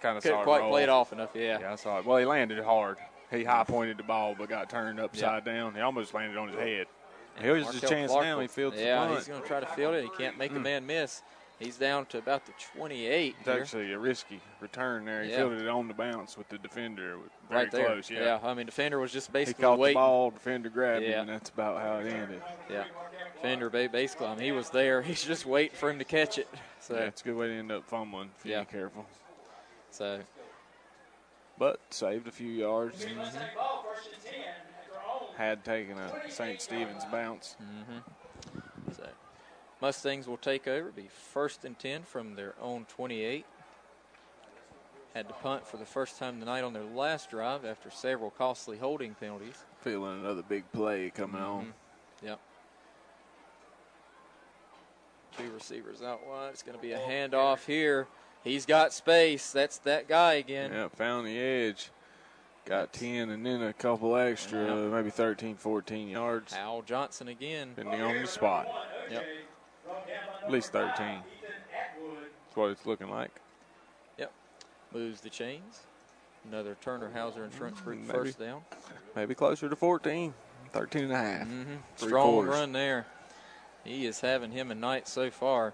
kind of couldn't quite play it off enough. Yeah. Yeah, I saw it. Well, he landed hard. He high-pointed the ball but got turned upside down. He almost landed on his head. Here's his chance Clark now. He fields the Yeah, punt. he's going to try to field it. He can't make the man miss. He's down to about the 28 It's here. actually a risky return there. He fielded it on the bounce with the defender. Very right there. close, yeah. I mean, defender was just basically he caught waiting. the ball, defender grabbed him, and that's about how it ended. Yeah. Defender basically, I mean, he was there. He's just waiting for him to catch it. So yeah, it's a good way to end up fumbling if you're careful. So, but saved a few yards. Had taken a St. Stephen's bounce. So Mustangs will take over. Be 1st and 10 from their own 28. Had to punt for the first time tonight on their last drive after several costly holding penalties. Feeling another big play coming on. Yep. 2 receivers out wide. It's going to be a handoff here. He's got space. That's that guy again. Yeah, found the edge. Got 10 and then a couple extra, maybe 13, 14 yards. Al Johnson again. Depending on the spot. Yep. At least 13. That's what it's looking like. Yep. Moves the chains. Another Turner Hauser Insurance Group first down. Maybe closer to 14. 13 and a half. Strong run there. He is having him a night so far.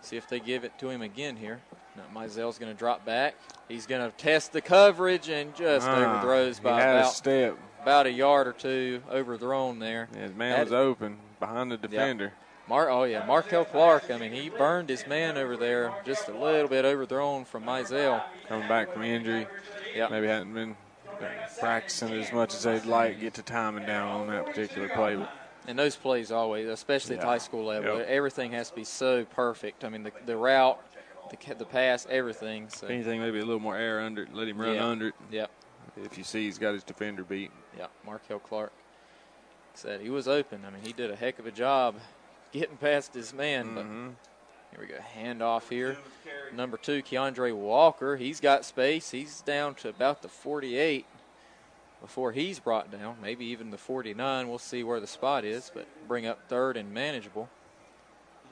See if they give it to him again here. Now Mizell's going to drop back. He's going to test the coverage and just overthrows by about a yard or two overthrown there. Yeah, his man was open behind the defender. Yep. Markel Clark, I mean, he burned his man over there, just a little bit overthrown from Mizell. Coming back from injury. Yep. Maybe hadn't been practicing as much as they'd like, get to timing down on that particular play. But and those plays always, especially at the high school level, everything has to be so perfect. I mean, the route, the pass, everything. So. If anything, maybe a little more air under it, let him run under it. Yep. If you see he's got his defender beat. Yeah, Markel Clark said he was open. I mean, he did a heck of a job getting past his man. But here we go, handoff here. Number 2, Keiondre Walker. He's got space. He's down to about the 48 before he's brought down, maybe even the 49. We'll see where the spot is, but bring up 3rd and manageable.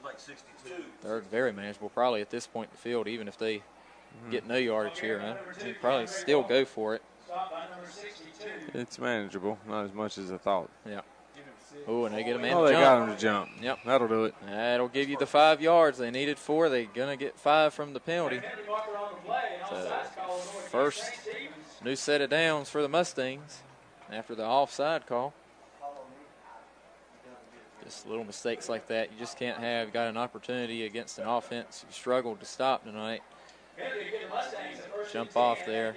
Like 62. 3rd, very manageable, probably at this point in the field, even if they get no yardage here. They'd probably still go for it. It's manageable, not as much as I thought. Yeah. Oh, and they get a man to jump. They got him to jump. Yep. That'll do it. That'll give you the 5 yards. They needed 4. They're going to get 5 from the penalty. So first new set of downs for the Mustangs after the offside call. Just little mistakes like that you just can't have. You got an opportunity against an offense you struggled to stop tonight. Jump off there.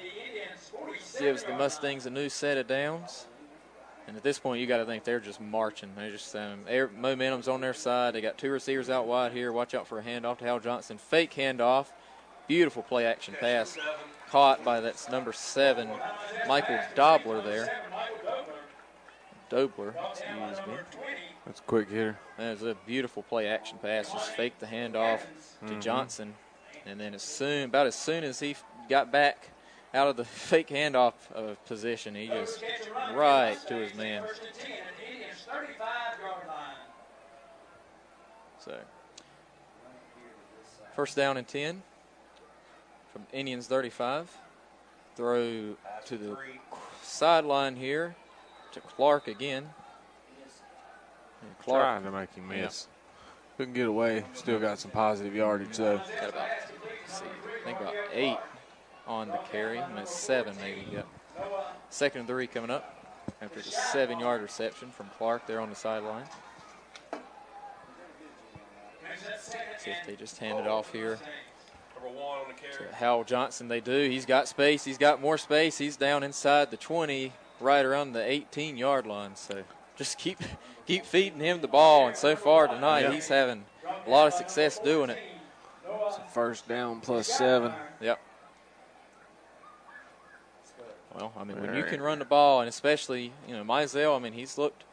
Gives the Mustangs a new set of downs. And at this point, you got to think they're just marching. They're just momentum's on their side. They got 2 receivers out wide here. Watch out for a handoff to Hal Johnson. Fake handoff. Beautiful play action pass. Caught by that's number 7, Michael Dobler there. Dobler, excuse me. That's a quick hitter. That was a beautiful play action pass. Just fake the handoff to Johnson. And then about as soon as he got back out of the fake handoff position, he just right to his man. So, first down and 10 from Indians 35. Throw to the sideline here to Clark again. And Clark trying to make him miss. Yeah. Couldn't get away. Still got some positive yardage though. Got about, I think about 8 on the carry. And it's 7 maybe. Yep. 2nd and 3 coming up after the 7-yard reception from Clark there on the sideline. See if they just hand it off here to Hal Johnson. They do. He's got space. He's got more space. He's down inside the 20, right around the 18-yard line. So just keep feeding him the ball. And so far tonight, he's having a lot of success doing it. So first down plus 7. Yep. Well, I mean, when you can run the ball, and especially, Mizell, I mean, he's looked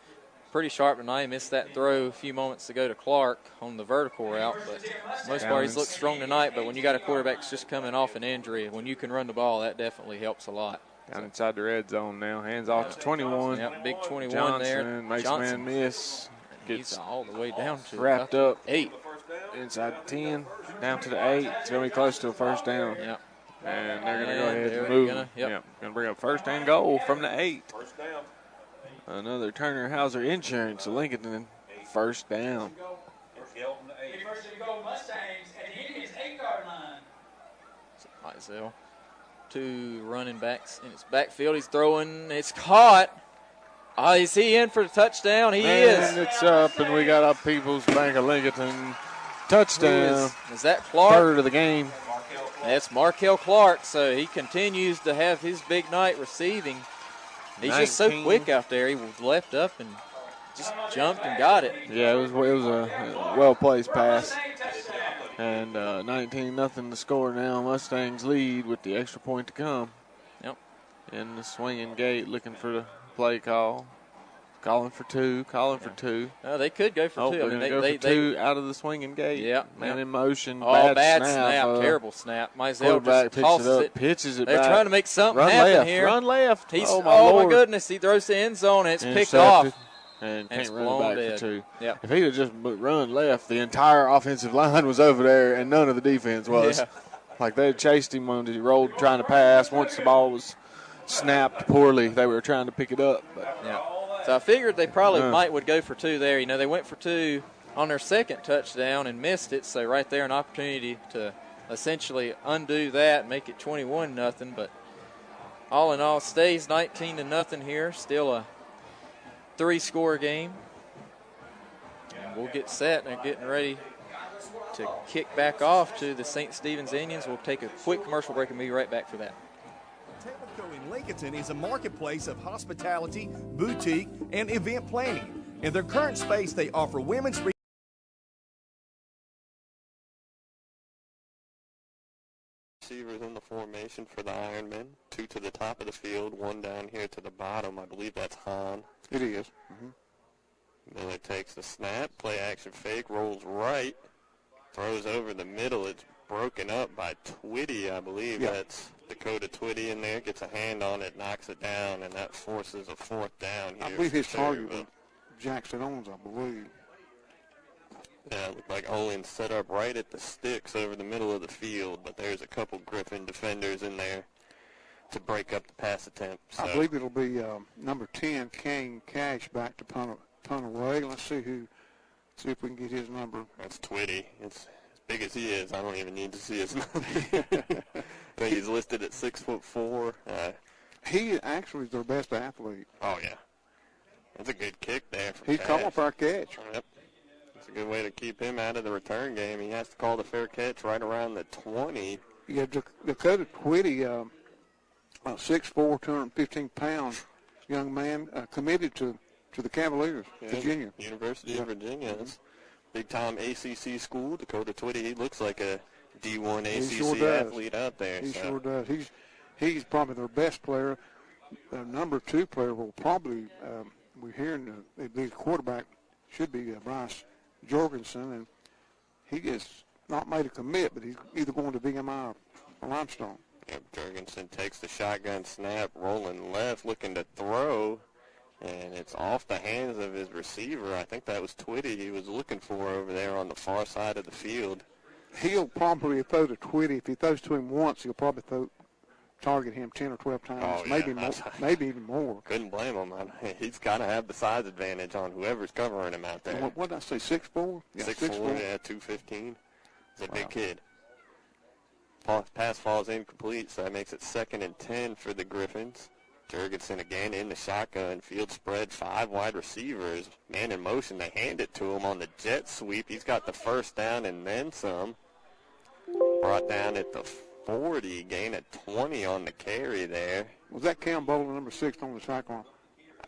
pretty sharp tonight. He missed that throw a few moments ago to Clark on the vertical route, but most part he's looked strong tonight. But when you got a quarterback that's just coming off an injury, when you can run the ball, that definitely helps a lot. Down inside the red zone now. Hands off to 21. Yep, big 21 Johnson there. Makes man miss. He's all the way down to wrapped up. 8. Inside the 10, down to the 8. It's going to be close to a first down. Yep. And they're going to go ahead they're and move. gonna- yep. Going to bring up 1st and goal from the 8. First down. Another Turner Hauser Insurance, Lincoln, 1st down. First yell from the 8. First and goal Mustangs at the Indians' 8-yard line. Mizell, 2 running backs in his backfield. He's throwing. It's caught. Oh, is he in for the touchdown? He And is. it's up, and we got up People's Bank of Lincoln. Touchdown. Is that Clark? 3rd of the game. That's Markel Clark, so he continues to have his big night receiving. He's just so 19. quick out there. He was left up and just jumped and got it. Yeah, it was a well-placed pass. And 19-0 the score now. Mustangs lead with the extra point to come. Yep. In the swinging gate, looking for the play call. Calling for 2. No, they could go for Oh, 2. they're I mean, going to go they for 2 out of the swinging gate. Yeah, Man yeah. in motion. Oh, bad snap. terrible snap. Mizell Quarterback just picks tosses it up, it. pitches it They're back. trying to make something Run happen left, here. Run left. He's, oh, my Lord. goodness, he throws the end zone, and it's picked Intercepted. off. And It's can't run blown it back dead. for 2. Yep. If he'd have just run left, the entire offensive line was over there, and none of the defense was. Yeah. Like they had chased him when he rolled trying to pass. Once the ball was snapped poorly, they were trying to pick it up. But Yeah. So I figured they probably would go for 2 there. You know, they went for 2 on their 2nd touchdown and missed it. So right there, an opportunity to essentially undo that and make it 21-0. But all in all, stays 19-0 here. Still a 3-score game. And we'll get set and getting ready to kick back off to the St. Stephen's Indians. We'll take a quick commercial break and be right back for that. Tableco in Lincoln is a marketplace of hospitality, boutique, and event planning. In their current space, they offer women's receivers in the formation for the Ironmen. 2 to the top of the field, 1 down here to the bottom. I believe that's Hahn. It is. Miller takes the snap, play action fake, rolls right, throws over the middle. It's broken up by Twitty, I believe. Yeah. That's Dakota Twitty in there, gets a hand on it, knocks it down, and that forces a 4th down here. I believe his for target Cherryville. was Jackson Owens, I believe. Yeah, it looked like Olin set up right at the sticks over the middle of the field, but there's a couple Griffin defenders in there to break up the pass attempt. So. I believe it'll be number 10, Kane Cash, back to punt away. Let's see if we can get his number. That's Twitty. It's as big as he is. I don't even need to see his number. I think he's listed at 6'4". He actually is their best athlete. Oh yeah, that's a good kick there. He Cash. called for our catch. Yep, it's a good way to keep him out of the return game. He has to call the fair catch right around the 20. Yeah, Dakota Twitty, 6'4", 215 pounds, young man, committed to the Cavaliers, Virginia. University of Virginia. That's big-time ACC school. Dakota Twitty, he looks like a D1 ACC athlete out there. He so. sure does. He's probably their best player. Number 2 player will probably, we're hearing the quarterback should be Bryce Jorgensen, and he has not made a commit, but he's either going to VMI or Limestone. Yep, Jorgensen takes the shotgun snap, rolling left, looking to throw, and it's off the hands of his receiver. I think that was Twitty he was looking for over there on the far side of the field. He'll probably throw to Twitty. If he throws to him once, he'll probably target him 10 or 12 times, Oh, yeah. maybe more, maybe even more. Couldn't blame him. He's got to have the size advantage on whoever's covering him out there. What did I say, 6'4"? Yeah, 6'4", yeah, 215. He's a big kid. Pass falls incomplete, so that makes it 2nd and 10 for the Griffins. Jurgensen again in the shotgun, field spread, 5 wide receivers. Man in motion, they hand it to him on the jet sweep. He's got the 1st down and then some. Brought down at the 40, gain at 20 on the carry there. Was that Cam Bowler, number 6, on the tackle?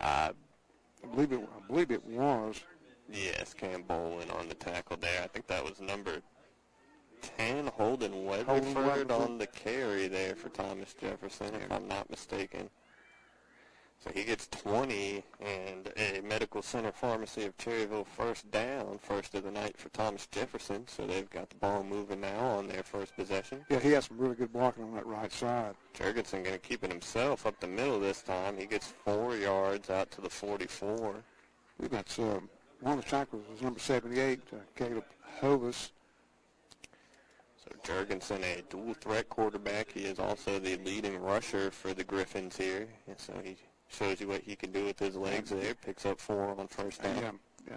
I believe it was. Yes, Cam Bolin on the tackle there. I think that was number 10, Holden Weatherford on the carry there for Thomas Jefferson, if I'm not mistaken. So he gets 20, and a Medical Center Pharmacy of Cherryville 1st down, 1st of the night for Thomas Jefferson. So they've got the ball moving now on their 1st possession. Yeah, he has some really good blocking on that right side. Jurgensen going to keep it himself up the middle this time. He gets 4 yards out to the 44. We've got one of the tacklers was number 78, Caleb Hovis. So Jurgensen, a dual threat quarterback. He is also the leading rusher for the Griffins here. And so he shows you what he can do with his legs there. Picks up 4 on first down. Yeah.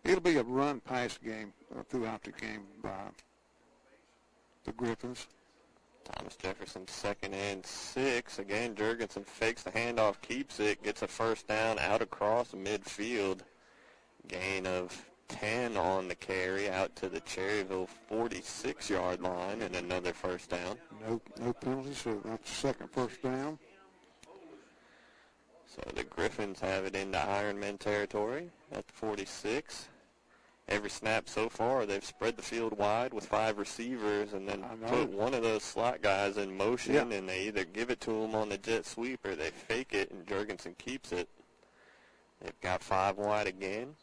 It'll be a run-pass game throughout the game by the Griffins. Thomas Jefferson, 2nd and 6. Again, Jurgensen fakes the handoff, keeps it, gets a first down out across midfield. Gain of 10 on the carry out to the Cherryville 46-yard line, and another first down. No penalties, so that's second first down. So the Griffins have it into Ironman territory at the 46. Every snap so far, they've spread the field wide with 5 receivers and then put one of those slot guys in motion, and they either give it to him on the jet sweep or they fake it, and Jurgensen keeps it. They've got 5 wide again.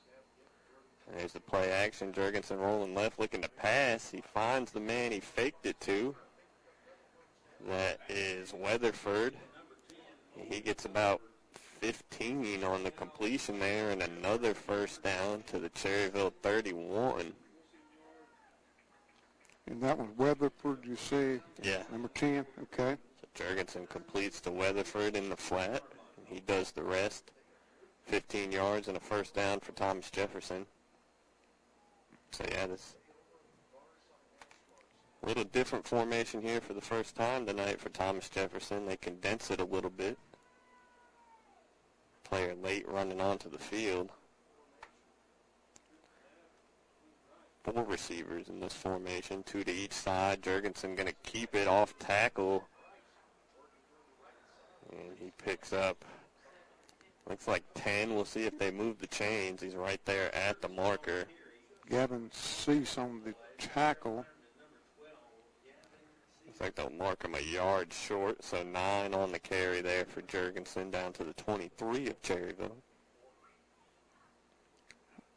And there's the play action. Jurgensen rolling left, looking to pass. He finds the man he faked it to. That is Weatherford. He gets about 15 on the completion there, and another first down to the Cherryville 31. And that was Weatherford, you say? Yeah. Number 10, okay. So Jurgensen completes to Weatherford in the flat, and he does the rest. 15 yards and a first down for Thomas Jefferson. So, yeah, this little different formation here for the first time tonight for Thomas Jefferson. They condense it a little bit. Player late running onto the field. 4 receivers in this formation, 2 to each side. Jurgensen going to keep it off tackle. And he picks up, looks like 10. We'll see if they move the chains. He's right there at the marker. Gavin Cease on the tackle. Looks like they'll mark him a yard short, so 9 on the carry there for Jurgensen down to the 23 of Cherryville.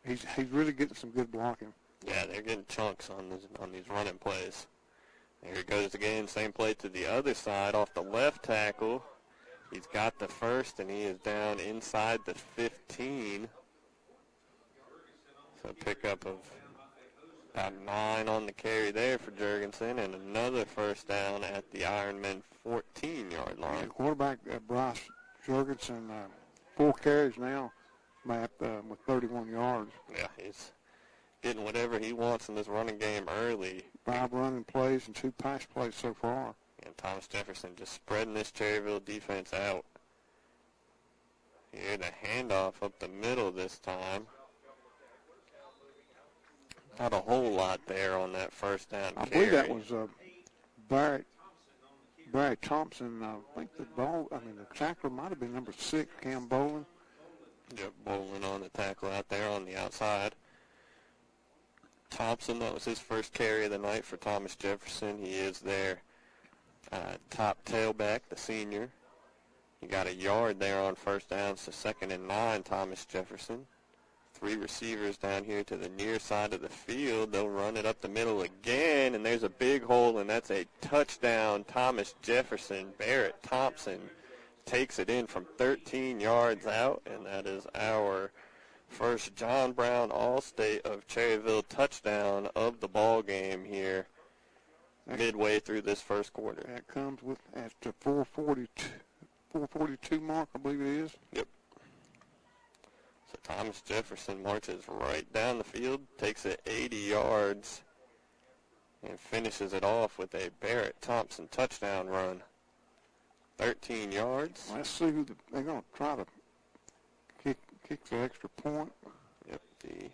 He's really getting some good blocking. Yeah, they're getting chunks on these running plays. There he goes again, same play to the other side off the left tackle. He's got the first, and he is down inside the 15. So pickup of about 9 on the carry there for Jurgensen, and another first down at the Ironman 14-yard line. The quarterback, Bryce Jurgensen, 4 carries now, Matt, with 31 yards. Yeah, he's getting whatever he wants in this running game early. 5 running plays and 2 pass plays so far. And Thomas Jefferson just spreading this Cherryville defense out. Here, the handoff up the middle this time. Not a whole lot there on that first down carry. I believe that was Barrett Thompson. I think the tackler might have been number 6, Cam Bolin. Yep, Bolin on the tackle out there on the outside. Thompson, that was his first carry of the night for Thomas Jefferson. He is their top tailback, the senior. He got a yard there on first down, so 2nd and 9, Thomas Jefferson. 3 receivers down here to the near side of the field. They'll run it up the middle again, and there's a big hole, and that's a touchdown. Thomas Jefferson. Barrett Thompson takes it in from 13 yards out, and that is our first John Brown All-State of Cherryville touchdown of the ball game here midway through this first quarter. That comes with at the 4:42 mark, I believe it is. Yep. So Thomas Jefferson marches right down the field, takes it 80 yards, and finishes it off with a Barrett Thompson touchdown run. 13 yards. Let's see who they're going to try to kick the extra point. Yep, the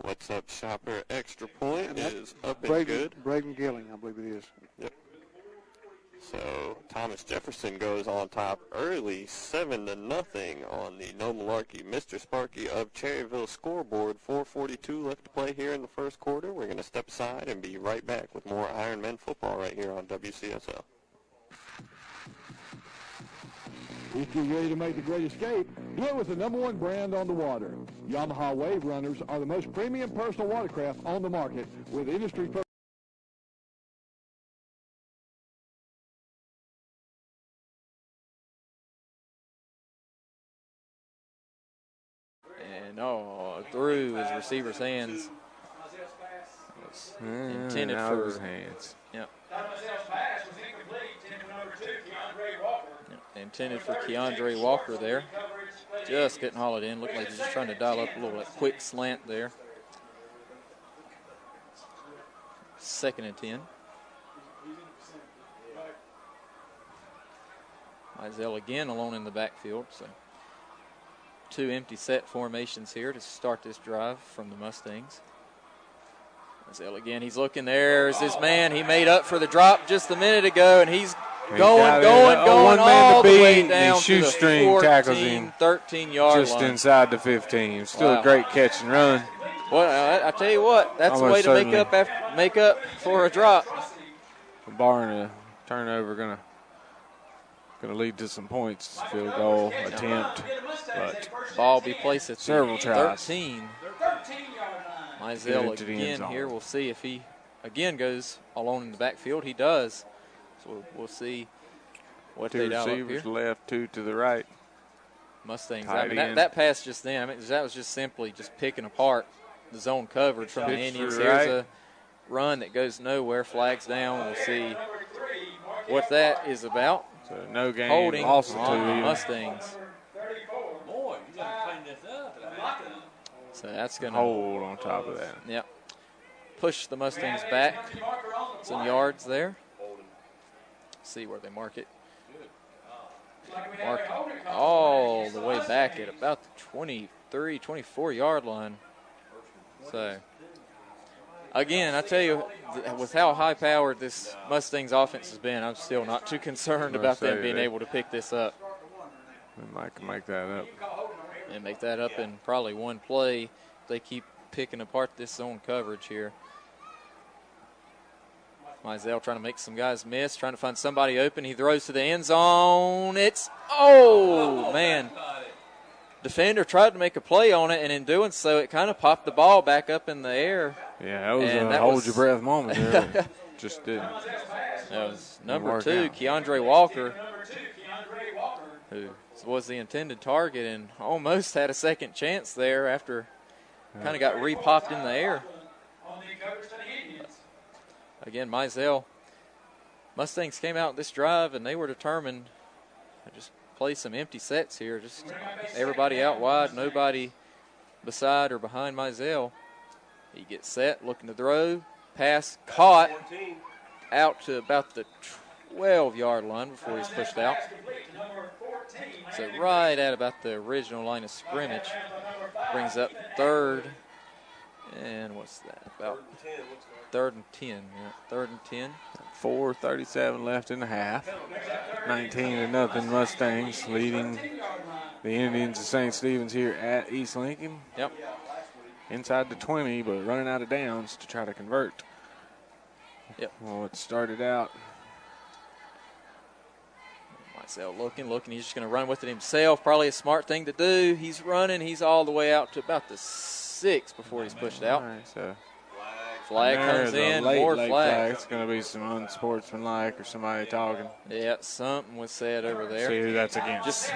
What's Up Shopper extra point is up and Braden, good. Braden Gilling, I believe it is. Yep. So Thomas Jefferson goes on top early, 7-0 on the No Malarkey Mr. Sparky of Cherryville scoreboard. 4:42 left to play here in the first quarter. We're going to step aside and be right back with more Iron Men football right here on WCSL. If you're ready to make the great escape, do it with the #1 brand on the water. Yamaha Wave Runners are the most premium personal watercraft on the market with industry. And through his receiver's hands. Intended out for of his hands. Yep. Mazel's pass was incomplete. Intended for number 2, Keiondre Walker. Intended for Keiondre Walker there. Just couldn't haul it in. Looked like he's just trying to dial up a little quick slant there. 2nd and 10. Mizell again alone in the backfield. So 2 empty set formations here to start this drive from the Mustangs. Mizell again, he's looking there. Is his man. He made up for the drop just a minute ago, and he's going all the way down to the 14, 13-yard just line. inside the 15. Still a great catch and run. Well, I tell you what, that's Almost a way to make up for a drop. Barring a turnover, gonna lead to some points. Field goal attempt, but ball be placed at several tries. 13. 13-yard line. Mizell again here. We'll see if he again goes alone in the backfield. He does. So we'll see what they dial up here. 2 receivers left, 2 to the right. Mustangs. Tight I mean, end. that pass just then, that was just simply just picking apart the zone coverage from the Indians. Here's a run that goes nowhere, flags down. We'll see what that is about. So no game, Holding loss of 2 on the even. Mustangs. Boy, you got to clean this up. So that's going to hold on top of that. Yep. Push the Mustangs back some yards there. See where they mark it. Mark all the way back at about the 23, 24-yard line. So, again, I tell you, with how high-powered this Mustangs offense has been, I'm still not too concerned about them being able to pick this up. They might make that up. And make that up in probably one play if they keep picking apart this zone coverage here. Mizell trying to make some guys miss, trying to find somebody open. He throws to the end zone. Man. Defender tried to make a play on it, and in doing so, it kind of popped the ball back up in the air. Yeah, that was a hold-your-breath moment there. Just didn't. That was number 2, Keiondre Walker, who was the intended target and almost had a second chance there after kind of got re-popped in the air. Again, Mizell, Mustangs came out this drive, and they were determined to just play some empty sets here. Just everybody out wide, nobody beside or behind Mizell. He gets set, looking to throw. Pass caught out to about the 12-yard line before he's pushed out. So right at about the original line of scrimmage. Brings up 3rd. And what's that? About 3rd and 10. Yeah, 3rd and 10. 4:37 left in the half. 19-0 Mustangs leading the Indians of St. Stephen's here at East Lincoln. Yep. Inside the 20, but running out of downs to try to convert. Yep. Well, it started out. Mizell looking. He's just going to run with it himself. Probably a smart thing to do. He's running. He's all the way out to about the 6 before he's pushed out. All right, so flag comes in. Late More flag. flags. It's going to be some unsportsmanlike or somebody talking. Yeah, something was said over there. See who that's against. Just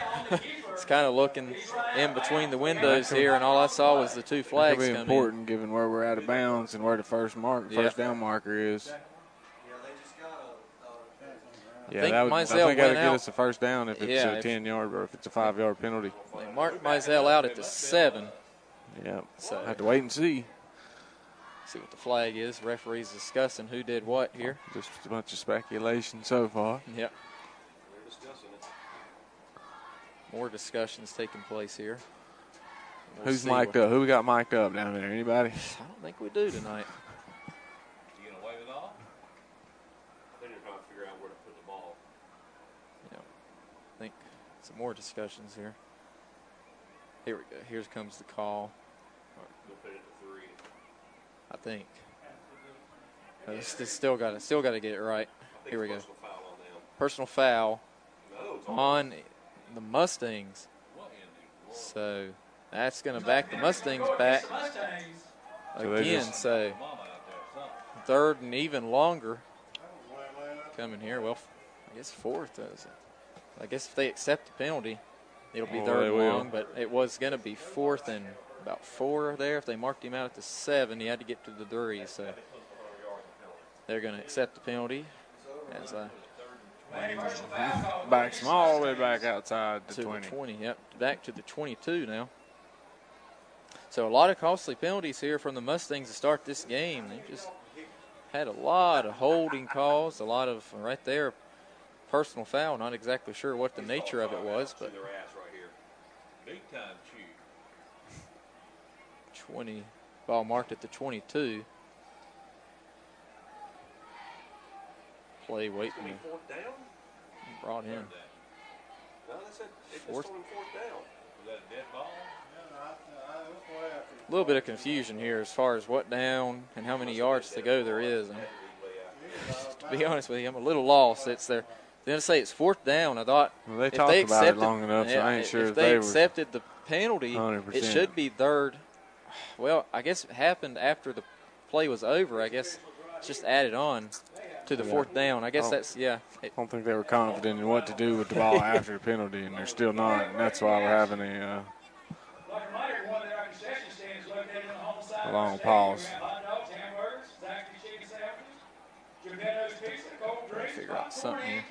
it's kind of looking in between the windows here, and all I saw was the 2 flags come in. come Important given where we're out of bounds and where the first down marker is. I think I Mizell think that'll went get out. us a first down if it's a 10-yard or if it's a 5-yard penalty. They marked Mizell out at the 7. Yeah, So have to wait and see. See what the flag is. Referees discussing who did what here. Just a bunch of speculation so far. Yep. More discussions taking place here. Who's mic'd up? Who we got mic'd up down there? Anybody? I don't think we do tonight. You going to wave it off? Then you're trying to figure out where to put the ball. Yep. I think some more discussions here. Here we go. Here comes the call. We'll put it to 3. I think. Still got to get it right. Here we go. Personal foul on the Mustangs. So that's going to back the Mustangs back again. So 3rd and even longer coming here. Well, I guess 4th. I guess if they accept the penalty, it'll be 3rd and long. But it was going to be 4th and about 4 there. If they marked him out at the 7, he had to get to the 3. So they're going to accept the penalty as Backs them all the way back outside to 20. The 20. Yep, back to the 22 now. So a lot of costly penalties here from the Mustangs to start this game. They just had a lot of holding calls, a lot of, right there, personal foul. Not exactly sure what the nature of it was, but Big time 20, ball marked at the 22. Play waiting. Fourth down? Brought in. No, they said it's Fourth. on fourth down. Was that a dead ball? A little bit of confusion here as far as what down and how many yards to go there is. And to be honest with you, I'm a little lost. It's there. They're going to say it's fourth down. I thought Well, they if talked they about it accepted, long enough, so I ain't sure if that they they were accepted the penalty, 100%. it should be third. Well, I guess it happened after the play was over. I guess it's just added on to the fourth down. I guess that's, yeah. I don't think they were confident in what to do with the ball after the penalty, and they're still not, and that's why we're having a long pause. Figure out something here.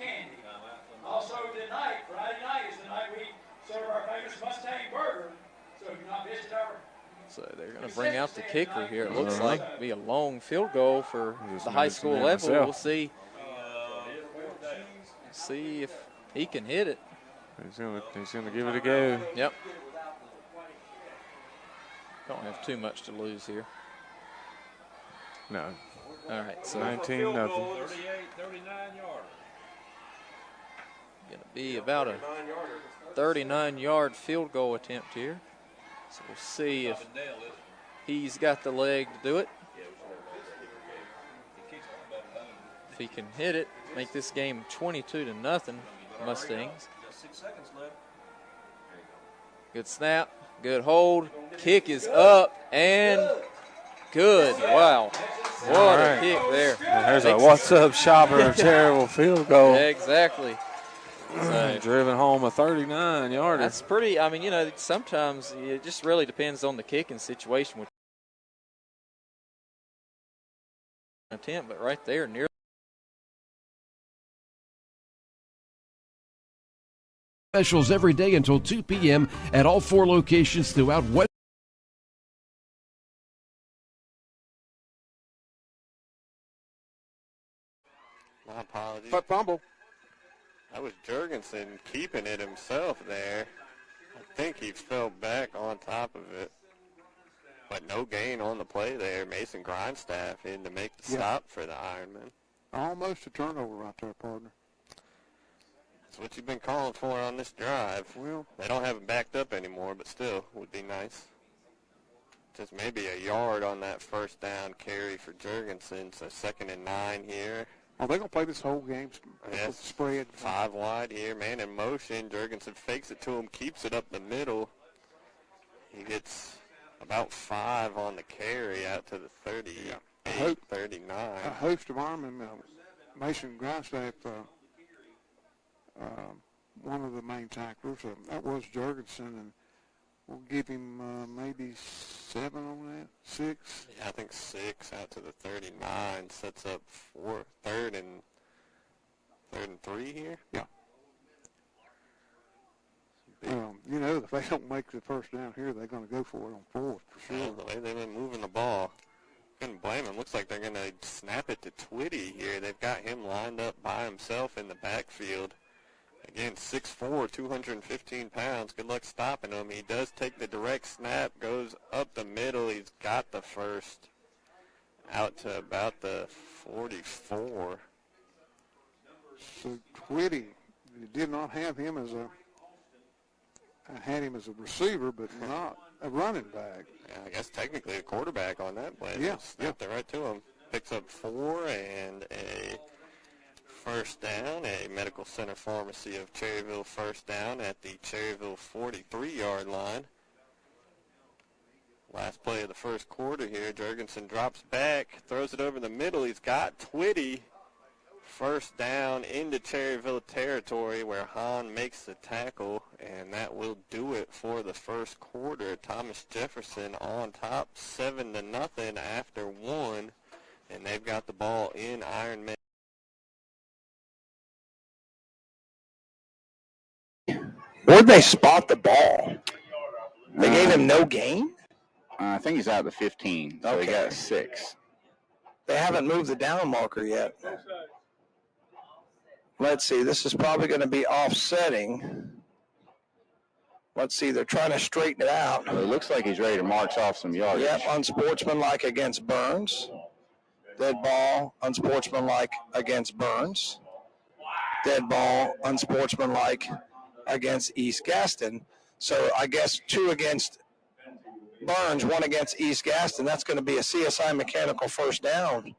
Also tonight, Friday night, is the night we serve our famous Mustang burger. So if you've not visited our So they're going to bring out the kicker here. It looks like it'll be a long field goal for the high school level. We'll see. See if he can hit it. He's gonna give it a go. Yep. Don't have too much to lose here. No. All right, so 19-0. 38, 39 yards. going to be about a 39-yard field goal attempt here. So we'll see if he's got the leg to do it. If he can hit it, make this game 22-0, Mustangs. 6 seconds left. Good snap, good hold. Kick is up and good. Wow. What a kick there. And there's a what's up shopper of terrible field goal. Exactly. So, driven home a 39-yarder. That's pretty, I mean, you know, sometimes it just really depends on the kicking situation with attempt, but right there near Specials every day until 2 p.m. at all 4 locations throughout West. My apologies. But fumble. That was Jurgensen keeping it himself there. I think he fell back on top of it. But no gain on the play there. Mason Grindstaff in to make the stop for the Ironman. Almost a turnover right there, partner. That's what you've been calling for on this drive. Well, they don't have it backed up anymore, but still would be nice. Just maybe a yard on that first down carry for Jurgensen. So 2nd and 9 here. Oh, they're going to play this whole game Yes. spread. 5 wide here. Man in motion. Jurgensen fakes it to him, keeps it up the middle. He gets about 5 on the carry out to the 38, 39. A host of Ironmen, Mason Grindstaff, one of the main tacklers. That was Jurgensen, and we'll give him maybe 7 on that, 6. Yeah, I think 6 out to the 39 sets up for third and 3 here. Yeah. You know, if they don't make the first down here, they're going to go for it on 4th for sure. Well, the way they've been moving the ball, couldn't blame them. Looks like they're going to snap it to Twitty here. They've got him lined up by himself in the backfield. Again, 6'4", 215 pounds. Good luck stopping him. He does take the direct snap, goes up the middle. He's got the first out to about the 44. So Twitty did not have him as I had him as a receiver, but not a running back. Yeah, I guess technically a quarterback on that play. Yeah, Snapped it right to him. Picks up 4 and a first down. A Medical Center Pharmacy of Cherryville first down at the Cherryville 43-yard line. Last play of the first quarter here. Jurgensen drops back, throws it over the middle. He's got Twitty. First down into Cherryville territory where Hahn makes the tackle, and that will do it for the first quarter. Thomas Jefferson on top, 7-0 after 1. And they've got the ball in Iron Man. Where'd they spot the ball? They gave him no gain? I think he's out of the 15, so he got 6. They haven't moved the down marker yet. Let's see. This is probably going to be offsetting. Let's see. They're trying to straighten it out. Well, it looks like he's ready to march off some yardage. Yep, unsportsmanlike against Burns. Dead ball, unsportsmanlike against Burns. Dead ball, unsportsmanlike against East Gaston. So I guess 2 against Burns, 1 against East Gaston. That's going to be a CSI mechanical first down.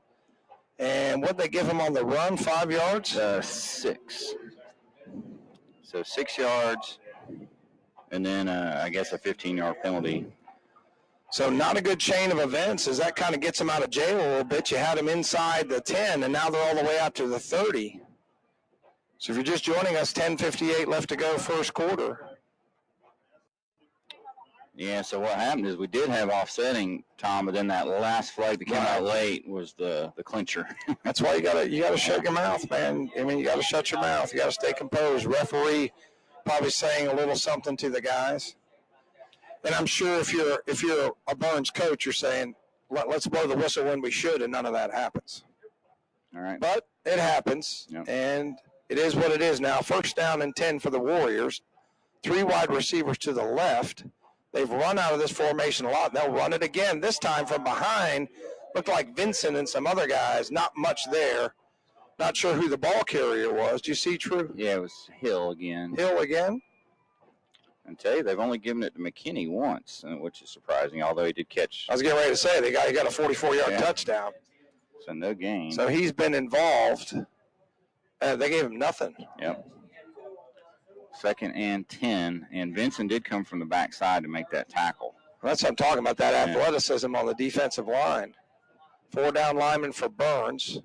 And what did they give him on the run, 5 yards? 6. So 6 yards, and then I guess a 15-yard penalty. So not a good chain of events, as that kind of gets him out of jail a little bit. You had him inside the 10, and now they're all the way out to the 30. So if you're just joining us, 10:58 left to go, first quarter. Yeah, so what happened is we did have offsetting, Tom, but then that last flag that came out late was the clincher. That's why you gotta shut your mouth, man. I mean, you gotta shut your mouth. You gotta stay composed. Referee probably saying a little something to the guys. And I'm sure if you're a Burns coach, you're saying, let's blow the whistle when we should, and none of that happens. All right. But it happens, and it is what it is now. First down and 10 for the Warriors. 3 wide receivers to the left. They've run out of this formation a lot. They'll run it again, this time from behind. Looked like Vincent and some other guys, not much there. Not sure who the ball carrier was. Do you see, True? Yeah, it was Hill again. Hill again? I tell you, they've only given it to McKinney once, which is surprising, although he did catch. I was getting ready to say, he got a 44-yard touchdown. So no gain. So he's been involved. They gave him nothing. Yep. 2nd and 10, and Vincent did come from the backside to make that tackle. That's what I'm talking about, that athleticism on the defensive line. 4 down linemen for Burns.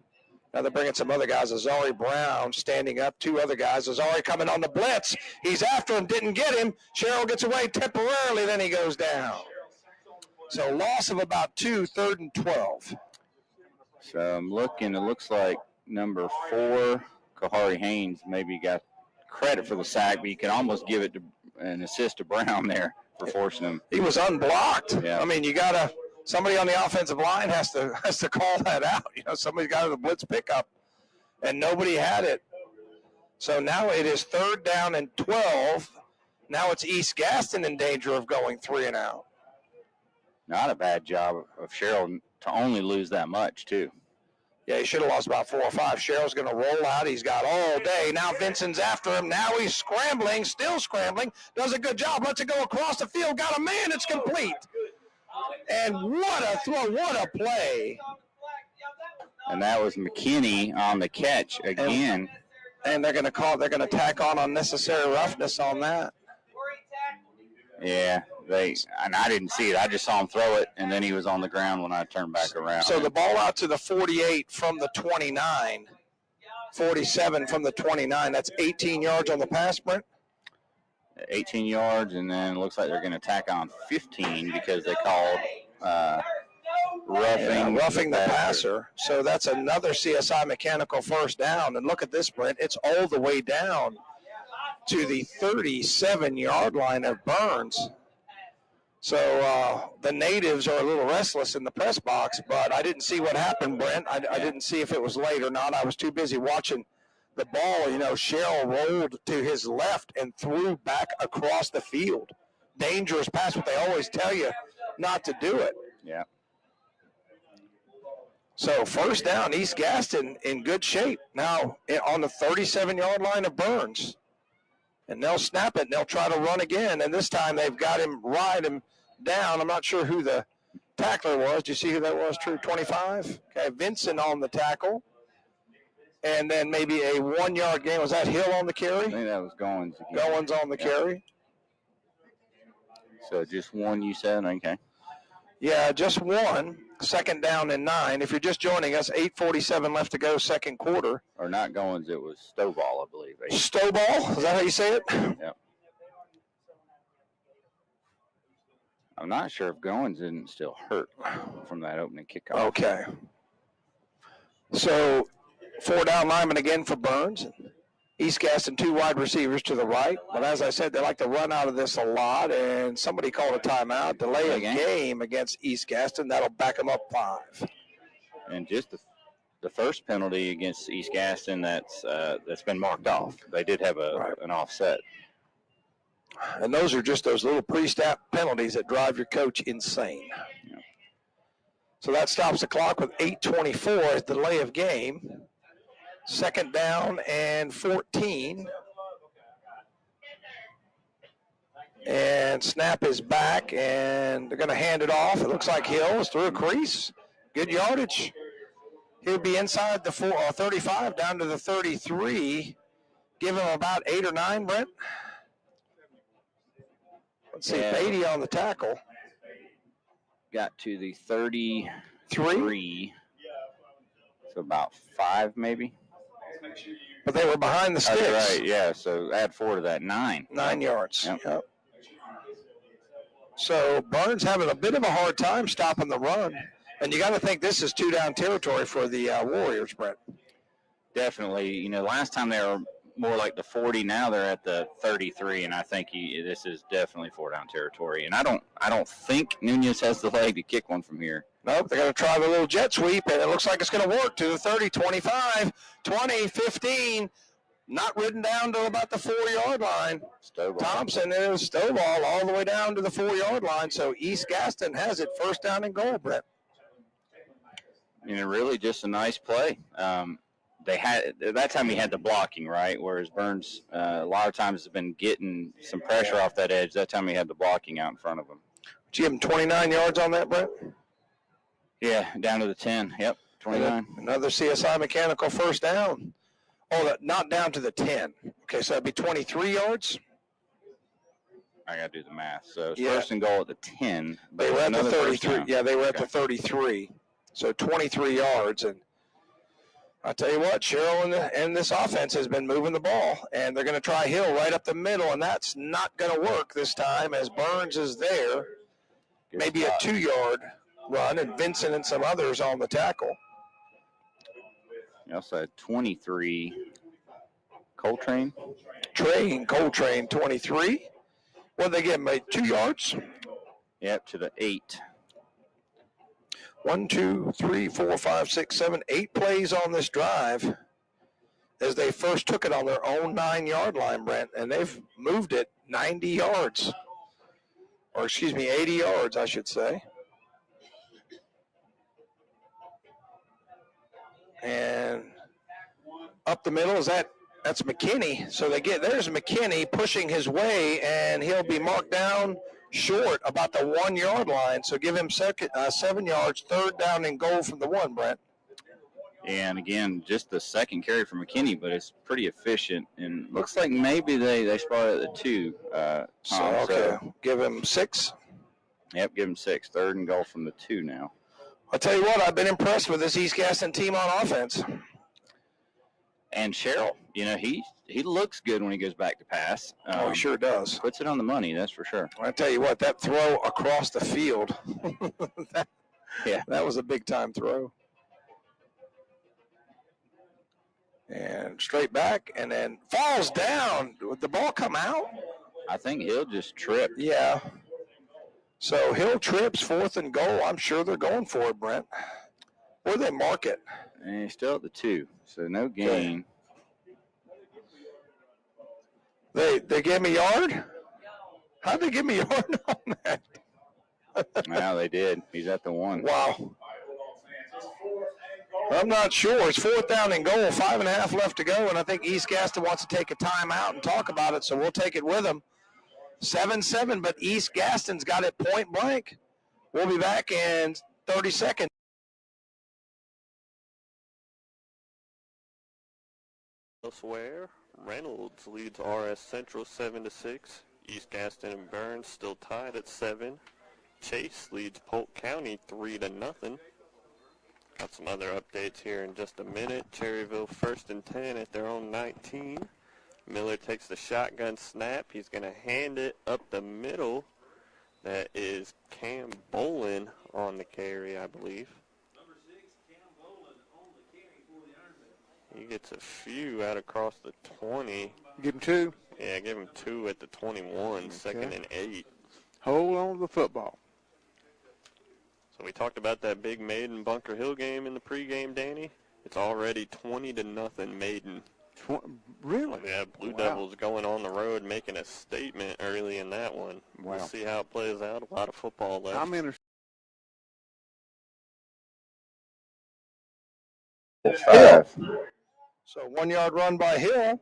Now they're bringing some other guys. Azari Brown standing up. 2 other guys. Azari coming on the blitz. He's after him, didn't get him. Sherrill gets away temporarily, then he goes down. So loss of about 2, 3rd and 12. So I'm looking, it looks like number 4, Kahari Haynes, maybe got credit for the sack, but you can almost give it to an assist to Brown there for forcing him. He was unblocked. Yeah. I mean, somebody on the offensive line has to call that out. Somebody's got the blitz pickup, and nobody had it. So now it is 3rd down and 12. Now it's East Gaston in danger of going 3 and out. Not a bad job of Sherrill to only lose that much, too. Yeah, he should have lost about 4 or 5. Sherrill's going to roll out. He's got all day. Now Vincent's after him. Now he's scrambling, still scrambling. Does a good job. Lets it go across the field. Got a man. It's complete. And what a throw. What a play. And that was McKinney on the catch again. And they're going to tack on unnecessary roughness on that. Yeah, and I didn't see it. I just saw him throw it, and then he was on the ground when I turned back around. So the ball out to the 48 from the 29, 47 from the 29. That's 18 yards on the pass, Brent? 18 yards, and then it looks like they're going to tack on 15 because they called roughing the passer. So that's another CSI mechanical first down. And look at this, Brent. It's all the way down to the 37-yard line of Burns. So the natives are a little restless in the press box, but I didn't see what happened, Brent. I didn't see if it was late or not. I was too busy watching the ball. Sherrill rolled to his left and threw back across the field. Dangerous pass, but they always tell you not to do it. Yeah. So first down, East Gaston in good shape. Now on the 37-yard line of Burns. And they'll snap it, and they'll try to run again. And this time they've got him, ride him down. I'm not sure who the tackler was. Do you see who that was, True? 25? Okay, Vincent on the tackle. And then maybe a 1-yard gain. Was that Hill on the carry? I think that was Goins again. Goins on the carry. So just 1, you said? Okay. Yeah, just 1. 2nd down and 9. If you're just joining us, 8:47 left to go, second quarter. Or not Goins, it was Stovall, I believe. Stovall? Is that how you say it? Yep. I'm not sure if Goins isn't still hurt from that opening kickoff. Okay. So 4 down linemen again for Burns. East Gaston 2 wide receivers to the right. But as I said, they like to run out of this a lot. And somebody called a timeout. Delay of game against East Gaston. That'll back them up 5. And just the first penalty against East Gaston that's been marked off. They did have an offset. And those are just those little pre-snap penalties that drive your coach insane. Yeah. So that stops the clock with 8:24 as delay of game. 2nd down and 14. And snap is back, and they're going to hand it off. It looks like Hill is through a crease. Good yardage. He'll be inside the 35 down to the 33. Give him about 8 or 9, Brent. Let's see, Beatty on the tackle. Got to the 33. So about 5 maybe. But they were behind the sticks. That's right, yeah. So add 4 to that, 9. 9 yards. Yep. So Burns having a bit of a hard time stopping the run. And you got to think this is 2-down territory for the Warriors, Brent. Definitely. You know, last time they were more like the 40. Now they're at the 33, and I think this is definitely 4-down territory. And I don't think Nunez has the leg to kick one from here. Nope, they're going to try the little jet sweep, and it looks like it's going to work to the 30, 25, 20, 15. Not ridden down to about the 4-yard line. Thompson is Stovall all the way down to the 4-yard line. So East Gaston has it 1st down and goal, Brett. You know, really just a nice play. They had that time he had the blocking, right? Whereas Burns a lot of times has been getting some pressure off that edge. That time he had the blocking out in front of him. Did you give him 29 yards on that, Brett? Yeah, down to the 10. Yep, 29. Another CSI Mechanical 1st down. Oh, not down to the 10. Okay, so that'd be 23 yards. I got to do the math. So it's 1st and goal at the 10. They were at the 33. Yeah, they were at the 33. So 23 yards. And I tell you what, Cheryl and this offense has been moving the ball, and they're going to try Hill right up the middle, and that's not going to work this time as Burns is there. Maybe a 2-yard run, and Vincent and some others on the tackle. You also had 23. Coltrane, 23. What did they get? Made 2 yards? Yep, to the 8. 1, 2, 3, 4, 5, 6, 7, 8 plays on this drive as they first took it on their own 9-yard line, Brent, and they've moved it 90 yards. Or, 80 yards, I should say. And up the middle, that's McKinney. So there's McKinney pushing his way, and he'll be marked down short about the 1-yard line. So give him 7 yards, 3rd down and goal from the 1, Brent. And again, just the 2nd carry for McKinney, but it's pretty efficient. And looks like maybe they spotted at the 2. So give him 6. Yep, give him 6. 3rd and goal from the 2 now. I'll tell you what, I've been impressed with this East Gaston team on offense. And Cheryl, you know, he looks good when he goes back to pass. He sure does. Puts it on the money, that's for sure. I tell you what, that throw across the field, that was a big-time throw. And straight back, and then falls down. Would the ball come out? I think Hill just tripped. Yeah. So Hill trips, 4th and goal. I'm sure they're going for it, Brent. Where they mark it? And he's still at the 2, so no gain. They gave me a yard? How'd they give me a yard on that? Well, they did. He's at the 1. Wow. I'm not sure. It's 4th down and goal, 5.5 left to go, and I think East Gaston wants to take a timeout and talk about it, so we'll take it with them. 7-7, but East Gaston's got it point blank. We'll be back in 30 seconds. Elsewhere, Reynolds leads RS Central 7-6. East Gaston and Burns still tied at 7. Chase leads Polk County 3-0. Got some other updates here in just a minute. Cherryville 1st and 10 at their own 19. Miller takes the shotgun snap. He's going to hand it up the middle. That is Cam Bolin on the carry, I believe. Number 6, Cam Bolin on the carry He gets a few out across the 20. Give him 2. Yeah, give him 2 at the 21, second and 8. Hold on to the football. So we talked about that big Maiden Bunker Hill game in the pregame, Danny. It's already 20-0 Maiden. Really? Yeah, Blue Devils going on the road, making a statement early in that one. Wow. We'll see how it plays out. A lot of football left. I'm interested. So 1 yard run by Hill,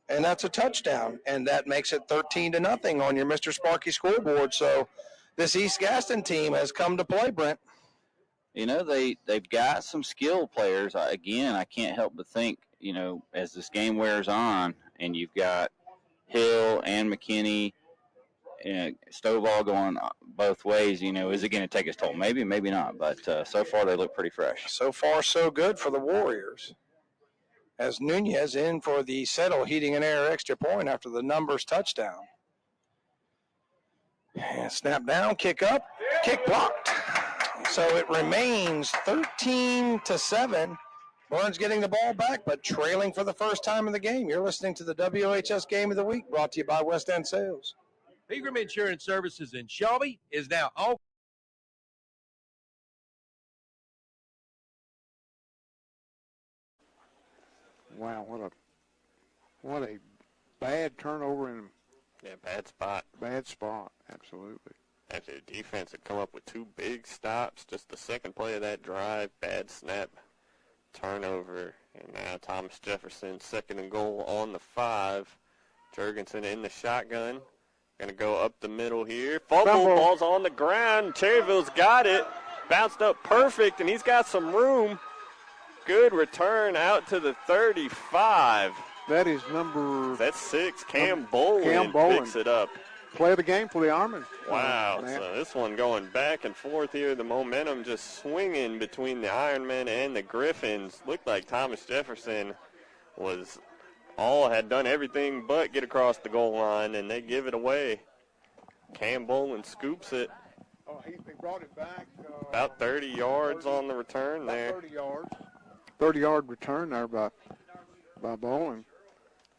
and that's a touchdown, and that makes it 13-0 on your Mr. Sparky scoreboard. So this East Gaston team has come to play, Brent. You know, they've got some skilled players. Again, I can't help but think, you know, as this game wears on, and you've got Hill and McKinney and Stovall going both ways, you know, is it going to take its toll? Maybe, maybe not, but so far they look pretty fresh. So far, so good for the Warriors. As Nunez in for the Settle Heating and Air extra point after the numbers touchdown. And snap down, kick up, kick blocked. So it remains 13-7. Burns getting the ball back, but trailing for the first time in the game. You're listening to the WHS Game of the Week, brought to you by West End Sales. Pegram Insurance Services in Shelby is now all. Wow, what a bad turnover and bad spot. Bad spot, absolutely. After the defense had come up with 2 big stops, just the second play of that drive, bad snap, turnover, and now Thomas Jefferson, 2nd and goal on the 5. Jurgensen in the shotgun, going to go up the middle here. Fumble, ball's on the ground. Cherryville's got it, bounced up perfect, and he's got some room. Good return out to the 35. That is number... That's 6. Cam Bolin picks it up. Play of the game for the Ironmen. Wow, so this one going back and forth here. The momentum just swinging between the Ironmen and the Griffins. Looked like Thomas Jefferson had done everything but get across the goal line, and they give it away. Cam Bolin scoops it. Oh, he brought it back. About 30 yards on the return there. 30 yards. 30-yard return there by Bolin.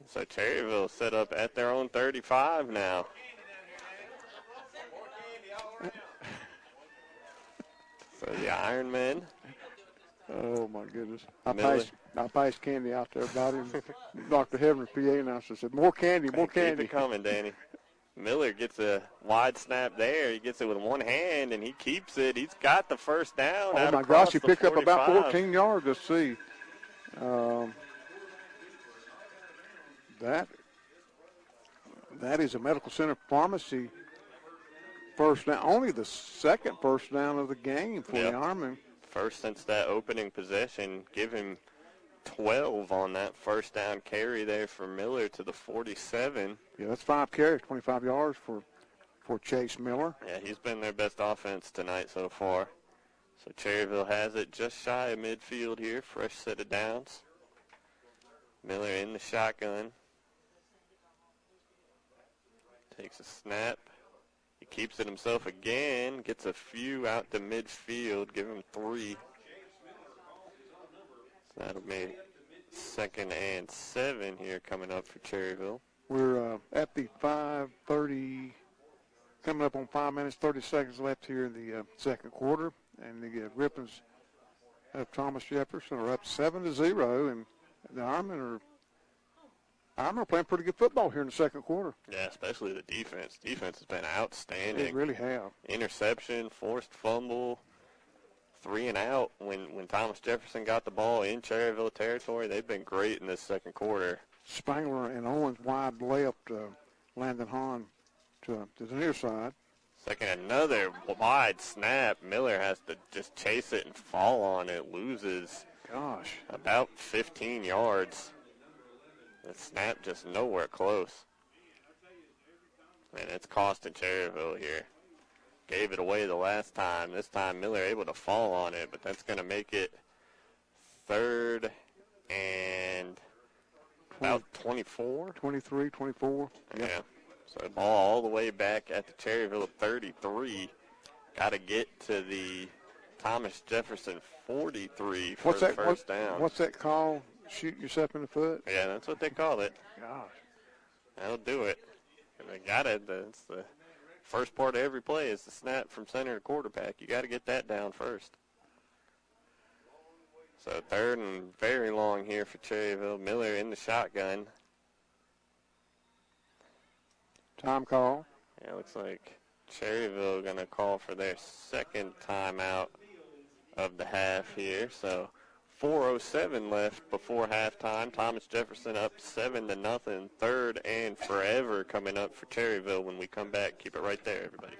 So Cherryville set up at their own 35 now. So the Ironmen. Oh my goodness! I passed candy out there about him. Dr. Heaven, PA announcer, said, "More candy, more candy." Keep it coming, Danny. Miller gets a wide snap there. He gets it with one hand, and he keeps it. He's got the first down. Oh my gosh! He picked up about 14 yards. Let's see. That is a medical center pharmacy first down. Only the second first down of the game for the Ironmen. First since that opening possession. Give him 12 on that first down carry there for Miller to the 47. Yeah, that's 5 carries, 25 yards for Chase Miller. Yeah, he's been their best offense tonight so far. So Cherryville has it just shy of midfield here. Fresh set of downs. Miller in the shotgun. Takes a snap. He keeps it himself again. Gets a few out to midfield. Give him 3. So that'll be 2nd and 7 here coming up for Cherryville. We're at the 5:30, coming up on 5 minutes, 30 seconds left here in the second quarter. And the Griffins of Thomas Jefferson are up 7-0, and the Ironmen are playing pretty good football here in the second quarter. Yeah, especially the defense. Defense has been outstanding. They really have. Interception, forced fumble, 3 and out. When Thomas Jefferson got the ball in Cherryville territory, they've been great in this second quarter. Spangler and Owens wide left, Landon Hahn to the near side. Second, another wide snap. Miller has to just chase it and fall on it. Loses about 15 yards. The snap just nowhere close. And it's costing Cherryville here. Gave it away the last time. This time Miller able to fall on it, but that's going to make it 3rd and about 24. 23, 24. Yeah. So the ball all the way back at the Cherryville 33. Got to get to the Thomas Jefferson 43 for the first down. What's that call? Shoot yourself in the foot? Yeah, that's what they call it. Gosh. That'll do it. And they got it. It's the first part of every play is the snap from center to quarterback. You got to get that down first. So 3rd and very long here for Cherryville. Miller in the shotgun. Time call. Yeah, it looks like Cherryville going to call for their second timeout of the half here. So 4:07 left before halftime. Thomas Jefferson up 7-0. 3rd and forever coming up for Cherryville when we come back. Keep it right there, everybody.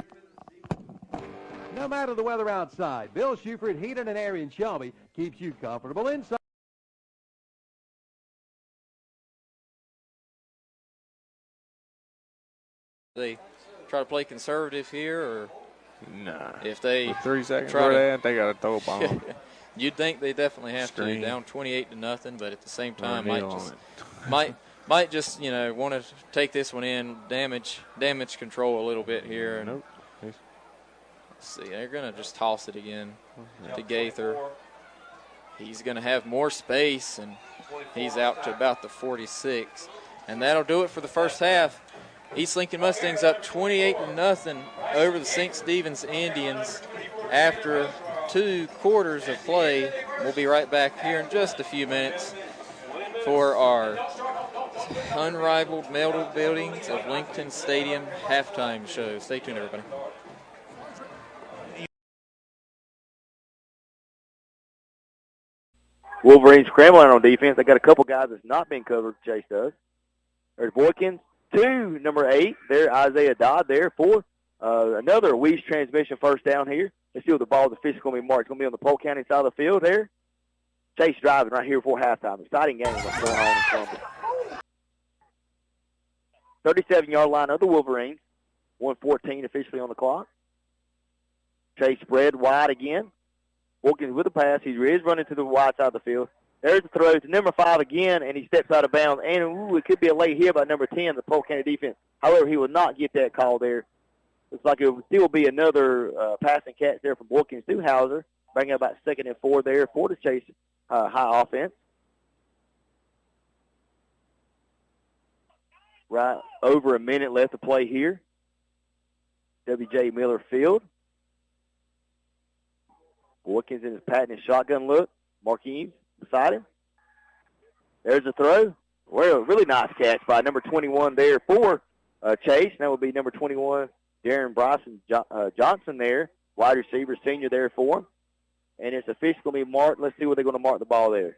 No matter the weather outside, Bill Shuford Heating and Air in Shelby keeps you comfortable inside. They try to play conservative here, or nah? If they with 3 seconds try for that, they got to throw a bomb. You'd think they definitely have Screen. to, down 28-0, but at the same time might just want to take this one in, damage control a little bit here. Nope. Let's see, they're going to just toss it again to Gaither. He's going to have more space, and he's out to about the 46. And that'll do it for the first half. East Lincoln Mustangs up 28-0 over the St. Stephen's Indians after 2 quarters of play. We'll be right back here in just a few minutes for our unrivaled metal buildings of Lincoln Stadium halftime show. Stay tuned, everybody. Wolverines scrambling on defense. They got a couple guys that's not been covered. Chase does. There's Boykins, 2, number 8. There, Isaiah Dodd there, 4. Another Weiss transmission first down here. Let's see what the ball is officially going to be marked. It's going to be on the Polk County side of the field there. Chase driving right here before halftime. Exciting game what's going on in Columbus. 37-yard line of the Wolverines. 1:14 officially on the clock. Chase spread wide again. Wilkins with the pass. He is running to the wide side of the field. There's the throw to number 5 again, and he steps out of bounds. And, it could be a late here by number 10, the Polk County defense. However, he will not get that call there. Looks like it will still be another passing catch there from Wilkins to Hauser, bringing about 2nd and 4 there for the Chase high offense. Right over a minute left to play here. W.J. Miller Field. Wilkins in his patented shotgun look. Marquis beside him. There's the throw. Well, really nice catch by number 21 there for Chase. That would be number 21, Darren Bryson Johnson there. Wide receiver, senior there for him. And it's officially going to be marked. Let's see what they're going to mark the ball there.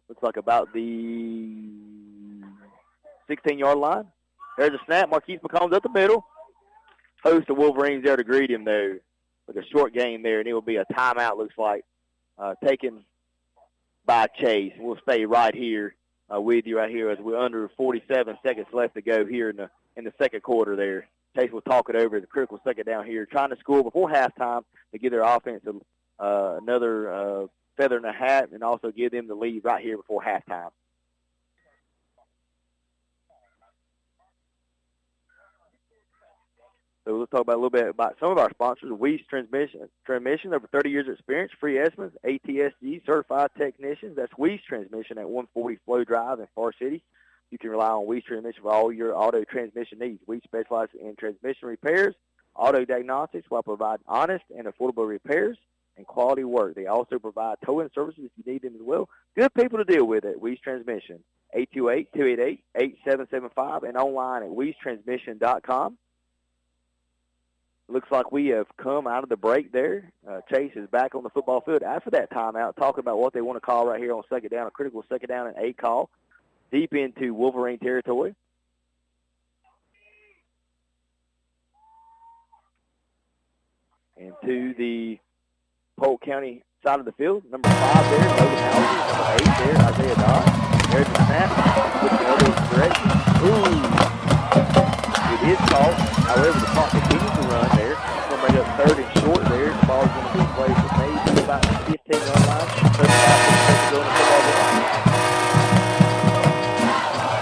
Looks like about the 16-yard line. There's a snap. Marquis Mcconnell's up the middle. Host of Wolverines there to greet him, though, with a short game there, and it will be a timeout, looks like, taken by Chase. We'll stay right here with you right here as we're under 47 seconds left to go here in the second quarter there. Chase will talk it over as a critical second down here, trying to score before halftime to give their offense another feather in the hat and also give them the lead right here before halftime. So let's talk about a little bit about some of our sponsors. Weiss Transmission, over 30 years of experience, free estimates, ATSG certified technicians. That's Weiss Transmission at 140 Flow Drive in Far City. You can rely on Weiss Transmission for all your auto transmission needs. Weiss specializes in transmission repairs, auto diagnostics, while providing honest and affordable repairs and quality work. They also provide towing services if you need them as well. Good people to deal with at Weiss Transmission. 828-288-8775 and online at WeissTransmission.com. Looks like we have come out of the break there. Chase is back on the football field after that timeout, talking about what they want to call right here on second down, a critical second down and 8 call, deep into Wolverine territory. And to the Polk County side of the field, number 5 there, Logan Hauser, number 8 there, Isaiah Dodd. There's the snap, looking in the direction. Ooh. It is called. However, the clock continues to run there. It's going to bring up 3rd and short there. The ball is going to be in place for maybe about the 15-yard line. 35 seconds to go in the football game.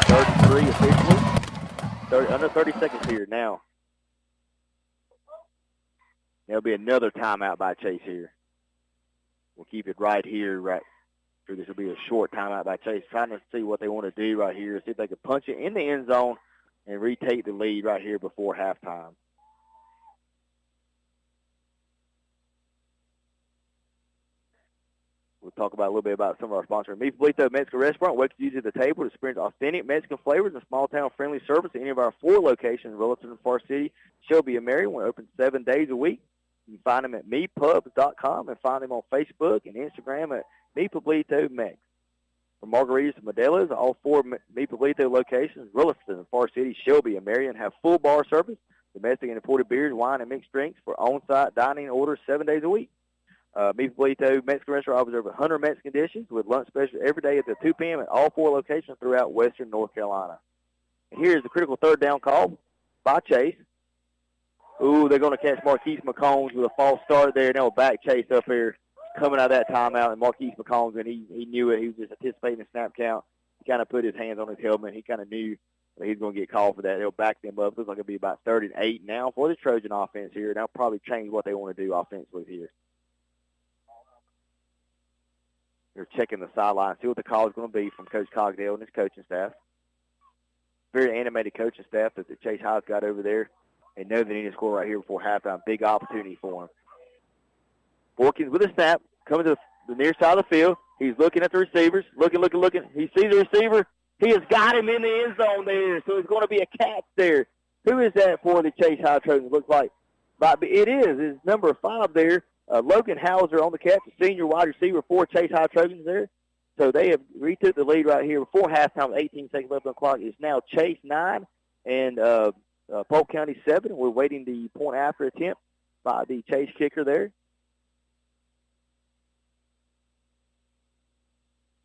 3rd and 3 officially. Under 30 seconds here now. There'll be another timeout by Chase here. We'll keep it right here, right. Sure, this will be a short timeout by Chase, trying to see what they want to do right here, see if they can punch it in the end zone and retake the lead right here before halftime. We'll talk about a little bit about some of our sponsors. Mi Favorito Mexican Restaurant welcomes you to the table to experience authentic Mexican flavors and small-town friendly service at any of our 4 locations relative to Far City, Shelby, and Marion. We're open 7 days a week. You can find them at mepubs.com and find them on Facebook and Instagram at Mi Favorito Mex. From margaritas to modelos, all 4 Mi Favorito locations, Williston, Far City, Shelby, and Marion have full bar service, domestic and imported beers, wine, and mixed drinks for on-site dining orders 7 days a week. Mi Favorito Mexican Restaurant offers over 100 Mexican dishes with lunch specials every day at 2 p.m. at all 4 locations throughout western North Carolina. And here's the critical third down call by Chase. Ooh, they're going to catch Marquis Mcconnell with a false start there, and they'll back Chase up here coming out of that timeout. And Marquis Mcconnell, and he knew it. He was just anticipating the snap count. He kind of put his hands on his helmet. He kind of knew that he was going to get called for that. They'll back them up. Looks like it'll be about 3rd and 8 now for the Trojan offense here. And they'll probably change what they want to do offensively here. They're checking the sideline, see what the call is going to be from Coach Cogdale and his coaching staff. Very animated coaching staff that the Chase High's got over there. They know they need to score right here before halftime. Big opportunity for him. Borkins with a snap, coming to the near side of the field. He's looking at the receivers, looking. He sees the receiver. He has got him in the end zone there, so it's going to be a catch there. Who is that for the Chase High Trojans? Looks like it is. It's number 5 there. Logan Hauser on the catch, a senior wide receiver for Chase High Trojans there. So they have retook the lead right here before halftime with 18 seconds left on the clock. It's now Chase 9 and Polk County 7. We're waiting the point after attempt by the Chase kicker there.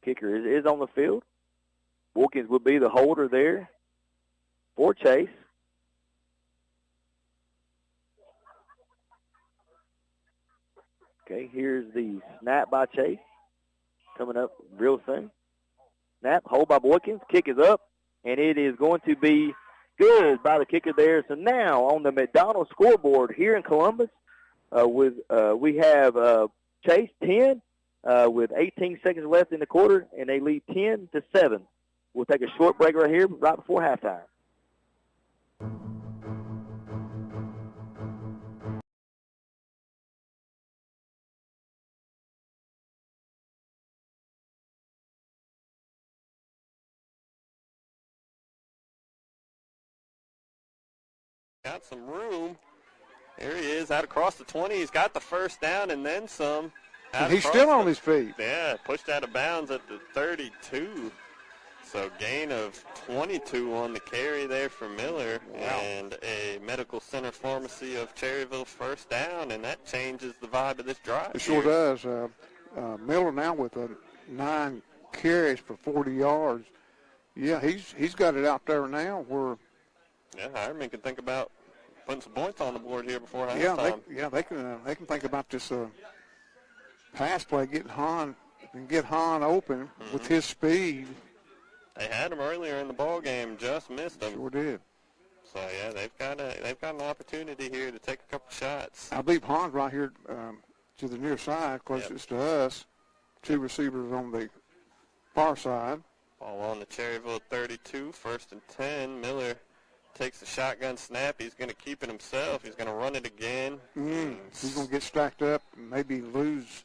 Kicker is on the field. Wilkins will be the holder there for Chase. Okay, here's the snap by Chase. Coming up real soon. Snap, hold by Boykins. Kick is up, and it is going to be good by the kicker there. So now on the McDonald's scoreboard here in Columbus, we have Chase 10 with 18 seconds left in the quarter, and they lead 10-7. We'll take a short break right here right before halftime. Got some room. There he is, out across the 20. He's got the first down and then some. And he's still on his feet. Yeah, pushed out of bounds at the 32. So gain of 22 on the carry there for Miller. Wow. And a medical center pharmacy of Cherryville first down, and that changes the vibe of this drive. It sure does. Miller now with 9 carries for 40 yards. Yeah, he's got it out there now where. Yeah, Ironman can think about putting some points on the board here before halftime. They can think about this pass play, get Hahn open with his speed. They had him earlier in the ball game, just missed him. Sure did. So yeah, they've got an opportunity here to take a couple shots. I believe Hahn's right here to the near side, closest to us. 2 receivers on the far side. Ball on the Cherryville 32, 1st and 10. Miller takes the shotgun snap. He's going to keep it himself. He's going to run it again. He's going to get stacked up and maybe lose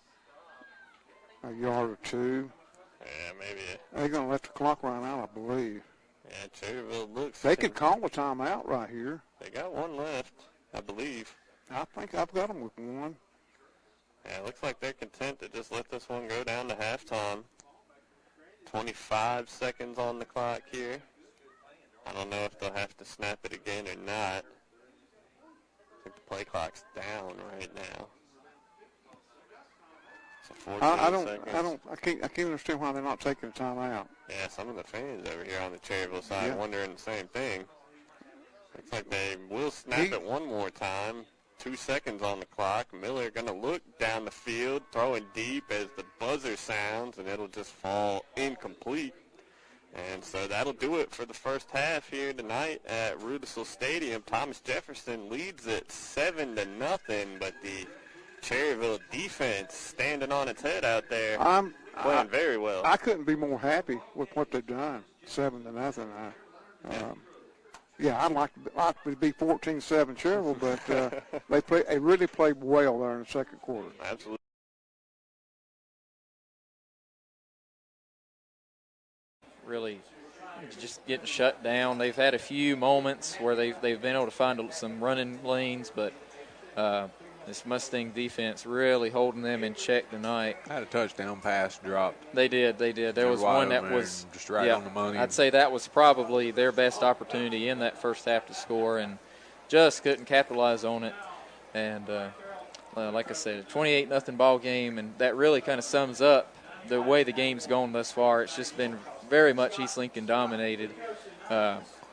a yard or 2. Yeah, maybe. They're going to let the clock run out, I believe. Yeah, Cherryville looks. They could call a timeout right here. They got 1 left, I believe. I think I've got them with 1. Yeah, it looks like they're content to just let this one go down to halftime. 25 seconds on the clock here. I don't know if they'll have to snap it again or not. I think the play clock's down right now. So 14 seconds. I can't understand why they're not taking a timeout. Yeah, some of the fans over here on the Cherryville side wondering the same thing. Looks like they will snap it one more time. 2 seconds on the clock. Miller going to look down the field, throwing deep as the buzzer sounds, and it'll just fall incomplete. And so that'll do it for the first half here tonight at Rudisill Stadium. Thomas Jefferson leads it 7-0, but the Cherryville defense standing on its head out there, playing very well. I couldn't be more happy with what they've done, 7-0. I'd like to be 14-7 Cherryville, but they really played well there in the second quarter. Absolutely. Really just getting shut down. They've had a few moments where they've been able to find some running lanes, but this Mustang defense really holding them in check tonight. Had a touchdown pass dropped. They did. There was one that was just right on the money. I'd say that was probably their best opportunity in that first half to score, and just couldn't capitalize on it. And like I said, a 28-0 ball game, and that really kind of sums up the way the game's gone thus far. It's just been very much East Lincoln dominated.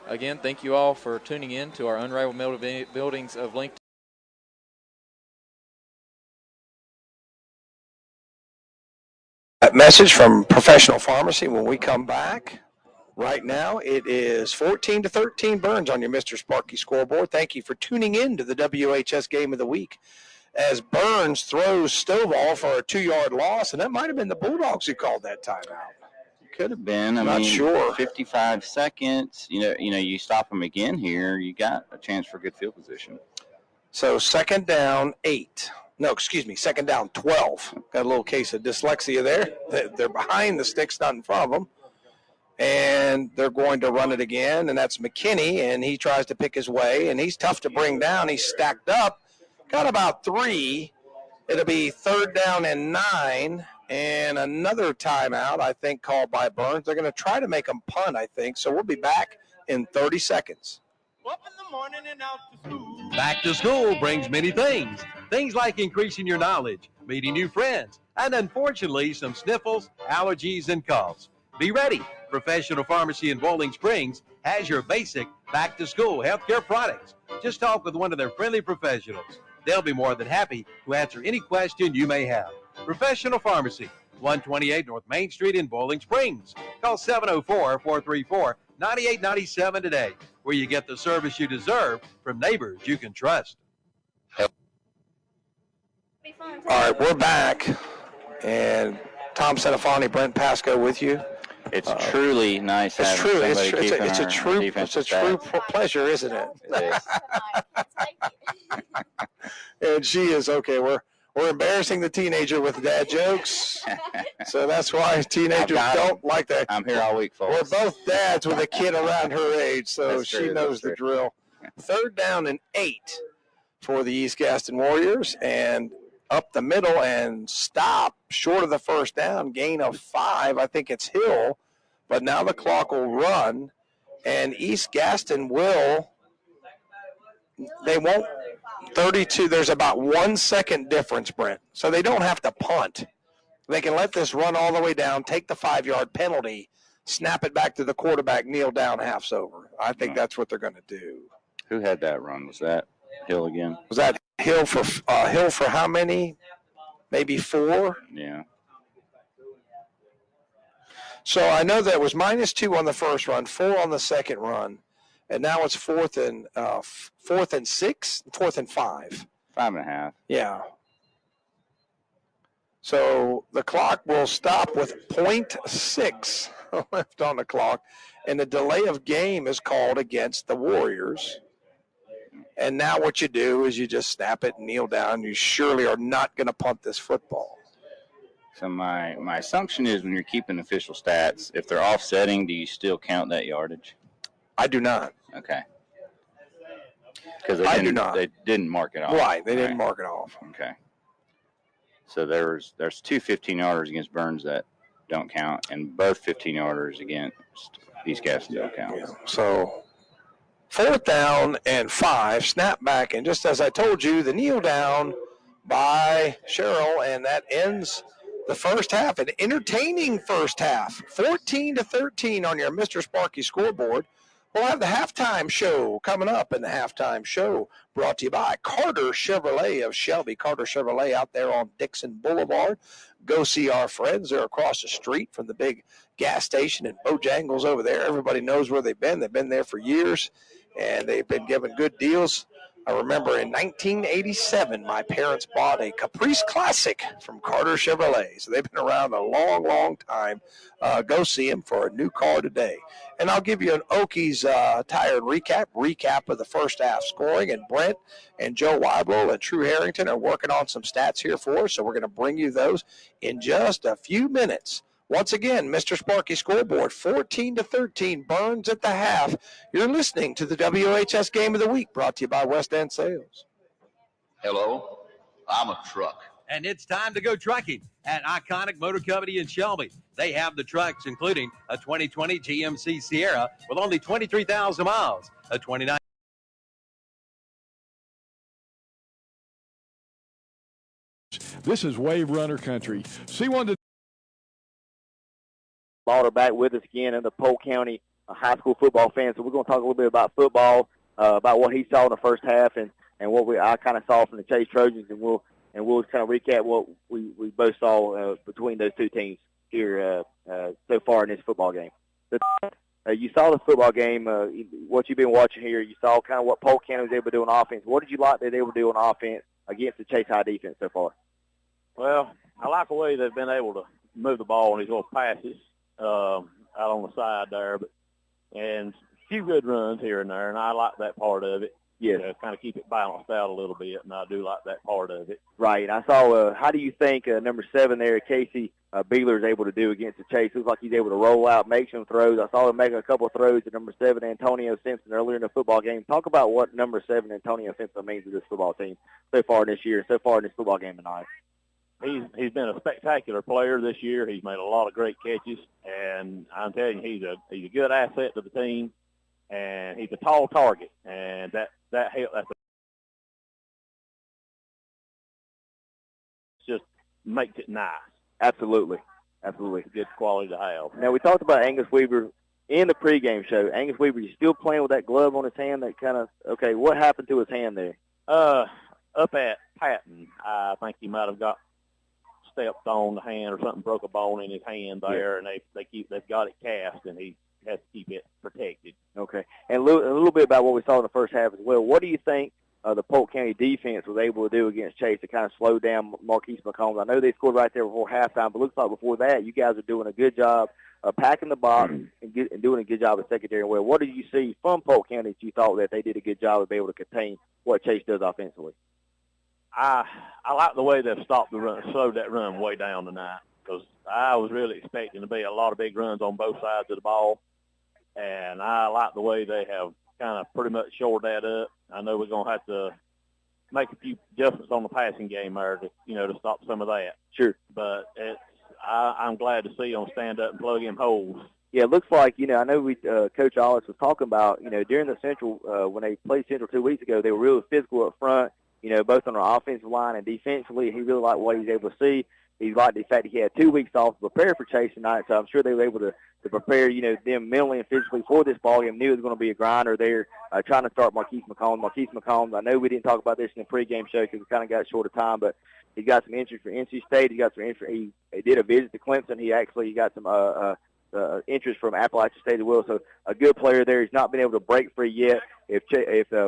Again, thank you all for tuning in to our Unrivaled Metal Buildings of Lincoln. That message from Professional Pharmacy when we come back. Right now, it is 14-13 Burns on your Mr. Sparky scoreboard. Thank you for tuning in to the WHS Game of the Week as Burns throws Stovall for a 2-yard loss, and that might have been the Bulldogs who called that timeout. Could have been. I Not mean, sure. 55 seconds. You stop them again here, you got a chance for good field position. So second down 12. Got a little case of dyslexia there. They're behind the sticks, not in front of them. And they're going to run it again, and that's McKinney, and he tries to pick his way, and he's tough to bring down. He's stacked up. Got about 3. It'll be 3rd down and 9, and another timeout, I think, called by Burns. They're going to try to make them punt, I think. So we'll be back in 30 seconds. Up in the morning and out to school. Back to school brings many things. Things like increasing your knowledge, meeting new friends, and unfortunately, some sniffles, allergies, and coughs. Be ready. Professional Pharmacy in Bowling Springs has your basic back-to-school healthcare products. Just talk with one of their friendly professionals. They'll be more than happy to answer any question you may have. Professional Pharmacy, 128 North Main Street in Bowling Springs. Call 704-434-9897 today, where you get the service you deserve from neighbors you can trust. All right, we're back. And Tom Senafani, Brent Pasco with you. It's truly nice It's having true. somebody keeping It's a our true defensive stats. pleasure, isn't it? It is. And she is okay. We're embarrassing the teenager with dad jokes, so that's why teenagers don't like that. I'm here all week, folks. We're both dads with a kid around her age, so That's she true, knows that's the drill. 3rd down and 8 for the East Gaston Warriors, and up the middle and stop short of the first down, gain of 5. I think it's Hill, but now the clock will run, and East Gaston won't 32. There's about 1 second difference, Brent, so they don't have to punt. They can let this run all the way down, take the 5-yard penalty, snap it back to the quarterback, kneel down, half's over. I think that's what they're going to do. Who had that run? Was that Hill again? Was that Hill for how many? Maybe 4? Yeah. So I know that it was -2 on the first run, 4 on the second run, and now it's 4th and 6, 4th and 5. 5.5. Yeah. So the clock will stop with 0.6 left on the clock, and the delay of game is called against the Warriors. And now what you do is you just snap it and kneel down. You surely are not going to punt this football. So my assumption is when you're keeping official stats, if they're offsetting, do you still count that yardage? I do not. Okay. Because I do not. They didn't mark it off. Right, they didn't mark it off. Okay. So there's 2 15-yarders against Burns that don't count, and both 15-yarders against East Gaston don't count. Yeah. So 4th down and 5, snap back, and just as I told you, the kneel down by Sherrill, and that ends the first half, an entertaining first half. 14-13 on your Mr. Sparky scoreboard. We'll have the halftime show coming up, and the halftime show brought to you by Carter Chevrolet of Shelby. Carter Chevrolet out there on Dixon Boulevard. Go see our friends. They're across the street from the big gas station and Bojangles over there. Everybody knows where they've been. They've been there for years, and they've been given good deals. I remember in 1987, my parents bought a Caprice Classic from Carter Chevrolet. So they've been around a long, long time. Go see them for a new car today. And I'll give you an Okies tire recap of the first half scoring. And Brent and Joe Weibel and True Harrington are working on some stats here for us. So we're going to bring you those in just a few minutes. Once again, Mr. Sparky Scoreboard, 14-13, Burns at the half. You're listening to the WHS Game of the Week, brought to you by West End Sales. Hello, I'm a truck. And it's time to go trucking at Iconic Motor Company in Shelby. They have the trucks, including a 2020 GMC Sierra with only 23,000 miles, a 29. This is Wave Runner Country. C1 Lauder back with us again in the Polk County high school football fan. So we're going to talk a little bit about football, about what he saw in the first half and what I kind of saw from the Chase Trojans, and we'll kind of recap what we both saw between those two teams here so far in this football game. You saw the football game, what you've been watching here. You saw kind of what Polk County was able to do on offense. What did you like that they were doing on offense against the Chase High defense so far? Well, I like the way they've been able to move the ball on these little passes out on the side there, and a few good runs here and there, and I like that part of it. Yeah, kind of keep it balanced out a little bit, and I do like that part of it. Right. I saw. How do you think number 7 there, Casey Beeler, is able to do against the Chase? Looks like he's able to roll out, make some throws. I saw him making a couple of throws to number 7, Antonio Simpson, earlier in the football game. Talk about what number 7, Antonio Simpson, means to this football team so far this year, so far in this football game tonight. He's been a spectacular player this year. He's made a lot of great catches, and I'm telling you, he's a good asset to the team, and he's a tall target, and that just makes it nice. Absolutely. Good quality to have. Now, we talked about Angus Weber in the pregame show. Angus Weber, you still playing with that glove on his hand? That kind of, okay, what happened to his hand there? Up at Patton, I think he might have got stepped on the hand or something, broke a bone in his hand there, and they've got it cast, and he has to keep it protected. Okay. And a little bit about what we saw in the first half as well. What do you think the Polk County defense was able to do against Chase to kind of slow down Marquis Mcconnell? I know they scored right there before halftime, but looks like before that you guys are doing a good job of packing the box and doing a good job of secondary. Well, what did you see from Polk County that you thought that they did a good job of being able to contain what Chase does offensively? I like the way they've stopped the run, slowed that run way down tonight, because I was really expecting to be a lot of big runs on both sides of the ball, and I like the way they have kind of pretty much shored that up. I know we're going to have to make a few adjustments on the passing game there to stop some of that. Sure. But I'm glad to see them stand up and plug in holes. Yeah, it looks like, I know Coach Ollis was talking about, during the Central, when they played Central 2 weeks ago, they were really physical up front, both on the offensive line and defensively. He really liked what he was able to see. He liked the fact he had 2 weeks off to prepare for Chase tonight, so I'm sure they were able to prepare, them mentally and physically for this ball game. Knew it was going to be a grinder there, trying to start Marquis Mcconnell. Marquis Mcconnell, I know we didn't talk about this in the pregame show because we kind of got short of time, but he got some interest for NC State. He got some interest. He did a visit to Clemson. He actually got some interest from Appalachian State as well. So a good player there. He's not been able to break free yet. If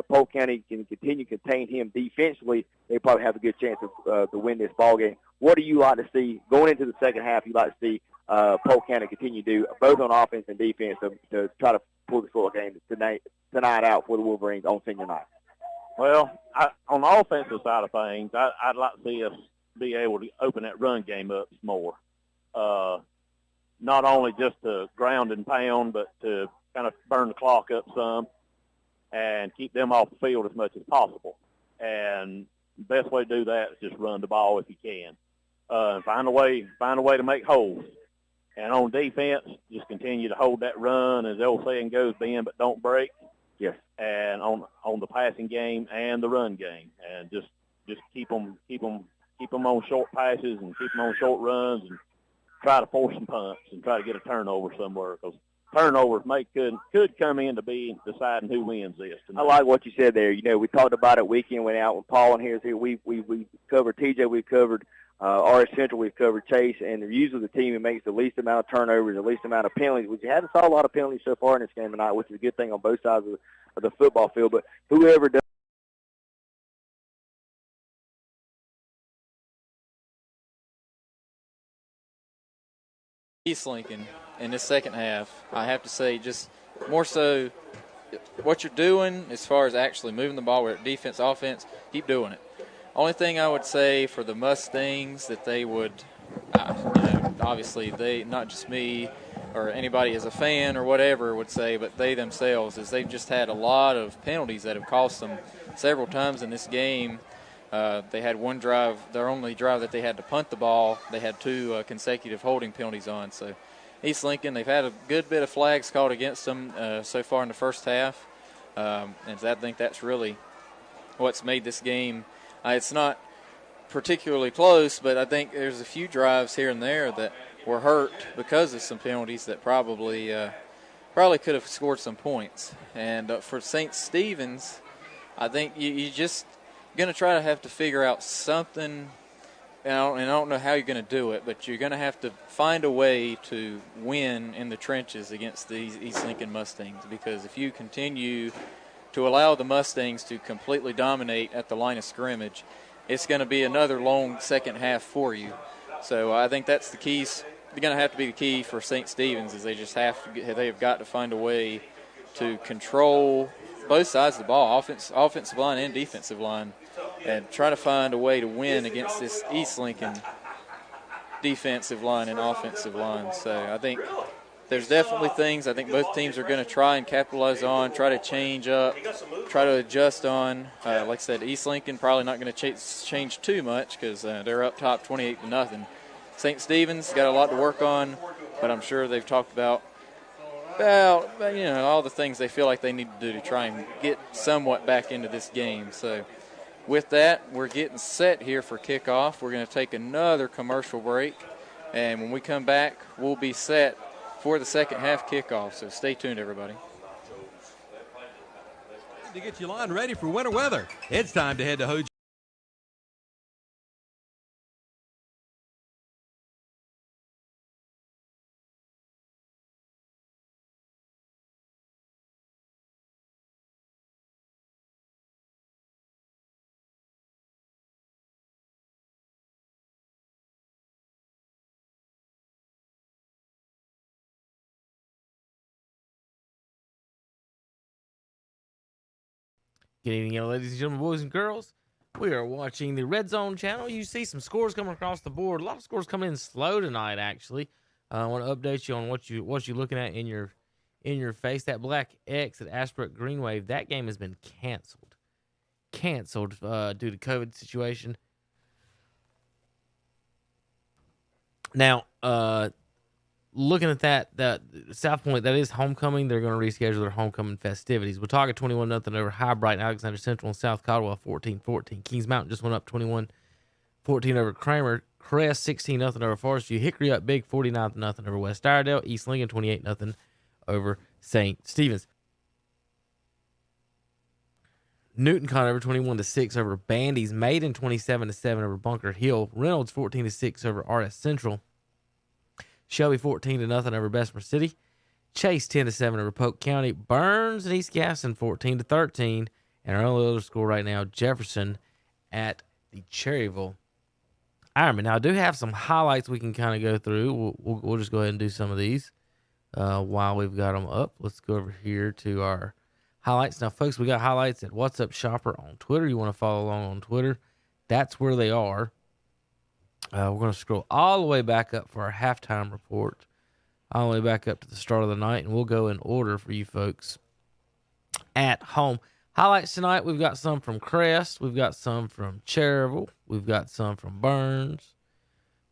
Polk County can continue to contain him defensively, they probably have a good chance to win this ball game. What do you like to see going into the second half? You like to see Polk County continue to do both on offense and defense to try to pull this football game tonight out for the Wolverines on senior night? Well, on the offensive side of things, I'd like to see us be able to open that run game up more. Not only just to ground and pound, but to kind of burn the clock up some and keep them off the field as much as possible. And the best way to do that is just run the ball if you can. And find a way to make holes. And on defense, just continue to hold that run, as the old saying goes, bend but don't break. Yes. And on the passing game and the run game, and just keep them on short passes and keep them on short runs, and try to force some punts and try to get a turnover somewhere, because turnovers could come in to be deciding who wins this tonight. I like what you said there. We talked about it weekend, went out with Paul and here. We covered TJ, we've covered RS Central, we've covered Chase, and they're usually the team who makes the least amount of turnovers, the least amount of penalties. We haven't saw a lot of penalties so far in this game tonight, which is a good thing on both sides of the football field. But whoever does East Lincoln in this second half, I have to say, just more so what you're doing as far as actually moving the ball, whether defense, offense, keep doing it. Only thing I would say for the Mustangs that they would, obviously they, not just me or anybody as a fan or whatever would say, but they themselves, is they've just had a lot of penalties that have cost them several times in this game. They had one drive, their only drive that they had to punt the ball, they had 2 consecutive holding penalties on. So East Lincoln, they've had a good bit of flags called against them so far in the first half. And I think that's really what's made this game. It's not particularly close, but I think there's a few drives here and there that were hurt because of some penalties that probably could have scored some points. And for St. Stephen's, I think you just going to try to have to figure out something, and I don't know how you're going to do it, but you're going to have to find a way to win in the trenches against these East Lincoln Mustangs, because if you continue to allow the Mustangs to completely dominate at the line of scrimmage, it's going to be another long second half for you. So I think that's the keys. They're going to have to be the key for St. Stephen's, is they just they've got to find a way to control both sides of the ball, offensive line and defensive line, and try to find a way to win against this East Lincoln defensive line and offensive line. So I think there's definitely things I think both teams are going to try and capitalize on, try to change up, try to adjust on. Like I said, East Lincoln probably not going to change too much because they're up top 28-0. St. Stephen's got a lot to work on, but I'm sure they've talked about all the things they feel like they need to do to try and get somewhat back into this game. So with that, we're getting set here for kickoff. We're going to take another commercial break, and when we come back, we'll be set for the second half kickoff. So stay tuned, everybody. To get your lawn ready for winter weather, it's time to head to Hoja. Good evening, ladies and gentlemen, boys and girls. We are watching the Redzone channel. You see some scores coming across the board. A lot of scores coming in slow tonight, actually. I want to update you on what you're looking at in your face. That black X at Ashbrook Green Wave, that game has been canceled. Due to COVID situation. Now, looking at that South Point, that is homecoming. They're going to reschedule their homecoming festivities. Watauga 21-0 over High Bright and Alexander Central, and South Caldwell 14-14. Kings Mountain just went up 21-14 over Kramer. Crest 16-0 over Forest View. Hickory up big 49-0 over West Iredale. East Lincoln 28-0 over St. Stephen's. Newton Conover 21-6 over Bandy's. Maiden 27-7 over Bunker Hill. Reynolds 14-6 over RS Central. Shelby 14-0 over Bessemer City. Chase 10-7 over Polk County. Burns and East Gaston 14-13. And our only other score right now, Jefferson at the Cherryville Ironman. Now I do have some highlights we can kind of go through. We'll just go ahead and do some of these while we've got them up. Let's go over here to our highlights. Now, folks, we got highlights at What's Up Shopper on Twitter. You want to follow along on Twitter, that's where they are. We're going to scroll all the way back up for our halftime report, all the way back up to the start of the night, and we'll go in order for you folks at home. Highlights tonight, we've got some from Crest, we've got some from Cherryville, we've got some from Burns,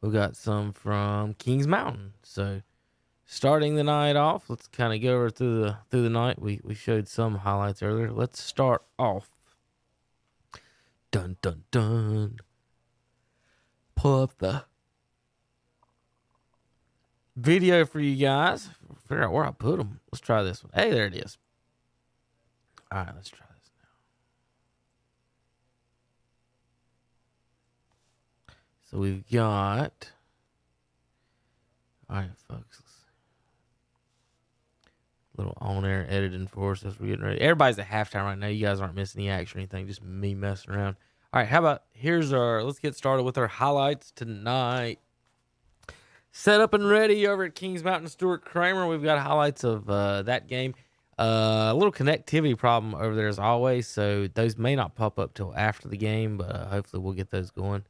we've got some from Kings Mountain. So starting the night off, let's kind of go over through the night. We showed some highlights earlier. Let's start off. Dun, dun, dun. Pull up the video for you guys figure out where I put them. Let's try this one. Hey, there it is. All right, let's try this now. So we've got. All right, folks. Little on-air editing for us as we're getting ready. Everybody's at halftime right now. You guys aren't missing the action or anything. Just me messing around. All right, how about let's get started with our highlights tonight. Set up and ready over at Kings Mountain Stuart Kramer. We've got highlights of that game. A little connectivity problem over there as always, so those may not pop up till after the game, but hopefully we'll get those going.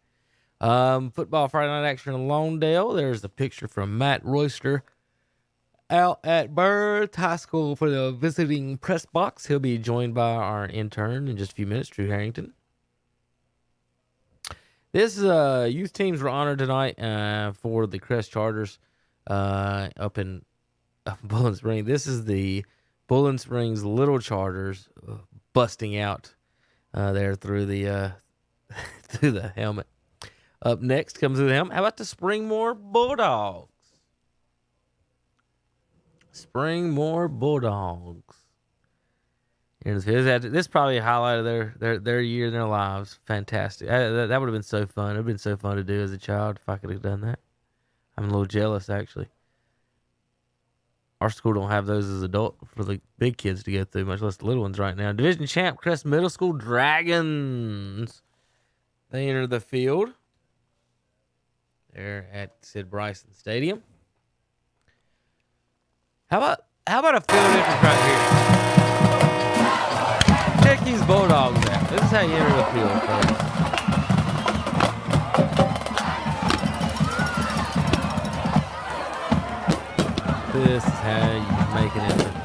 Football Friday night action in Lawndale. There's a picture from Matt Royster out at Burns High School for the visiting press box. He'll be joined by our intern in just a few minutes, Drew Harrington. This youth teams were honored tonight for the Crest Chargers up in Bowling Springs. This is the Bowling Springs Little Chargers busting out there through the through the helmet. Up next comes the helmet. How about the Springmore Bulldogs? Springmore Bulldogs. This is probably a highlight of their year in their lives. Fantastic. That would have been so fun. It would have been so fun to do as a child if I could have done that. I'm a little jealous, actually. Our school don't have those as adult for the big kids to go through, much less the little ones right now. Division champ Crest Middle School Dragons. They enter the field. They're at Sid Bryson Stadium. How about a field entrance right here? Check these Bulldogs out. This is how you enter the field, folks. This is how you make an entrance.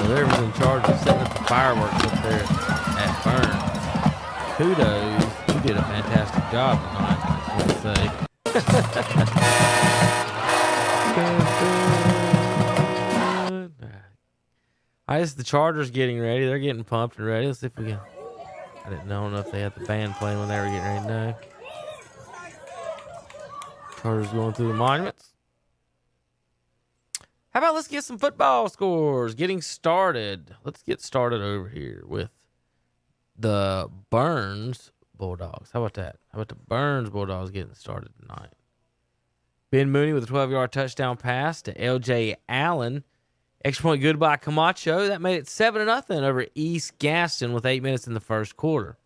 Whoever's in charge of setting up the fireworks up there at Burns, kudos. You did a fantastic job tonight, I just want to say. All right, this is the Chargers getting ready. They're getting pumped and ready. Let's see if we can. I didn't know if they had the band playing when they were getting ready. No. Chargers going through the monuments. How about let's get some football scores getting started. Let's get started over here with the Burns Bulldogs. How about that? How about the Burns Bulldogs getting started tonight? Ben Mooney with a 12-yard touchdown pass to L.J. Allen. Extra point good by Camacho. That made it 7-0 over East Gaston with 8 minutes in the first quarter.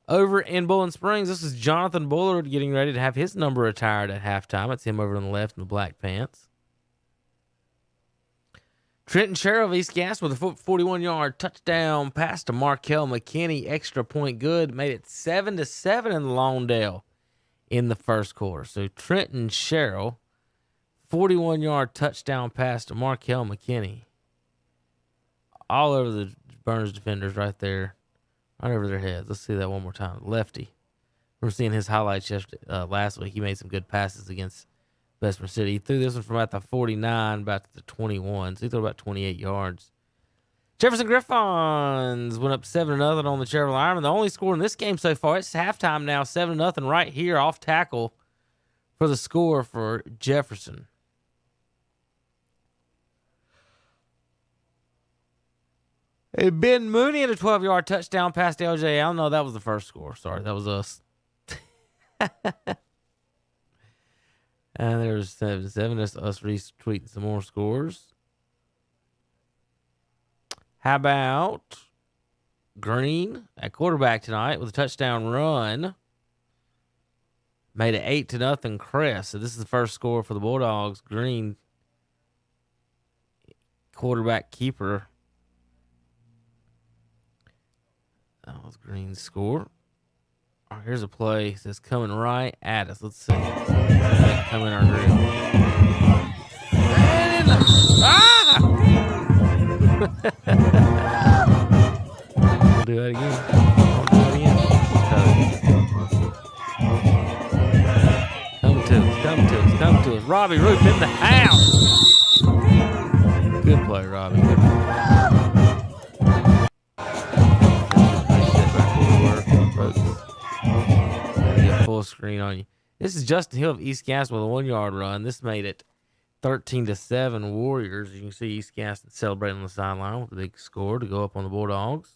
Over in Bowling Springs, this is Jonathan Bullard getting ready to have his number retired at halftime. It's him over on the left in the black pants. Trenton Sherrill of East Gaston with a 41-yard touchdown pass to Markel McKinney. Extra point good. Made it 7-7 in Lawndale in the first quarter. So Trenton Sherrill, 41-yard touchdown pass to Markel McKinney. All over the Burns defenders right there. Right over their heads. Let's see that one more time. Lefty. We're seeing his highlights last week. He made some good passes against Bessemer City. He threw this one from about the 49, about the 21. So he threw about 28 yards. Jefferson Griffons went up 7-0 on the Cherville Ironman. The only score in this game so far. It's halftime now, 7-0 right here off tackle for the score for Jefferson. Hey, Ben Mooney had a 12-yard touchdown pass to LJ Allen. No, that was the first score. Sorry, that was us. And there's 7-7. That's us retweeting some more scores. How about Green at quarterback tonight with a touchdown run? Made it 8-0 Crest. So this is the first score for the Bulldogs. Green, quarterback keeper. That was Green's score. Oh, here's a play that's coming right at us. Let's see. Come in our group. We'll do that again. Come to us. Robbie Roop in the house. Good play, Robbie. Good play. screen on you. This is Justin Hill of East Gaston with a 1-yard run. This made it 13-7 Warriors. You can see East Gaston celebrating on the sideline with a big score to go up on the Bulldogs.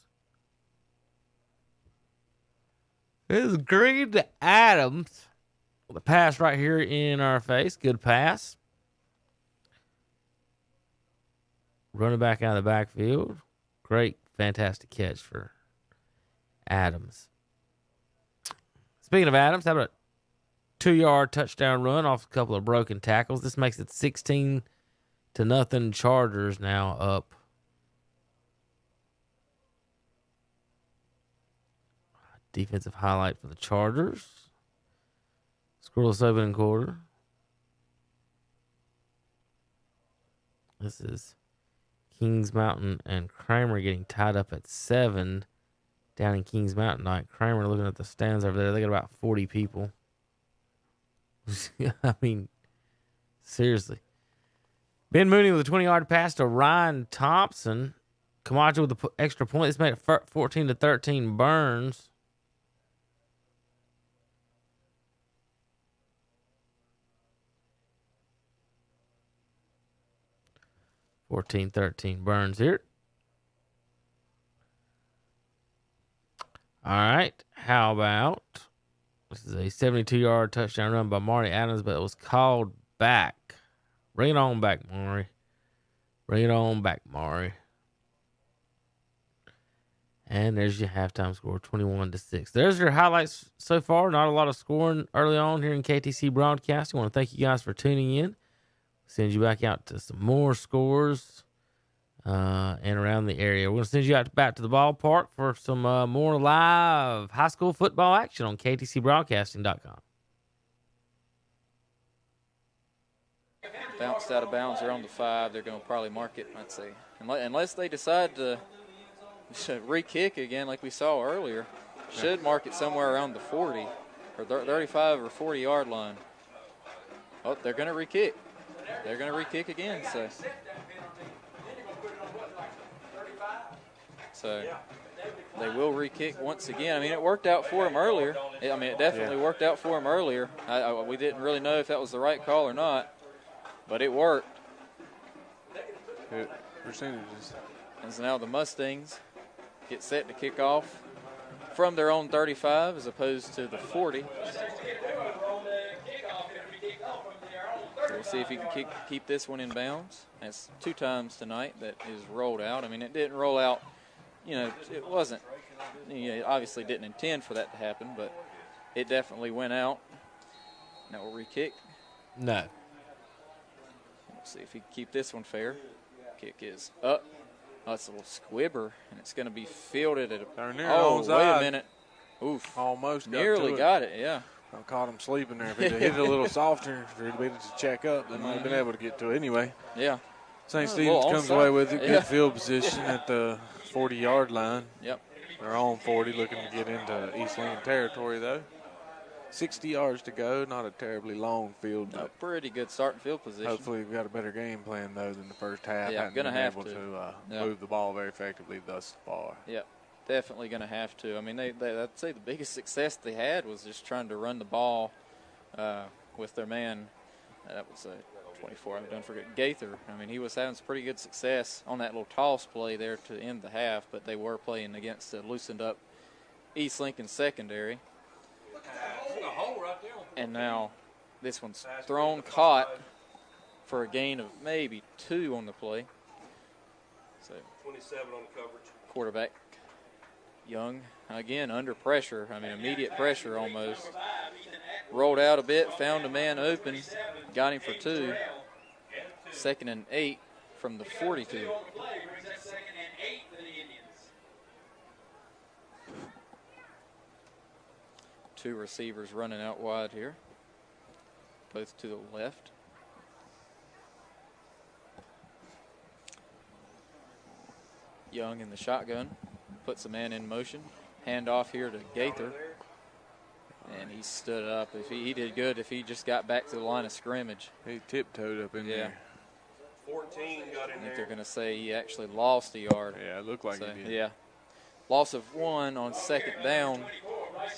This is Green to Adams. The pass right here in our face. Good pass. Running back out of the backfield. Great, fantastic catch for Adams. Speaking of Adams, how about a 2-yard touchdown run off a couple of broken tackles? This makes it 16-0 Chargers now up. Defensive highlight for the Chargers. Scoreless opening quarter. This is Kings Mountain and Kramer getting tied up at 7 down in Kings Mountain tonight. Kramer looking at the stands over there. They got about 40 people. I mean, seriously. Ben Mooney with a 20-yard pass to Ryan Thompson. Camacho with the extra point. This made it 14-13 Burns. Burns here. All right. How about this is a 72-yard touchdown run by Marty Adams, but it was called back. Bring it on back, Maury. Bring it on back, Maury. And there's your halftime score, 21-6. There's your highlights so far. Not a lot of scoring early on here in KTC Broadcasting. I want to thank you guys for tuning in. Send you back out to some more scores and around the area. We're going to send you out back to the ballpark for some more live high school football action on KTCBroadcasting.com. Bounced out of bounds around the 5. They're going to probably mark it, I'd say. Unless they decide to re-kick again like we saw earlier. Should mark it somewhere around the 40 or 35 or 40-yard line. Oh, they're going to re-kick. They're going to re-kick again. So they will re-kick once again. I mean, it worked out for them earlier. I mean, it definitely worked out for them earlier. We didn't really know if that was the right call or not, but it worked. Good percentages. And so now the Mustangs get set to kick off from their own 35 as opposed to the 40. So we'll see if he can keep this one in bounds. That's 2 times tonight that is rolled out. I mean, it didn't roll out, it wasn't, it obviously didn't intend for that to happen, but it definitely went out. Now we'll re-kick. No. We'll see if he can keep this one fair. Kick is up. Oh, it's a little squibber, and it's going to be fielded at wait a minute. Oof. Almost nearly got it, yeah. I caught him sleeping there. If he'd hit it a little softer, if he'd been to check up, they might have been able to get to it anyway. Yeah. St. Stephen's comes away with it. Good field position at the 40-yard line. Yep. They're on 40, looking to get into East Lincoln territory, though. 60 yards to go. Not a terribly long field. No, pretty good starting field position. Hopefully we've got a better game plan, though, than the first half. Yeah, going to have to. Move the ball very effectively thus far. Yep. Definitely going to have to. I mean, I'd say the biggest success they had was just trying to run the ball with their man. That was 24. Don't forget Gaither. I mean, he was having some pretty good success on that little toss play there to end the half, but they were playing against a loosened up East Lincoln secondary. And now this one's thrown, caught for a gain of maybe 2 on the play. So 27 on the coverage. Quarterback Young, again, under pressure. I mean, immediate pressure almost. Rolled out a bit, found a man open, got him for 2. 2nd and 8 from the 42. Two receivers running out wide here, both to the left. Young in the shotgun. Puts a man in motion. Hand off here to Gaither. And he stood up. If he did good if he just got back to the line of scrimmage. He tiptoed up in there. 14 got in I think there. they're going to say he actually lost a yard. Yeah, it looked like he did. Yeah. Loss of 1 on 2nd down.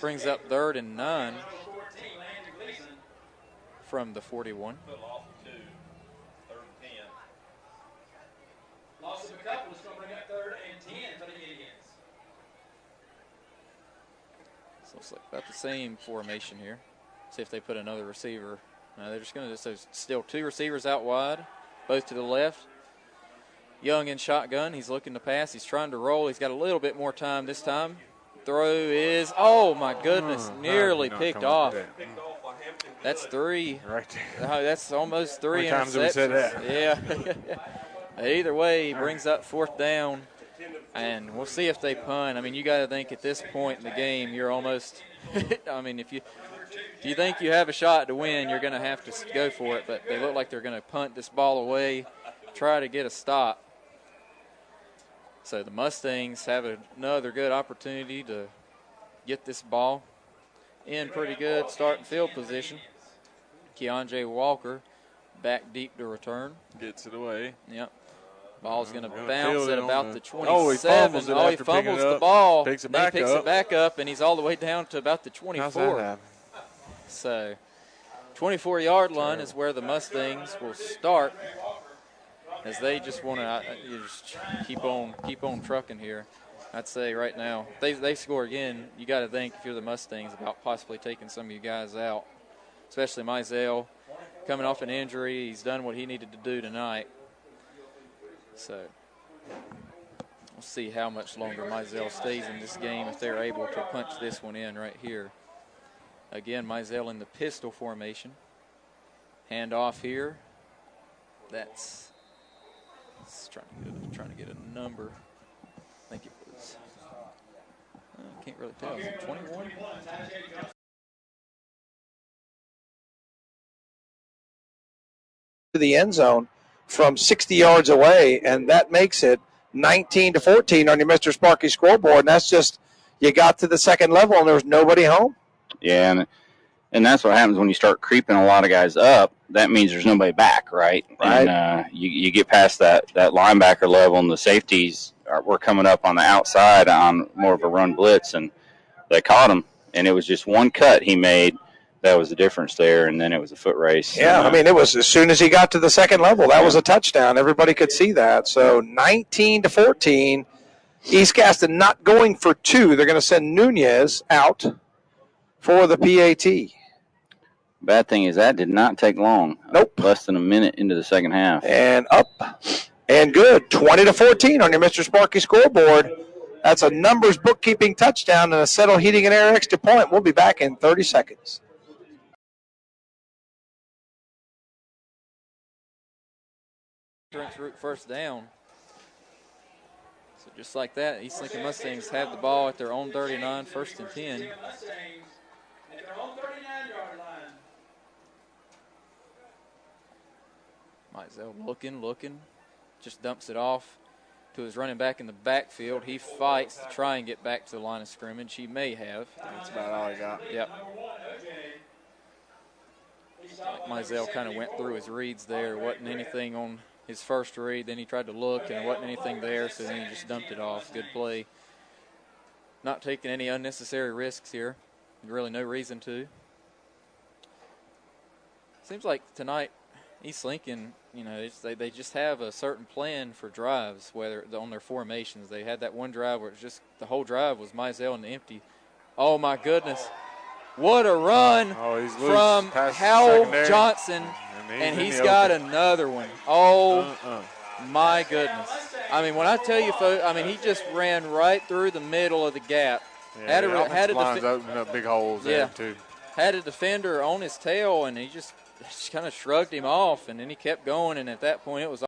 Brings up 3rd and 9. from the 41. Loss of a couple is going to bring up 3rd and 10 for the Indians. So it's like about the same formation here. See if they put another receiver. No, they're just going to so still 2 receivers out wide, both to the left. Young in shotgun. He's looking to pass. He's trying to roll. He's got a little bit more time this time. Throw is, oh my goodness, nearly picked off. That's 3. Right there. That's almost 3 How many times have we said that? Yeah. Either way, he brings up 4th down, and we'll see if they punt. I mean, you got to think at this point in the game, you're almost. I mean, if you think you have a shot to win, you're going to have to go for it. But they look like they're going to punt this ball away, try to get a stop. So the Mustangs have another good opportunity to get this ball in pretty good starting field position. Keiondre Walker back deep to return. Gets it away. Yep. Ball's going to bounce at about the 27. Oh, he fumbles it he fumbles the ball. Picks it then back he picks it back up, and he's all the way down to about the 24. How's that happen? So 24-yard line is where the Mustangs will start, as they just want to just keep on trucking here. I'd say right now, they score again, you got to think, if you're the Mustangs, about possibly taking some of you guys out, especially Mizell coming off an injury. He's done what he needed to do tonight. So we'll see how much longer Mizell stays in this game if they're able to punch this one in right here. Again, Mizell in the pistol formation. Hand off here. That's trying to get a number. I think it was. I can't really tell. Is it 21? To the end zone from 60 yards away, and that makes it 19-14 on your Mr. Sparky scoreboard. And that's just, you got to the second level and there was nobody home. Yeah, and that's what happens when you start creeping a lot of guys up. That means there's nobody back, right? Right. And you get past that linebacker level, and the safeties were coming up on the outside on more of a run blitz, and they caught him. And it was just one cut he made that was the difference there, and then it was a foot race. Yeah, I mean, it was as soon as he got to the second level, that was a touchdown. Everybody could see that. So 19-14, East Gaston not going for 2. They're going to send Nunez out for the PAT. Bad thing is that did not take long. Nope. Less than a minute into the second half. And up and good. 20-14 on your Mr. Sparky scoreboard. That's a numbers bookkeeping touchdown and a Settle Heating and Air extra point. We'll be back in 30 seconds. Route first down. So just like that, East Lincoln Mustangs have the ball at their own 39, 1st and 10. Mizell looking, just dumps it off to his running back in the backfield. He fights to try and get back to the line of scrimmage. He may have. That's about all he got. Yep. Like Mizell kind of went through his reads there. Wasn't anything on his first read. Then he tried to look, and there wasn't anything there, so then he just dumped it off. Good play. Not taking any unnecessary risks here. Really no reason to. Seems like tonight East Lincoln, you know, they just have a certain plan for drives, whether on their formations. They had that one drive where it's just the whole drive was Mizell and empty. Oh, my goodness. What a run from Howell Johnson, and he's got another one. Oh, my goodness. I mean, when I tell you, folks, I mean, he just ran right through the middle of the gap. Yeah, had lines opened up big holes there, too. Had a defender on his tail, and he just kind of shrugged him off, and then he kept going, and at that point it was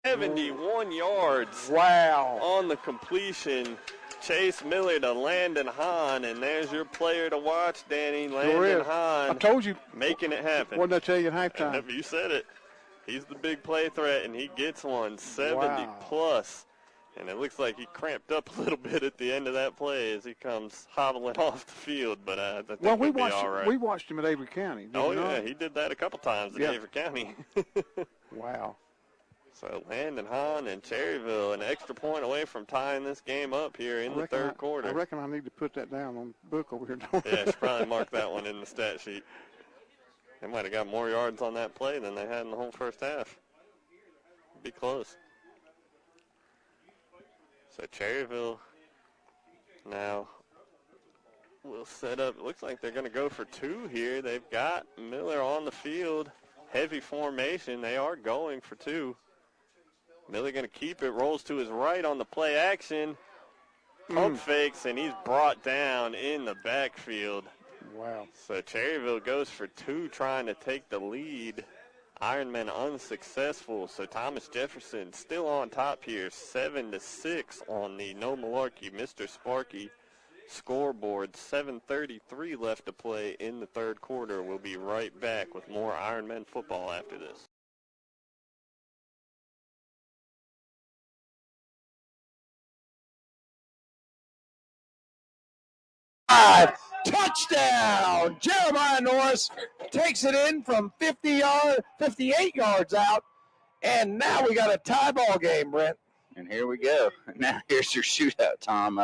71 yards. Wow. On the completion. Chase Miller to Landon Hahn, and there's your player to watch, Danny. Landon Hahn. I told you. Making it happen. What did I tell you at halftime? You said it. He's the big play threat, and he gets one, 70 plus. And it looks like he cramped up a little bit at the end of that play as he comes hobbling off the field. But I think we he'll be all right. We watched him at Avery County. Oh, yeah, he did that a couple times at Avery County. Wow. So Landon Hahn and Cherryville an extra point away from tying this game up here in the third quarter. I reckon I need to put that down on the book over here. Don't Yeah, should probably mark that one in the stat sheet. They might have got more yards on that play than they had in the whole first half. Be close. So Cherryville now will set up. It looks like they're going to go for 2 here. They've got Miller on the field. Heavy formation. They are going for 2. Miller going to keep it. Rolls to his right on the play action. Pump fakes, and he's brought down in the backfield. Wow. So Cherryville goes for 2 trying to take the lead. Ironman unsuccessful. So Thomas Jefferson still on top here, 7-6 on the No Malarkey Mr. Sparky scoreboard. 7:33 left to play in the third quarter. We'll be right back with more Ironman football after this. Touchdown! Jeremiah Norris takes it in from 58 yards out, and now we got a tie ball game, Brent. And here we go. Now here's your shootout, Tom.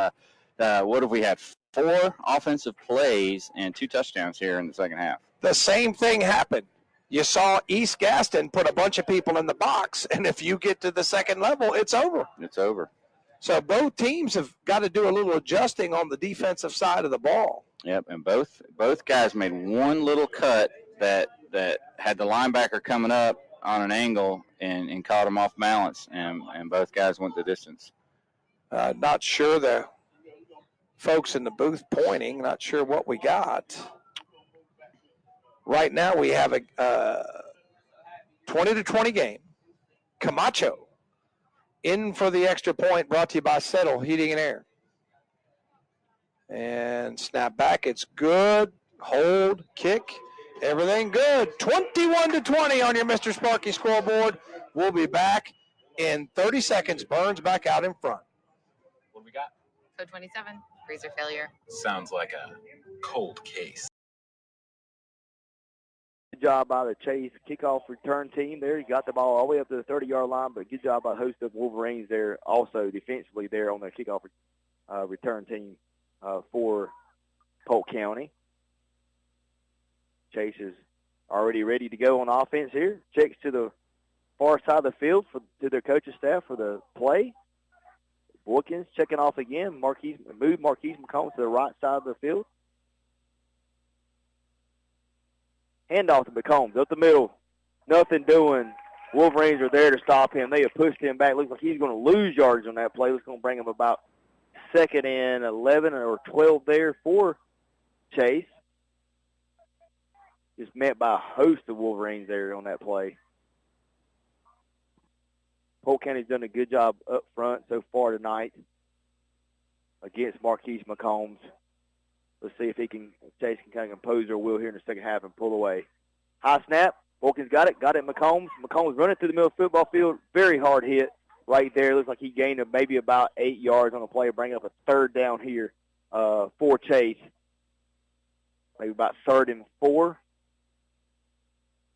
What have we had? 4 offensive plays and 2 touchdowns here in the second half. The same thing happened. You saw East Gaston put a bunch of people in the box, and if you get to the second level, it's over. It's over. So both teams have got to do a little adjusting on the defensive side of the ball. Yep, and both guys made one little cut that had the linebacker coming up on an angle and caught him off balance, and both guys went the distance. Not sure the folks in the booth pointing, not sure what we got. Right now we have a 20-20 game. Camacho in for the extra point, brought to you by Settle Heating and Air. And snap back, it's good. Hold, kick, everything good. 21-20 on your Mr. Sparky scoreboard. We'll be back in 30 seconds. Burns back out in front. What do we got? Code 27, freezer failure. Sounds like a cold case. Good job by the Chase kickoff return team there. He got the ball all the way up to the 30-yard line, but good job by the host of Wolverines there also defensively there on the kickoff return team for Polk County. Chase is already ready to go on offense here. Checks to the far side of the field to their coaching staff for the play. Boykins checking off again. Marquis Mcconnell to the right side of the field. Handoff to McCombs up the middle. Nothing doing. Wolverines are there to stop him. They have pushed him back. Looks like he's going to lose yards on that play. It's going to bring him about 2nd and 11 or 12 there for Chase. Just met by a host of Wolverines there on that play. Polk County's done a good job up front so far tonight against Marquis McCombs. Let's see if Chase can kind of compose their will here in the second half and pull away. High snap. Wilkins got it. McCombs. McCombs running through the middle of the football field. Very hard hit right there. Looks like he gained maybe about 8 yards on the play, bringing up a 3rd down here for Chase. Maybe about 3rd and 4.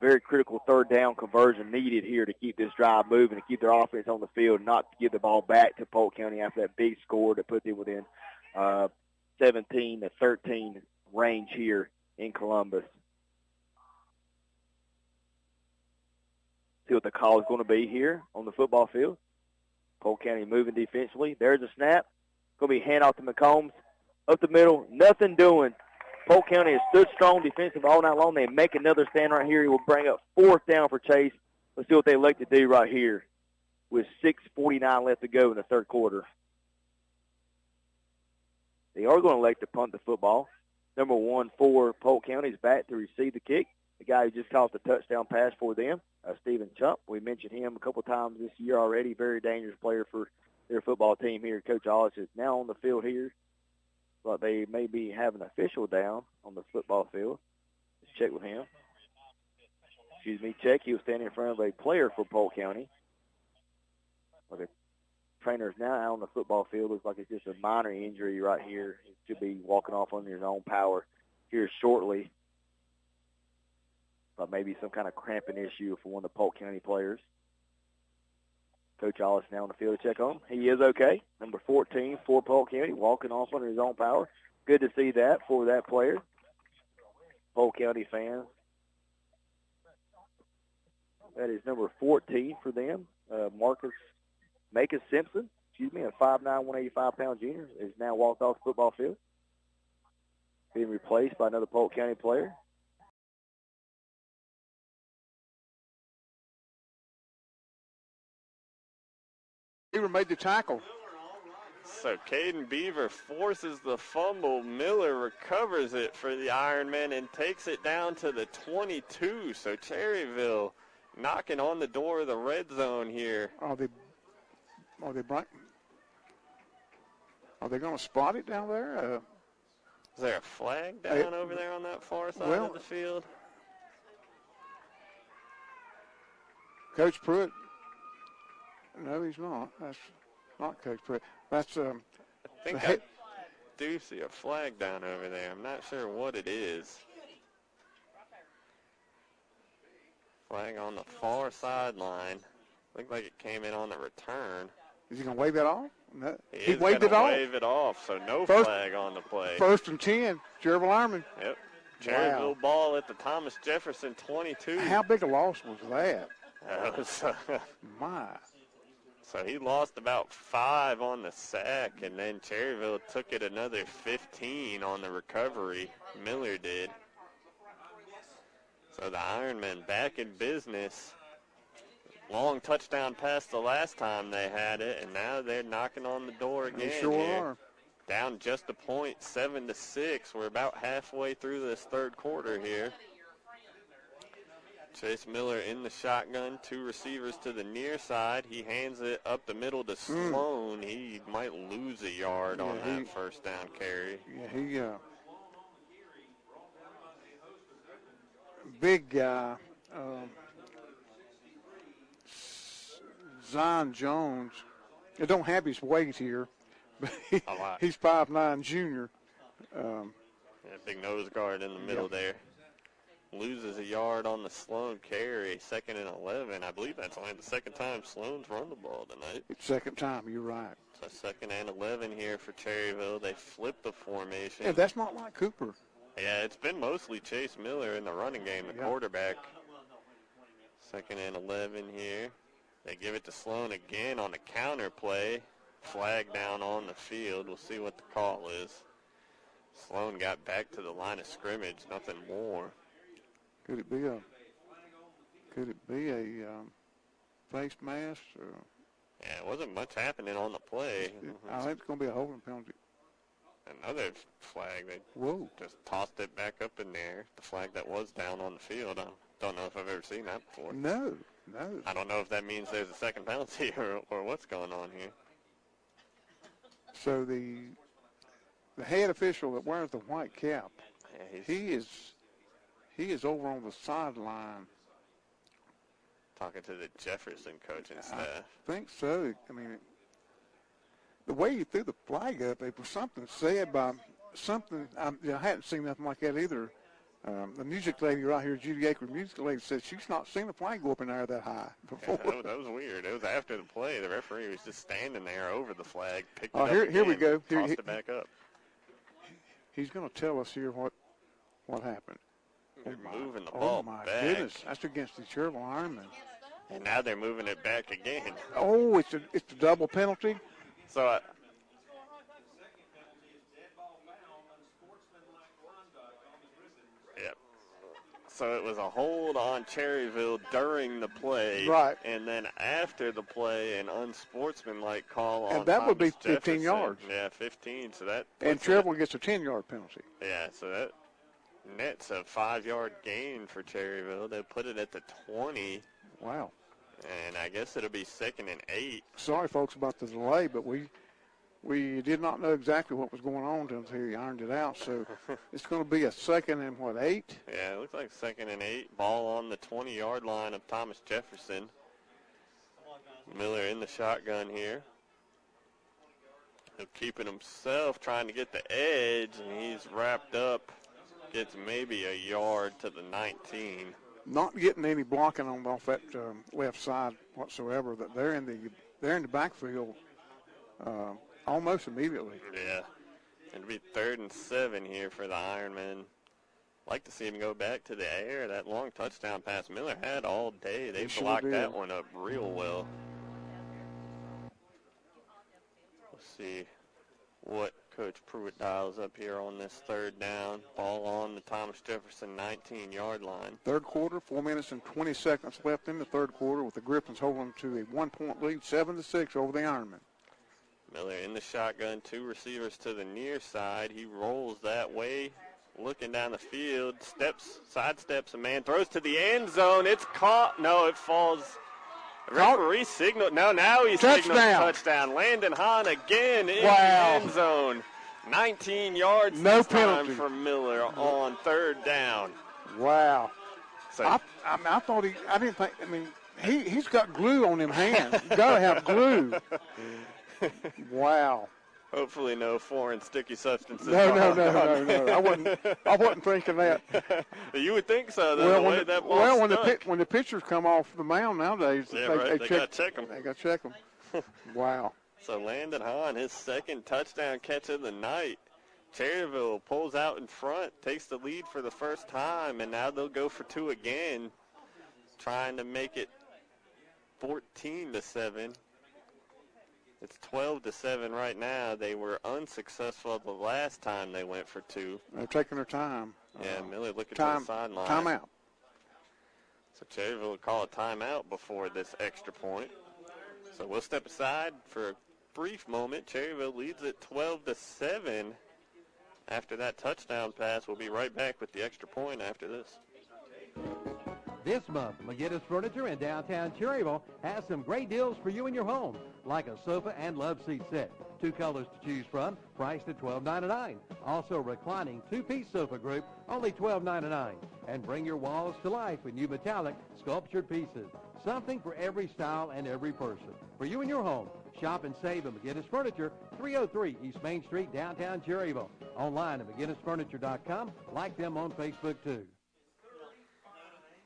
Very critical 3rd down conversion needed here to keep this drive moving, to keep their offense on the field, not to give the ball back to Polk County after that big score that put them within 17-13 range here in Columbus. See what the call is going to be here on the football field. Polk County moving defensively. There's a snap. Going to be handoff to McCombs. Up the middle, nothing doing. Polk County has stood strong defensive all night long. They make another stand right here. He will bring up 4th down for Chase. Let's see what they elect to do right here with 6:49 left to go in the third quarter. They are going to elect to punt the football. Number 1 for Polk County is back to receive the kick. The guy who just caught the touchdown pass for them, Stephen Chump. We mentioned him a couple times this year already. Very dangerous player for their football team here. Coach Ollis is now on the field here. But they may be having an official down on the football field. Let's check with him. Check. He was standing in front of a player for Polk County. But the trainer is now out on the football field. Looks like it's just a minor injury right here. He should be walking off under his own power here shortly. But maybe some kind of cramping issue for one of the Polk County players. Coach Hollis now on the field to check on him. He is okay. Number 14 for Polk County, walking off under his own power. Good to see that for that player. Polk County fans. That is number 14 for them. Marcus Simpson, a 5'9", 185-pound junior, is now walked off the football field, being replaced by another Polk County player. Beaver made the tackle. So Caden Beaver forces the fumble. Miller recovers it for the Ironmen and takes it down to the 22. So Cherryville knocking on the door of the red zone here. Are they going to spot it down there? Is there a flag down over there on that far side of the field? Coach Pruitt. No, he's not. That's not Coach Pruitt. That's I think I do see a flag down over there. I'm not sure what it is. Flag on the far sideline. Looked like it came in on the return. Is he going to wave that off? No. He waved it off. Wave it off, so no flag on the play. 1st and 10, Cherryville Ironman. Yep. Cherryville ball at the Thomas Jefferson 22. How big a loss was that? That was, my. So he lost about 5 on the sack, and then Cherryville took it another 15 on the recovery. Miller did. So the Ironmen back in business. Long touchdown pass the last time they had it, and now they're knocking on the door again. They sure are. Down just a point, 7-6. We're about halfway through this third quarter here. Chase Miller in the shotgun, 2 receivers to the near side. He hands it up the middle to Sloan. He might lose a yard on that first down carry. Yeah, he big guy. Zion Jones. I don't have his weight here, but he's 5'9", junior. Big nose guard in the middle there. Loses a yard on the Sloan carry, 2nd and 11. I believe that's only the second time Sloan's run the ball tonight. It's second time, you're right. So 2nd and 11 here for Cherryville. They flip the formation. Yeah, that's not like Cooper. Yeah, it's been mostly Chase Miller in the running game, the quarterback. 2nd and 11 here. They give it to Sloan again on a counter play. Flag down on the field. We'll see what the call is. Sloan got back to the line of scrimmage, nothing more. Could it be a face mask? Or? Yeah, it wasn't much happening on the play. I think it's going to be a holding penalty. Another flag. They just tossed it back up in there. The flag that was down on the field. I don't know if I've ever seen that before. No. I don't know if that means there's a second penalty or what's going on here. So the head official that wears the white cap, he is over on the sideline. Talking to the Jefferson coaching staff. I think so. I mean, the way he threw the flag up, it was something said by something. I hadn't seen nothing like that either. The music lady right here, Judy Aker, music lady, said she's not seen the flag go up in the air that high before. Yeah, that was weird. It was after the play. The referee was just standing there over the flag, picked it up here we go. Tossed it back up. He's going to tell us here what happened. They're moving the ball back. back. Goodness, that's against the Cherryville Ironmen. And now they're moving it back again. Oh, it's a double penalty. So So it was a hold on Cherryville during the play. Right. And then after the play, an unsportsmanlike call on And that Thomas would be 15 Jefferson. yards. Yeah, 15. So that And Cherryville gets a 10-yard penalty. Yeah, so that nets a 5-yard gain for Cherryville. They put it at the 20. Wow. And I guess it'll be 2nd and 8. Sorry, folks, about the delay, but we did not know exactly what was going on until he ironed it out. So it's going to be a 2nd and, 8? Yeah, it looks like 2nd and 8. Ball on the 20-yard line of Thomas Jefferson. Miller in the shotgun here. He'll keep it himself, trying to get the edge, and he's wrapped up. Gets maybe a yard to the 19. not getting any blocking off that left side whatsoever. That they're in the backfield almost immediately. Yeah. It'll be 3rd and 7 here for the Ironmen. Like to see him go back to the air. That long touchdown pass Miller had all day. They blocked that one up real well. Let's see what Coach Pruitt dials up here on this 3rd down. Ball on the Thomas Jefferson 19-yard line. 3rd quarter, 4 minutes and 20 seconds left in the 3rd quarter with the Griffins holding to a 1-point lead, 7-6 over the Ironmen. Miller in the shotgun, 2 receivers to the near side. He rolls that way, looking down the field, sidesteps a man, throws to the end zone. It's caught. No, it falls. The referee signaled. No, now he signals touchdown. Landon Hahn again in the end zone. 19 yards no this penalty time for Miller on 3rd down. Wow. So, I thought he's got glue on them hands. You got to have glue. Wow. Hopefully no foreign sticky substances. No. I wasn't thinking that. You would think so, though, when the pitchers come off the mound nowadays, they got to check them. They got to check them. Wow. So Landon Hahn, his 2nd touchdown catch of the night. Cherryville pulls out in front, takes the lead for the first time, and now they'll go for 2 again, trying to make it 14-7. It's 12-7 right now. They were unsuccessful the last time they went for 2. They're taking their time. Yeah, Miller looking to the sideline. Timeout. So Cherryville will call a timeout before this extra point. So we'll step aside for a brief moment. Cherryville leads it 12-7 after that touchdown pass. We'll be right back with the extra point after this. This month, McGinnis Furniture in downtown Cherryville has some great deals for you and your home, like a sofa and love seat set. 2 colors to choose from, priced at $12.99. Also reclining 2-piece sofa group, only $12.99. And bring your walls to life with new metallic sculptured pieces. Something for every style and every person. For you and your home, shop and save at McGinnis Furniture, 303 East Main Street, downtown Cherryville. Online at McGinnisFurniture.com. Like them on Facebook, too.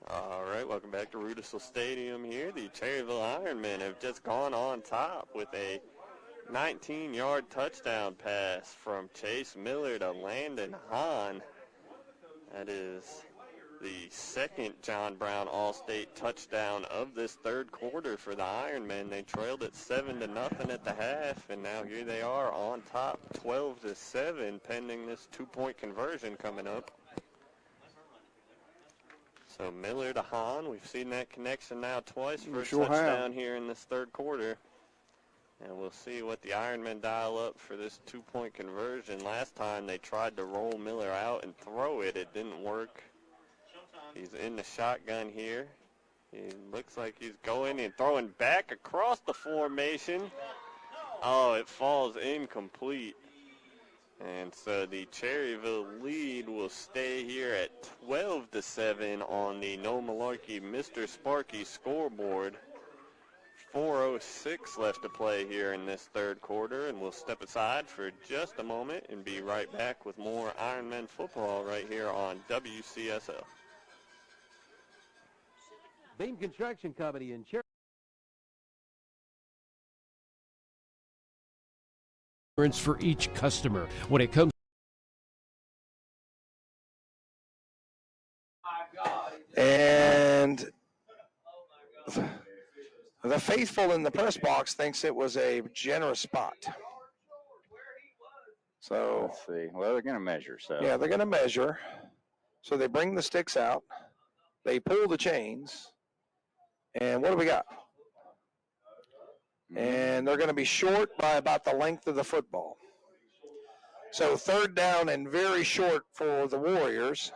All right, welcome back to Rudisill Stadium here. The Cherryville Ironmen have just gone on top with a 19-yard touchdown pass from Chase Miller to Landon Hahn. That is the 2nd John Brown All-State touchdown of this 3rd quarter for the Ironmen. They trailed it 7-0 at the half, and now here they are on top 12-7 pending this 2-point conversion coming up. So Miller to Hahn, we've seen that connection now twice for a touchdown here in this 3rd quarter. And we'll see what the Ironmen dial up for this 2-point conversion. Last time they tried to roll Miller out and throw it. It didn't work. He's in the shotgun here. He looks like he's going and throwing back across the formation. Oh, it falls incomplete. And so the Cherryville lead will stay here at 12-7 on the No Malarkey Mr. Sparky scoreboard. 4:06 left to play here in this 3rd quarter, and we'll step aside for just a moment and be right back with more Ironmen football right here on WCSL. Beam Construction Company in Cherryville. For each customer when it comes. And the faithful in the press box thinks it was a generous spot. So let's see. Well, they're going to measure. So yeah, they're going to measure. So they bring the sticks out, they pull the chains, and what do we got? And they're going to be short by about the length of the football. So 3rd down and very short for the Warriors.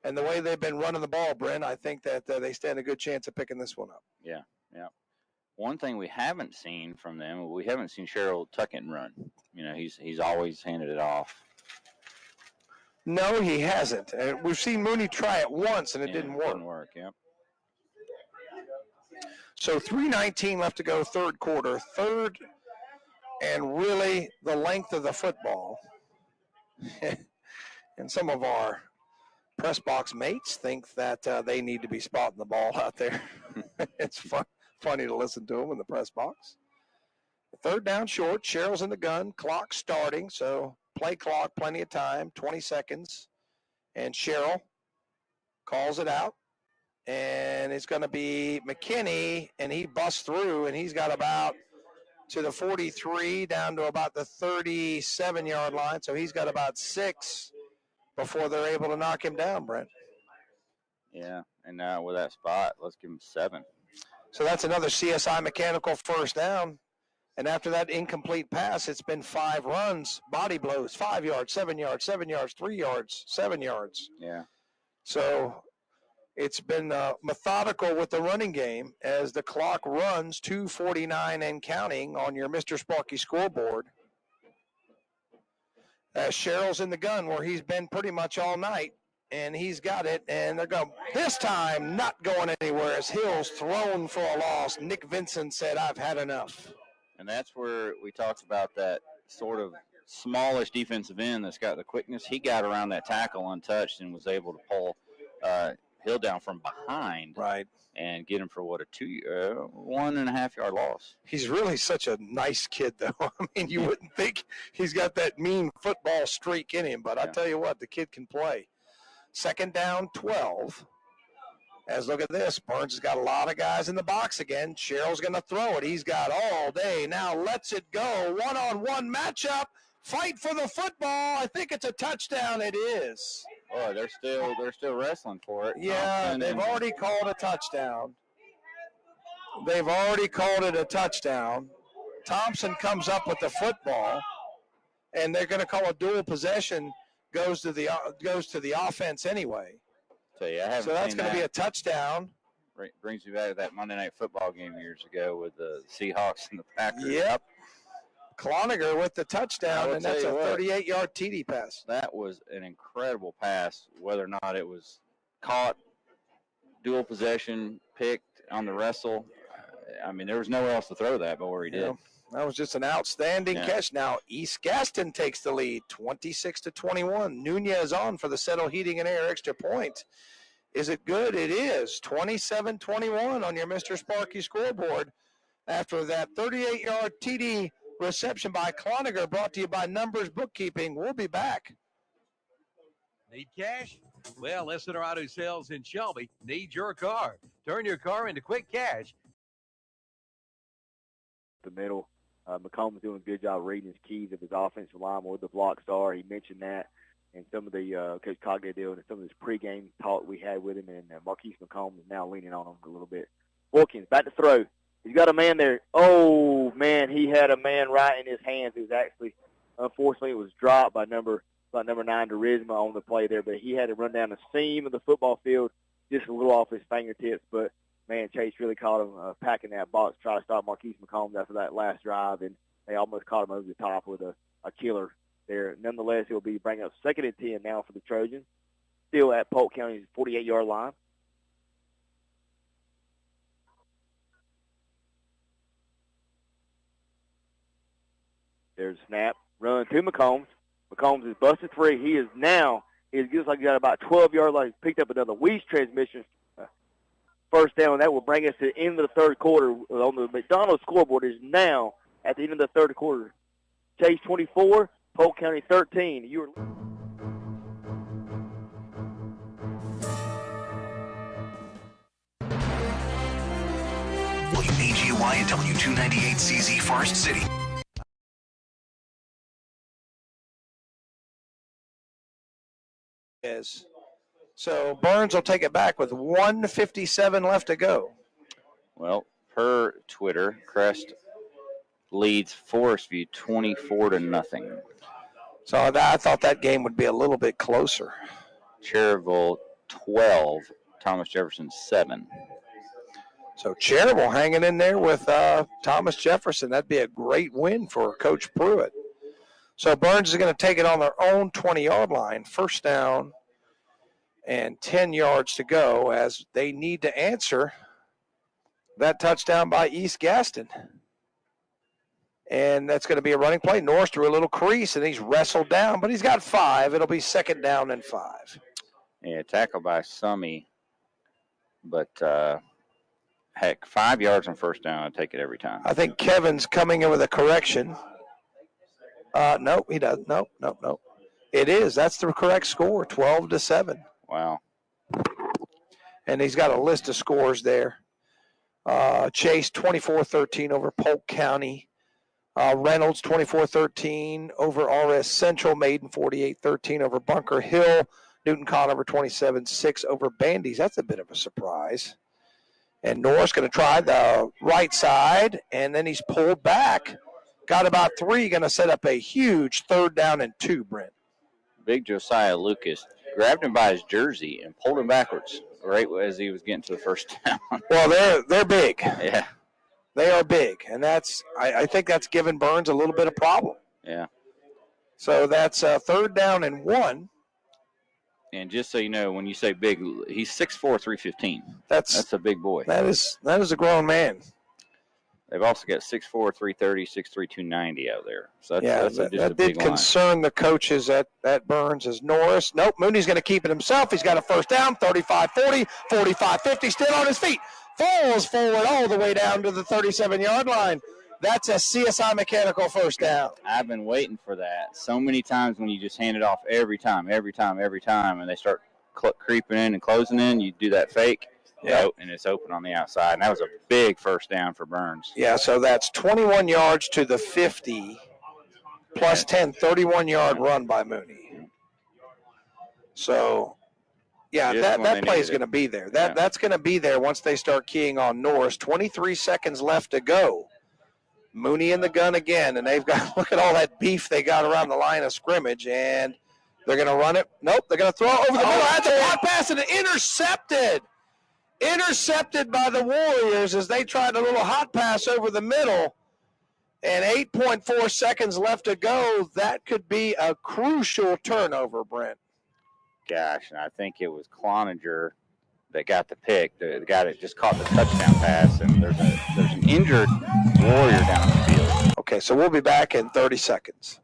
And the way they've been running the ball, Brent, I think that they stand a good chance of picking this one up. Yeah. One thing we haven't seen from them, we haven't seen Sherrill tuck it and run. You know, he's always handed it off. No, he hasn't. We've seen Mooney try it once, and it didn't work. Didn't work, yep. So 3:19 left to go, 3rd quarter. 3rd and really the length of the football. And some of our press box mates think that they need to be spotting the ball out there. It's funny to listen to them in the press box. Third down short. Sherrill's in the gun. Clock starting, so play clock, plenty of time, 20 seconds. And Sherrill calls it out. And it's going to be McKinney, and he busts through, and he's got about to the 43 down to about the 37-yard line. So he's got about 6 before they're able to knock him down, Brent. Yeah, and now with that spot, let's give him 7. So that's another CSI Mechanical first down. And after that incomplete pass, it's been 5 runs, body blows, 5 yards, 7 yards, 7 yards, 3 yards, 7 yards. Yeah. So it's been methodical with the running game as the clock runs 2:49 and counting on your Mr. Sparky scoreboard. Sherrill's in the gun where he's been pretty much all night, and he's got it, and they're going, this time not going anywhere as Hill's thrown for a loss. Nick Vincent said, I've had enough. And that's where we talked about that sort of smallish defensive end that's got the quickness. He got around that tackle untouched and was able to pull Hill down from behind, right, and get him for what, a 1.5 yard loss. He's really such a nice kid, though. I mean, you wouldn't think he's got that mean football streak in him, but I tell you what, the kid can play. Second down, 12. As look at this, Burns has got a lot of guys in the box again. Sherrill's going to throw it. He's got all day. Now lets it go. One-on-one matchup. Fight for the football. I think it's a touchdown. It is. Oh, they're still wrestling for it. Yeah, they've already called a touchdown. They've already called it a touchdown. Thompson comes up with the football, and they're going to call a dual possession. Goes to the offense anyway. So that's going to be a touchdown. Brings me back to that Monday Night Football game years ago with the Seahawks and the Packers. Yep. Cloninger with the touchdown, and that's a 38-yard TD pass. That was an incredible pass, whether or not it was caught, dual possession, picked on the wrestle. I mean, there was nowhere else to throw that but where he did. That was just an outstanding catch. Now, East Gaston takes the lead, 26-21. Nunez on for the Settle Heating and Air extra point. Is it good? It is. 27-21 on your Mr. Sparky scoreboard after that 38-yard TD reception by Cloninger, brought to you by Numbers Bookkeeping. We'll be back. Need cash? Well, Listener Auto Sales in Shelby needs your car. Turn your car into quick cash. The middle. McComb's doing a good job reading his keys of his offensive line, where the blocks are. He mentioned that, and some of the Coach Cogley deal and some of his pregame talk we had with him, and Marquis Mcconnell is now leaning on him a little bit. Wilkins back to throw. He's got a man there. Oh, man, he had a man right in his hands. It was actually, unfortunately, it was dropped by number 9, Derisma, on the play there, but he had to run down the seam of the football field just a little off his fingertips, but man, Chase really caught him packing that box, try to stop Marquis Mcconnell after that last drive, and they almost caught him over the top with a killer there. Nonetheless, he'll be bringing up 2nd and 10 now for the Trojans, still at Polk County's 48-yard line. There's a snap, run to McCombs. McCombs is busted free. He is now, it looks like he got about 12-yard line. He's picked up another Weiss transmission. First down, that will bring us to the end of the third quarter on the McDonald's scoreboard. Is now at the end of the third quarter. Chase 24, Polk County 13. You are WAGY and W298CZ Forest City. Is. So Burns will take it back with 1:57 left to go. Well, per Twitter, Crest leads Forest View 24-0. So I thought that game would be a little bit closer. Cherryville 12, Thomas Jefferson 7. So Cherryville hanging in there with Thomas Jefferson. That'd be a great win for Coach Pruitt. So Burns is going to take it on their own 20-yard line, first down, and 10 yards to go as they need to answer that touchdown by East Gaston. And that's going to be a running play. Norris threw a little crease, and he's wrestled down, but he's got 5. It'll be 2nd down and 5. Yeah, tackled by Summy. But, heck, 5 yards on first down, I'd take it every time. I think Kevin's coming in with a correction. No, he doesn't. No. It is. That's the correct score, 12-7. Wow. And he's got a list of scores there. Chase 24-13 over Polk County. Reynolds 24-13 over RS Central. Maiden 48-13 over Bunker Hill. Newton Conover 27-6 over Bandy's. That's a bit of a surprise. And Norris going to try the right side, and then he's pulled back. Got about 3, going to set up a huge 3rd down and 2, Brent. Big Josiah Lucas grabbed him by his jersey and pulled him backwards right as he was getting to the first down. Well, they're big. Yeah. They are big, and I think that's given Burns a little bit of problem. Yeah. So that's 3rd down and 1. And just so you know, when you say big, he's 6'4", 315. That's a big boy. That is a grown man. They've also got 6'4", 330, 6'3", 290 out there. So that's just a that big did concern the coaches at Burns as Norris. Nope, Mooney's going to keep it himself. He's got a first down, 35-40, 45-50, still on his feet. Falls forward all the way down to the 37-yard line. That's a CSI Mechanical first down. I've been waiting for that so many times when you just hand it off every time, and they start creeping in and closing in. You do that fake, and it's open on the outside. And that was a big first down for Burns. Yeah, so that's 21 yards to the 50, plus 10, 31-yard run by Mooney. So, yeah, that play is going to be there. That's going to be there once they start keying on Norris. 23 seconds left to go. Mooney in the gun again, and they've got, look at all that beef they got around the line of scrimmage, and they're going to run it. Nope, they're going to throw it over the middle. That's a block pass, and intercepted. Intercepted by the Warriors as they tried a little hot pass over the middle, and 8.4 seconds left to go. That could be a crucial turnover, Brent. Gosh, and I think it was Cloninger that got the pick, the guy that just caught the touchdown pass, and there's an injured Warrior down the field. Okay, so we'll be back in 30 seconds.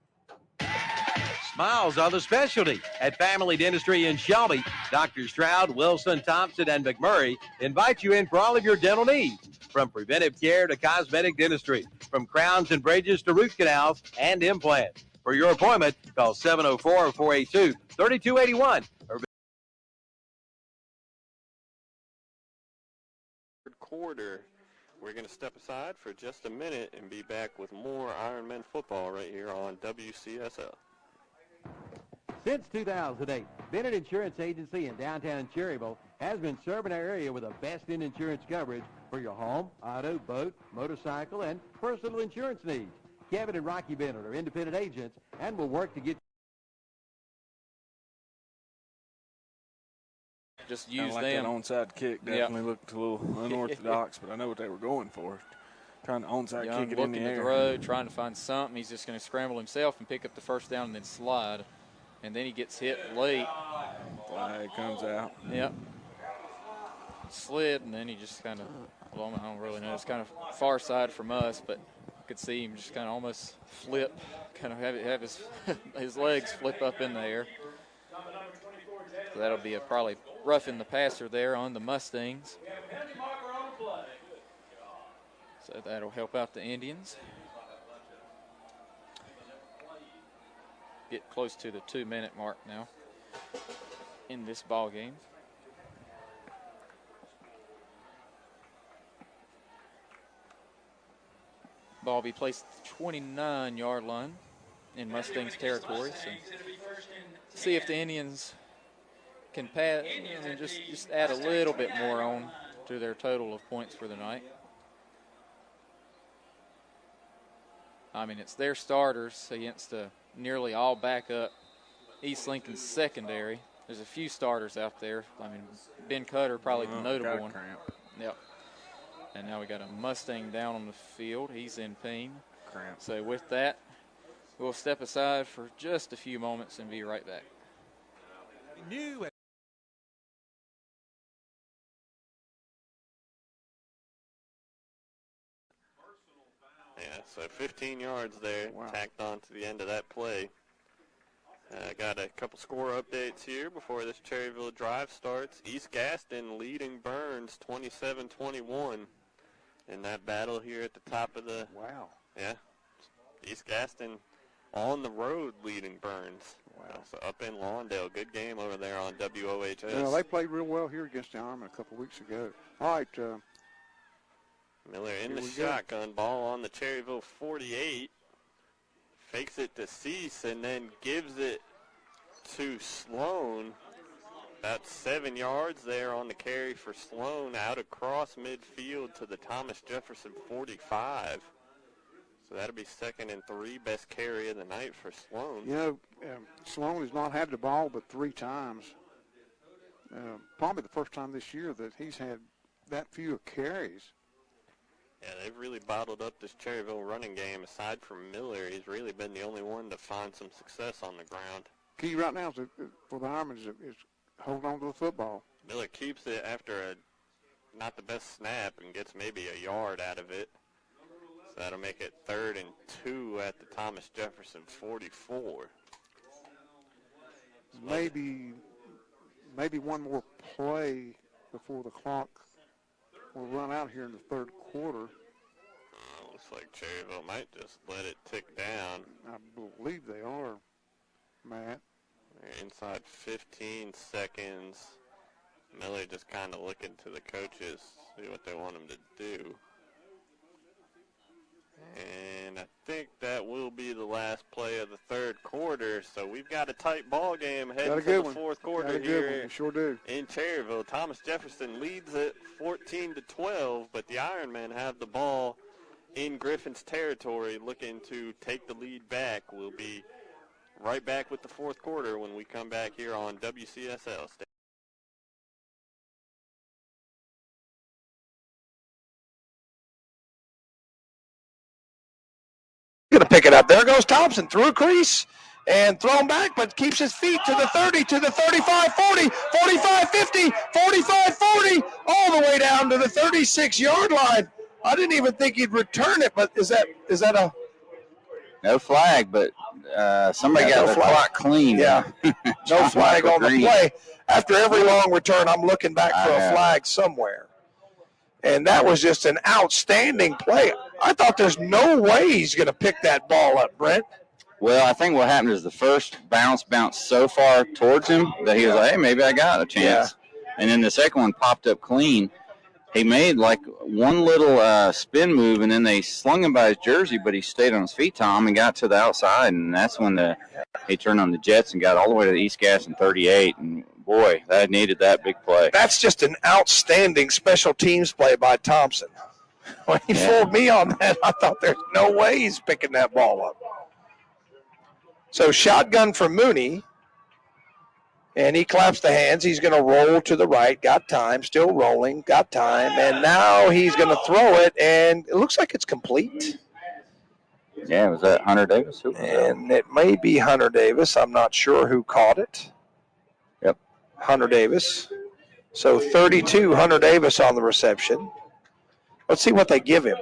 Smiles are the specialty at Family Dentistry in Shelby. Dr. Stroud, Wilson, Thompson, and McMurray invite you in for all of your dental needs, from preventive care to cosmetic dentistry, from crowns and bridges to root canals and implants. For your appointment, call 704-482-3281 or quarter. We're going to step aside for just a minute and be back with more Ironman football right here on WCSL. Since 2008, Bennett Insurance Agency in downtown Cherryville has been serving our area with the best in insurance coverage for your home, auto, boat, motorcycle, and personal insurance needs. Kevin and Rocky Bennett are independent agents and will work to get just use like them. That onside kick definitely looked a little unorthodox, but I know what they were going for. Trying to onside kick it in the air. Road, trying to find something. He's just going to scramble himself and pick up the first down and then slide. And then he gets hit late. Flag comes out. Yep. Slid, and then he just kind of, well, I don't really know. It's kind of far side from us, but I could see him just kind of almost flip, kind of have his his legs flip up in the air. So that'll be probably roughing the passer there on the Mustangs. So that'll help out the Indians. Get close to the 2-minute mark now in this ball game. Ball be placed at the 29-yard line in Mustangs territory. So see if the Indians can pass and just add a little bit more on to their total of points for the night. I mean, it's their starters against the nearly all backup East Lincoln secondary. There's a few starters out there. I mean, Ben Cutter probably the notable one. Yep. And now we got a Mustang down on the field. He's in pain. Cramp. So with that, we'll step aside for just a few moments and be right back. Yeah, so 15 yards there, tacked on to the end of that play. Got a couple score updates here before this Cherryville drive starts. East Gaston leading Burns 27-21 in that battle here at the top of the... Wow. Yeah. East Gaston on the road leading Burns. Wow. So up in Lawndale. Good game over there on WOHS. Well, they played real well here against the Army a couple weeks ago. All right. Miller in the shotgun. Ball on the Cherryville 48. Fakes it to Cease and then gives it to Sloan. About 7 yards there on the carry for Sloan, out across midfield to the Thomas Jefferson 45. So that'll be 2nd and 3, best carry of the night for Sloan. You know, Sloan has not had the ball but 3 times. Probably the first time this year that he's had that few carries. Yeah, they've really bottled up this Cherryville running game. Aside from Miller, he's really been the only one to find some success on the ground. Key right now for the Army is hold on to the football. Miller keeps it after not the best snap and gets maybe a yard out of it. So that'll make it 3rd and 2 at the Thomas Jefferson 44. Maybe one more play before the clock will run out here in the 3rd quarter. Looks like Cherryville might just let it tick down. I believe they are, Matt. They're inside 15 seconds. Miller just kind of looking to the coaches, see what they want them to do. And I think that will be the last play of the 3rd quarter. So we've got a tight ball game heading to the 4th quarter here Sure do. in Cherryville. Thomas Jefferson leads it 14-12, but the Ironmen have the ball in Griffin's territory, looking to take the lead back. We'll be right back with the 4th quarter when we come back here on WCSL. Going to pick it up. There goes Thompson through a crease and thrown back, but keeps his feet to the 30, to the 35, 40, 45, 50, 45, 40, all the way down to the 36-yard line. I didn't even think he'd return it, but is that a... No flag, but somebody got the clock clean. Yeah, no flag on the play. After every long return, I'm looking back for a flag somewhere. And that was just an outstanding play. I thought there's no way he's going to pick that ball up, Brent. Well, I think what happened is the first bounce bounced so far towards him that he was like, hey, maybe I got a chance. Yeah. And then the second one popped up clean. He made like one little spin move, and then they slung him by his jersey, but he stayed on his feet, Tom, and got to the outside. And that's when he turned on the Jets and got all the way to the East Gas in 38. And, boy, that needed that big play. That's just an outstanding special teams play by Thompson. When he fooled me on that, I thought there's no way he's picking that ball up. So shotgun for Mooney, and he claps the hands. He's going to roll to the right. Got time, still rolling, got time. And now he's going to throw it, and it looks like it's complete. Yeah, was that Hunter Davis? And it may be Hunter Davis. I'm not sure who caught it. Yep. Hunter Davis. So 32, Hunter Davis on the reception. Let's see what they give him.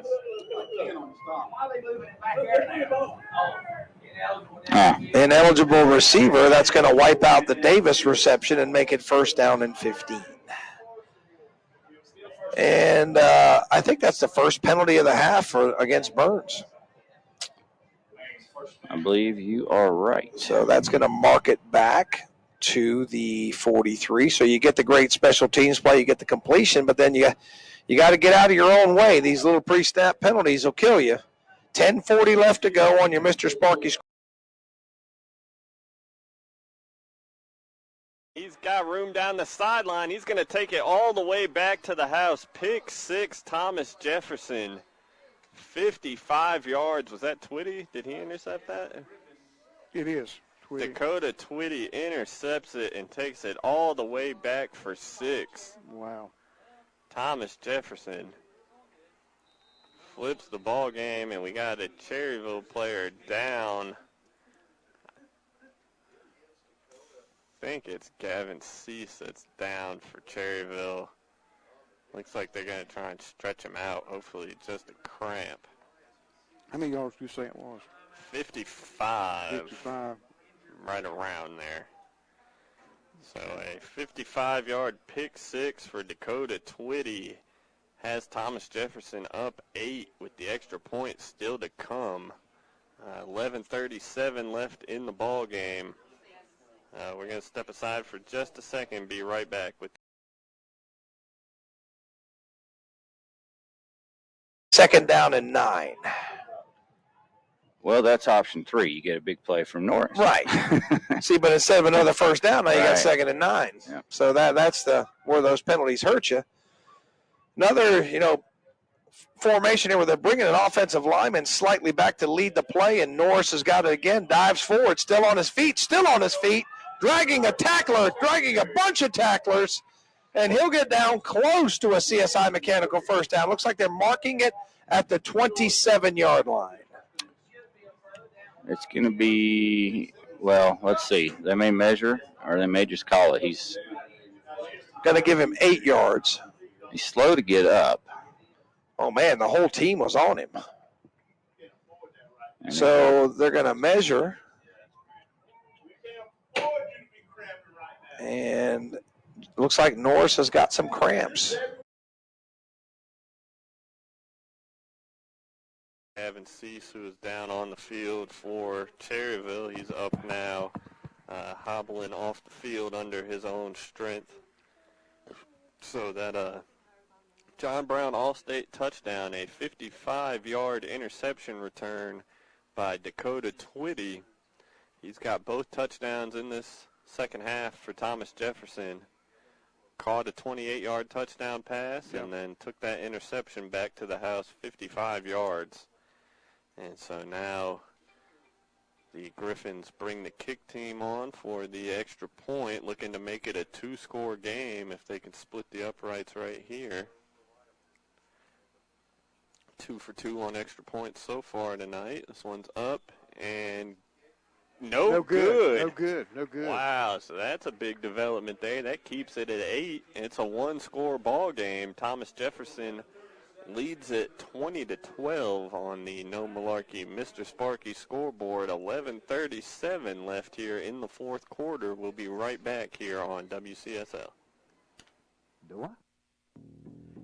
Ineligible receiver. That's going to wipe out the Davis reception and make it 1st down and 15. And I think that's the first penalty of the half against Burns. I believe you are right. So that's going to mark it back to the 43. So you get the great special teams play, you get the completion, but then you got to get out of your own way. These little pre-snap penalties will kill you. 10:40 left to go on your Mr. Sparky. He's got room down the sideline. He's going to take it all the way back to the house. Pick 6, Thomas Jefferson. 55 yards. Was that Twitty? Did he intercept that? It is. Twitty. Dakota Twitty intercepts it and takes it all the way back for 6. Wow. Thomas Jefferson flips the ball game, and we got a Cherryville player down. I think it's Gavin Cease that's down for Cherryville. Looks like they're going to try and stretch him out. Hopefully just a cramp. How many yards do you say it was? 55. 55. right around there. So a 55-yard pick six for Dakota Twitty has Thomas Jefferson up 8 with the extra point still to come. 11:37 left in the ball game. We're going to step aside for just a second. Be right back with. Second down and 9. Well, that's option 3. You get a big play from Norris. Right. See, but instead of another first down, now you got second and 9. Yep. So that's where those penalties hurt you. Another, formation here where they're bringing an offensive lineman slightly back to lead the play, and Norris has got it again, dives forward, still on his feet, dragging a tackler, dragging a bunch of tacklers, and he'll get down close to a CSI Mechanical first down. Looks like they're marking it at the 27-yard line. It's going to be, well, let's see. They may measure or they may just call it. He's going to give him 8 yards. He's slow to get up. Oh, man, the whole team was on him. So they're going to measure. And looks like Norris has got some cramps. Evan Cease, who is down on the field for Cherryville. He's up now, hobbling off the field under his own strength. So that John Brown All-State touchdown, a 55-yard interception return by Dakota Twitty. He's got both touchdowns in this second half for Thomas Jefferson. Caught a 28-yard touchdown pass and then took that interception back to the house 55 yards. And so now the Griffins bring the kick team on for the extra point, looking to make it a 2-score game if they can split the uprights right here. 2 for 2 on extra points so far tonight. This one's up and no good. Wow, so that's a big development there. That keeps it at 8. It's a 1-score ball game. Thomas Jefferson leads it 20-12 on the No Malarkey Mr. Sparky scoreboard. 11:37 left here in the fourth quarter. We'll be right back here on WCSL.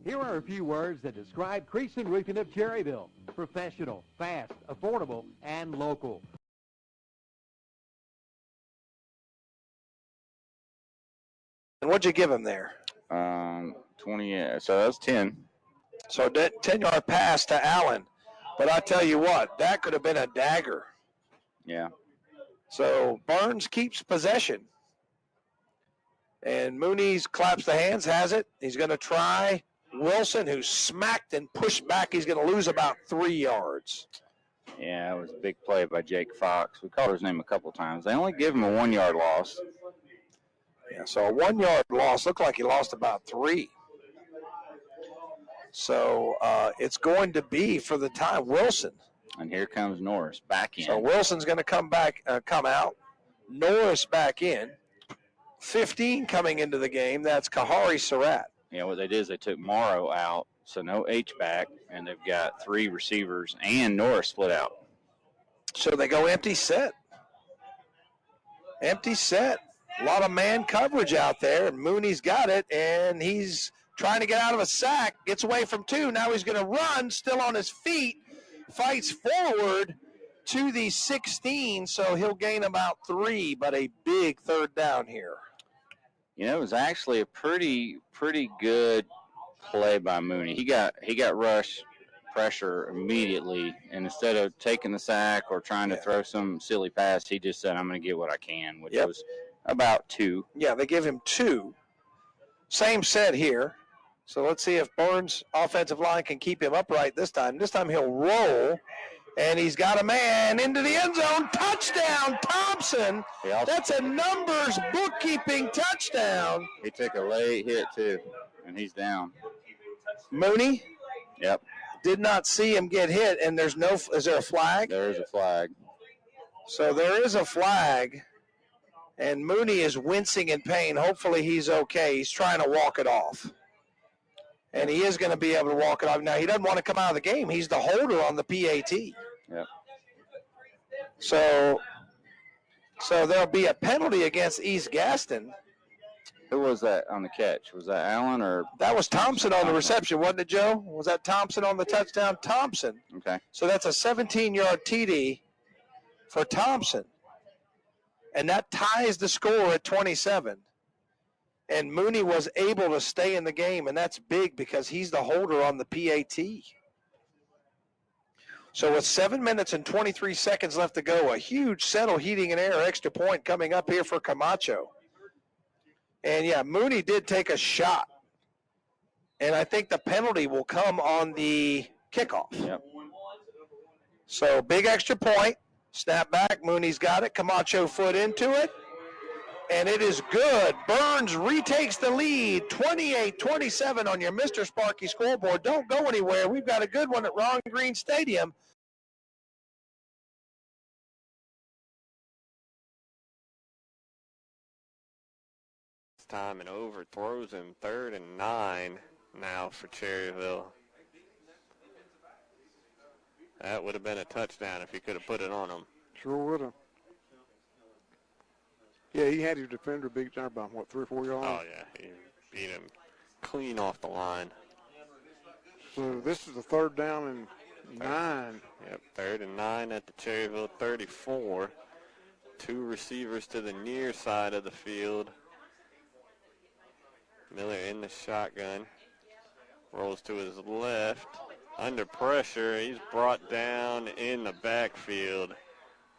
Here are a few words that describe Creason Roofing of Cherryville. Professional, fast, affordable, and local. And what'd you give him there? 20, so that was 10. So that 10-yard pass to Allen. But I tell you what, that could have been a dagger. Yeah. So Burns keeps possession. And Mooney's claps the hands, has it. He's going to try Wilson, who's smacked and pushed back. He's going to lose about 3 yards. Yeah, it was a big play by Jake Fox. We called his name a couple times. They only give him a 1-yard loss. Yeah, so a 1-yard loss. Looked like he lost about 3. So it's going to be, for the time, Wilson. And here comes Norris back in. So Wilson's going to come out. Norris back in. 15 coming into the game. That's Kahari Surratt. Yeah, what they did is they took Morrow out, so no H-back, and they've got 3 receivers, and Norris split out. So they go empty set. Empty set. A lot of man coverage out there, and Mooney's got it, and he's trying to get out of a sack, gets away from 2. Now he's going to run, still on his feet, fights forward to the 16, so he'll gain about 3, but a big third down here. You know, it was actually a pretty good play by Mooney. He got rush pressure immediately, and instead of taking the sack or trying to throw some silly pass, he just said, I'm going to get what I can, which was about 2. Yeah, they give him 2. Same set here. So let's see if Burns' offensive line can keep him upright this time. This time he'll roll, and he's got a man into the end zone. Touchdown, Thompson. That's a numbers bookkeeping touchdown. He took a late hit, too, and he's down. Mooney? Yep. Did not see him get hit, and is there a flag? There is a flag. So there is a flag, and Mooney is wincing in pain. Hopefully he's okay. He's trying to walk it off. And he is going to be able to walk it off. Now, he doesn't want to come out of the game. He's the holder on the PAT. Yep. So So there'll be a penalty against East Gaston. Who was that on the catch? Was that Allen or? That was Thompson on the reception, wasn't it, Joe? Was that Thompson on the touchdown? Thompson. Okay. So that's a 17-yard TD for Thompson. And that ties the score at 27. And Mooney was able to stay in the game, and that's big because he's the holder on the PAT. So with 7 minutes and 23 seconds left to go, a huge settle heating and air extra point coming up here for Camacho. And, yeah, Mooney did take a shot. And I think the penalty will come on the kickoff. Yep. So big extra point. Snap back. Mooney's got it. Camacho foot into it. And it is good. Burns retakes the lead, 28-27 on your Mr. Sparky scoreboard. Don't go anywhere. We've got a good one at Ron Green Stadium. Time and overthrows him. 3rd and 9 now for Cherryville. That would have been a touchdown if he could have put it on him. Sure would have. Yeah, he had his defender beat there by, what, 3 or 4 yards? Oh, yeah. He beat him clean off the line. So this is the 3rd down and 9. Yep, 3rd and 9 at the Cherryville 34. 2 receivers to the near side of the field. Miller in the shotgun. Rolls to his left. Under pressure, he's brought down in the backfield.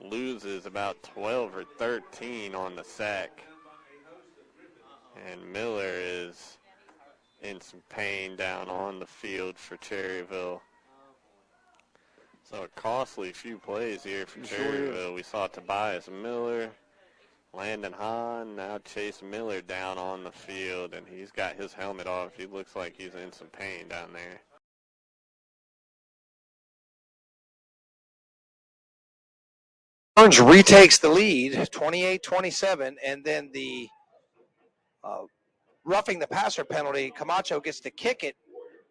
Loses about 12 or 13 on the sack. And Miller is in some pain down on the field for Cherryville. So a costly few plays here for Cherryville. We saw Tobias Miller, Landon Hahn, now Chase Miller down on the field, and he's got his helmet off. He looks like he's in some pain down there. Burns retakes the lead, 28-27, and then the roughing the passer penalty, Camacho gets to kick it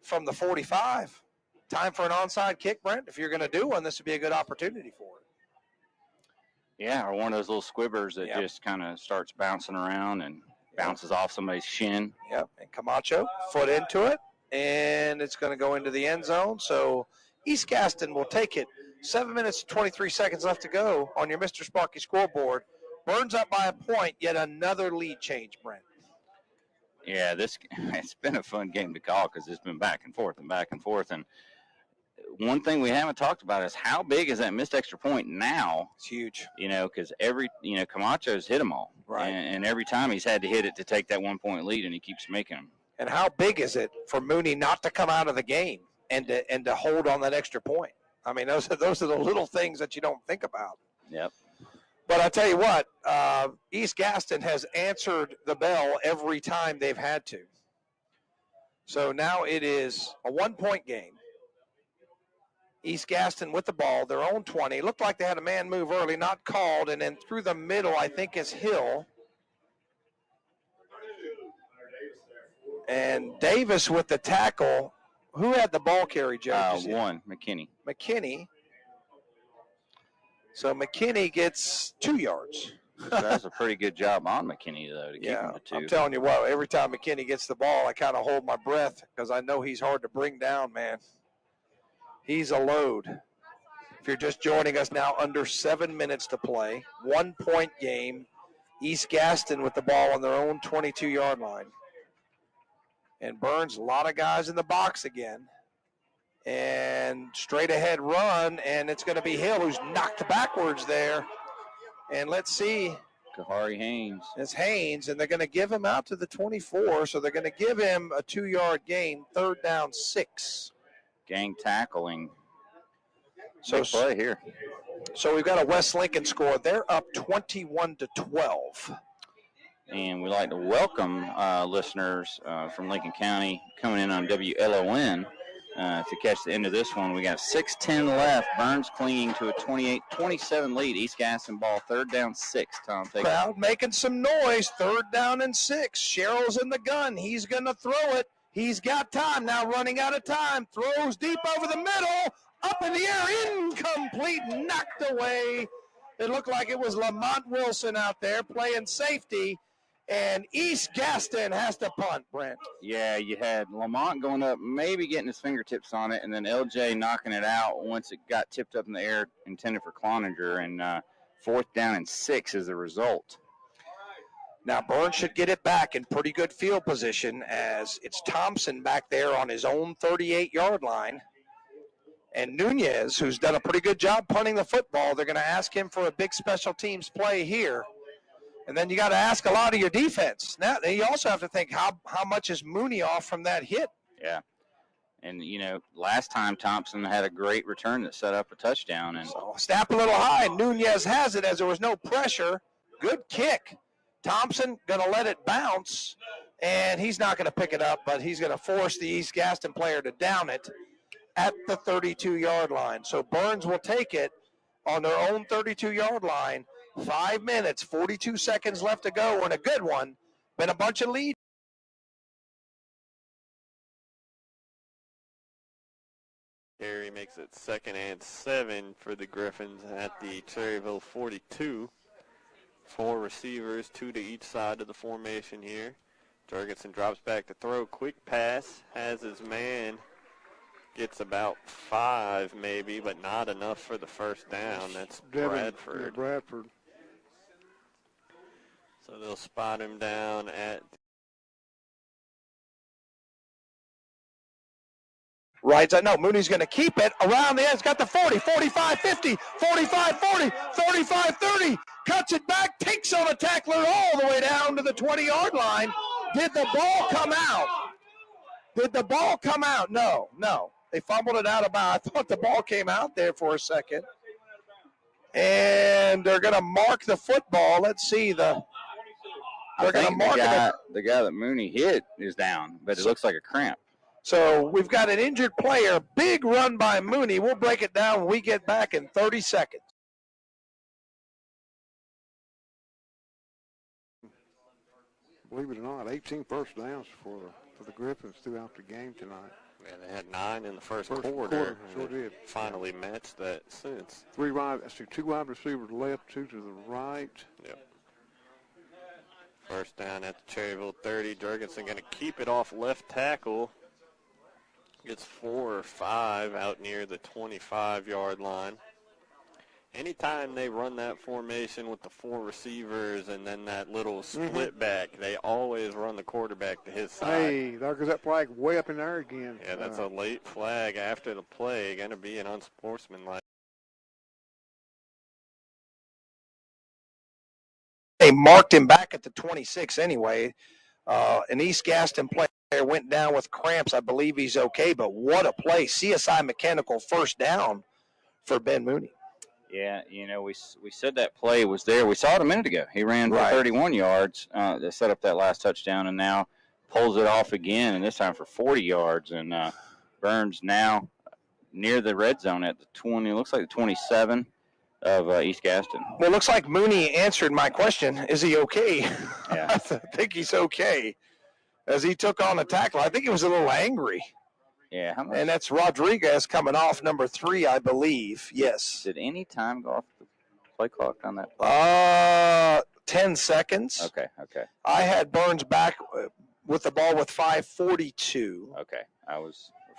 from the 45. Time for an onside kick, Brent. If you're going to do one, this would be a good opportunity for it. Yeah, or one of those little squibbers that just kind of starts bouncing around and bounces off somebody's shin. Yep, and Camacho, foot into it, and it's going to go into the end zone. So East Gaston will take it. 7 minutes and 23 seconds left to go on your Mr. Sparky scoreboard. Burns up by a point, yet another lead change, Brent. Yeah, it's been a fun game to call because it's been back and forth and back and forth. And one thing we haven't talked about is how big is that missed extra point now? It's huge. Because Camacho's hit them all. Right. And every time he's had to hit it to take that 1-point lead, and he keeps making them. And how big is it for Mooney not to come out of the game and to hold on that extra point? I mean, those are the little things that you don't think about. Yep. But I tell you what, East Gaston has answered the bell every time they've had to. So now it is a 1-point game. East Gaston with the ball, their own 20. Looked like they had a man move early, not called, and then through the middle, I think, is Hill. And Davis with the tackle. Who had the ball carry, Joe? One, McKinney. McKinney. So McKinney gets 2 yards. That's a pretty good job on McKinney, though, to keep him to 2. I'm telling you what, every time McKinney gets the ball, I kind of hold my breath because I know he's hard to bring down, man. He's a load. If you're just joining us now, under 7 minutes to play, 1-point game. East Gaston with the ball on their own 22-yard line. And Burns, a lot of guys in the box again. And straight ahead run, and it's going to be Hill who's knocked backwards there. And let's see. Kahari Haynes. It's Haynes, and they're going to give him out to the 24, so they're going to give him a 2-yard gain, 3rd down 6. Gang tackling. So big play here. So we've got a West Lincoln score. They're up 21-12. And we'd like to welcome listeners from Lincoln County coming in on WLON to catch the end of this one. We got 6:10 left. Burns clinging to a 28-27 lead. East Gaston ball, 3rd down 6. Tom, take Crowd making some noise. 3rd down and 6. Sherrill's in the gun. He's going to throw it. He's got time. Now running out of time. Throws deep over the middle. Up in the air. Incomplete. Knocked away. It looked like it was Lamont Wilson out there playing safety, and East Gaston has to punt, Brent. Yeah, you had Lamont going up, maybe getting his fingertips on it, and then LJ knocking it out once it got tipped up in the air, intended for Cloninger, and 4th down and 6 as a result. Now, Burns should get it back in pretty good field position as it's Thompson back there on his own 38-yard line. And Nunez, who's done a pretty good job punting the football, they're going to ask him for a big special teams play here. And then you got to ask a lot of your defense. Now, you also have to think how much is Mooney off from that hit? Yeah. And, last time Thompson had a great return that set up a touchdown. And so snap a little high, and Nunez has it as there was no pressure. Good kick. Thompson going to let it bounce, and he's not going to pick it up, but he's going to force the East Gaston player to down it at the 32-yard line. So Burns will take it on their own 32-yard line. 5 minutes, 42 seconds left to go, and a good one. Been a bunch of leads. Carey makes it 2nd and 7 for the Griffins at the Cherryville 42. 4 receivers, 2 to each side of the formation here. Jorgensen drops back to throw. Quick pass, has his man. Gets about 5 maybe, but not enough for the first down. That's Bradford. Yeah, Bradford. So they'll spot him down at... Right, no, Mooney's going to keep it around the edge. Got the 40, 45, 50, 45, 40, 35, 30. Cuts it back, takes on a tackler all the way down to the 20-yard line. Did the ball come out? Did the ball come out? No. They fumbled it out of bounds. I thought the ball came out there for a second. And they're going to mark the football. Let's see. They're going to mark it. The guy that Mooney hit is down, but it looks like a cramp. So we've got an injured player. Big run by Mooney. We'll break it down when we get back in 30 seconds. Believe it or not, 18 first downs for the Griffins throughout the game tonight. Yeah, they had 9 in the first quarter. Sure did. Finally matched that since. 2 wide receivers left, 2 to the right. Yep. First down at the Cherryville 30. Jorgensen going to keep it off left tackle. Gets 4 or 5 out near the 25-yard line. Anytime they run that formation with the 4 receivers and then that little split back, they always run the quarterback to his side. Hey, there goes that flag way up in there again. Yeah, that's a late flag after the play. Going to be an unsportsmanlike. They marked him back at the 26 anyway. An East Gaston player went down with cramps. I believe he's okay, but what a play. CSI Mechanical first down for Ben Mooney. Yeah, we said that play was there. We saw it a minute ago. He ran for 31 yards to set up that last touchdown, and now pulls it off again, and this time for 40 yards. And Burns now near the red zone at the 20, looks like the 27 of East Gaston. Well, it looks like Mooney answered my question. Is he okay? Yeah. I think he's okay as he took on a tackle. I think he was a little angry. Yeah. How much? And that's Rodriguez coming off number 3, I believe. Yes. Did any time go off the play clock on that? 10 seconds. Okay. I had Burns back with the ball with 5:42. Okay.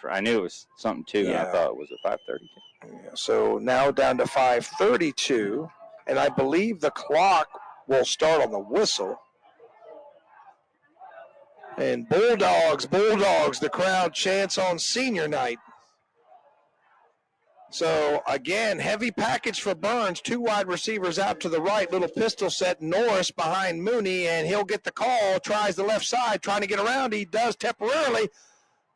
I knew it was something too, and I thought it was at 5:32. Yeah, so now down to 5:32, and I believe the clock will start on the whistle. And Bulldogs, the crowd chants on senior night. So, again, heavy package for Burns. 2 wide receivers out to the right. Little pistol set. Norris behind Mooney, and he'll get the call. Tries the left side, trying to get around. He does temporarily.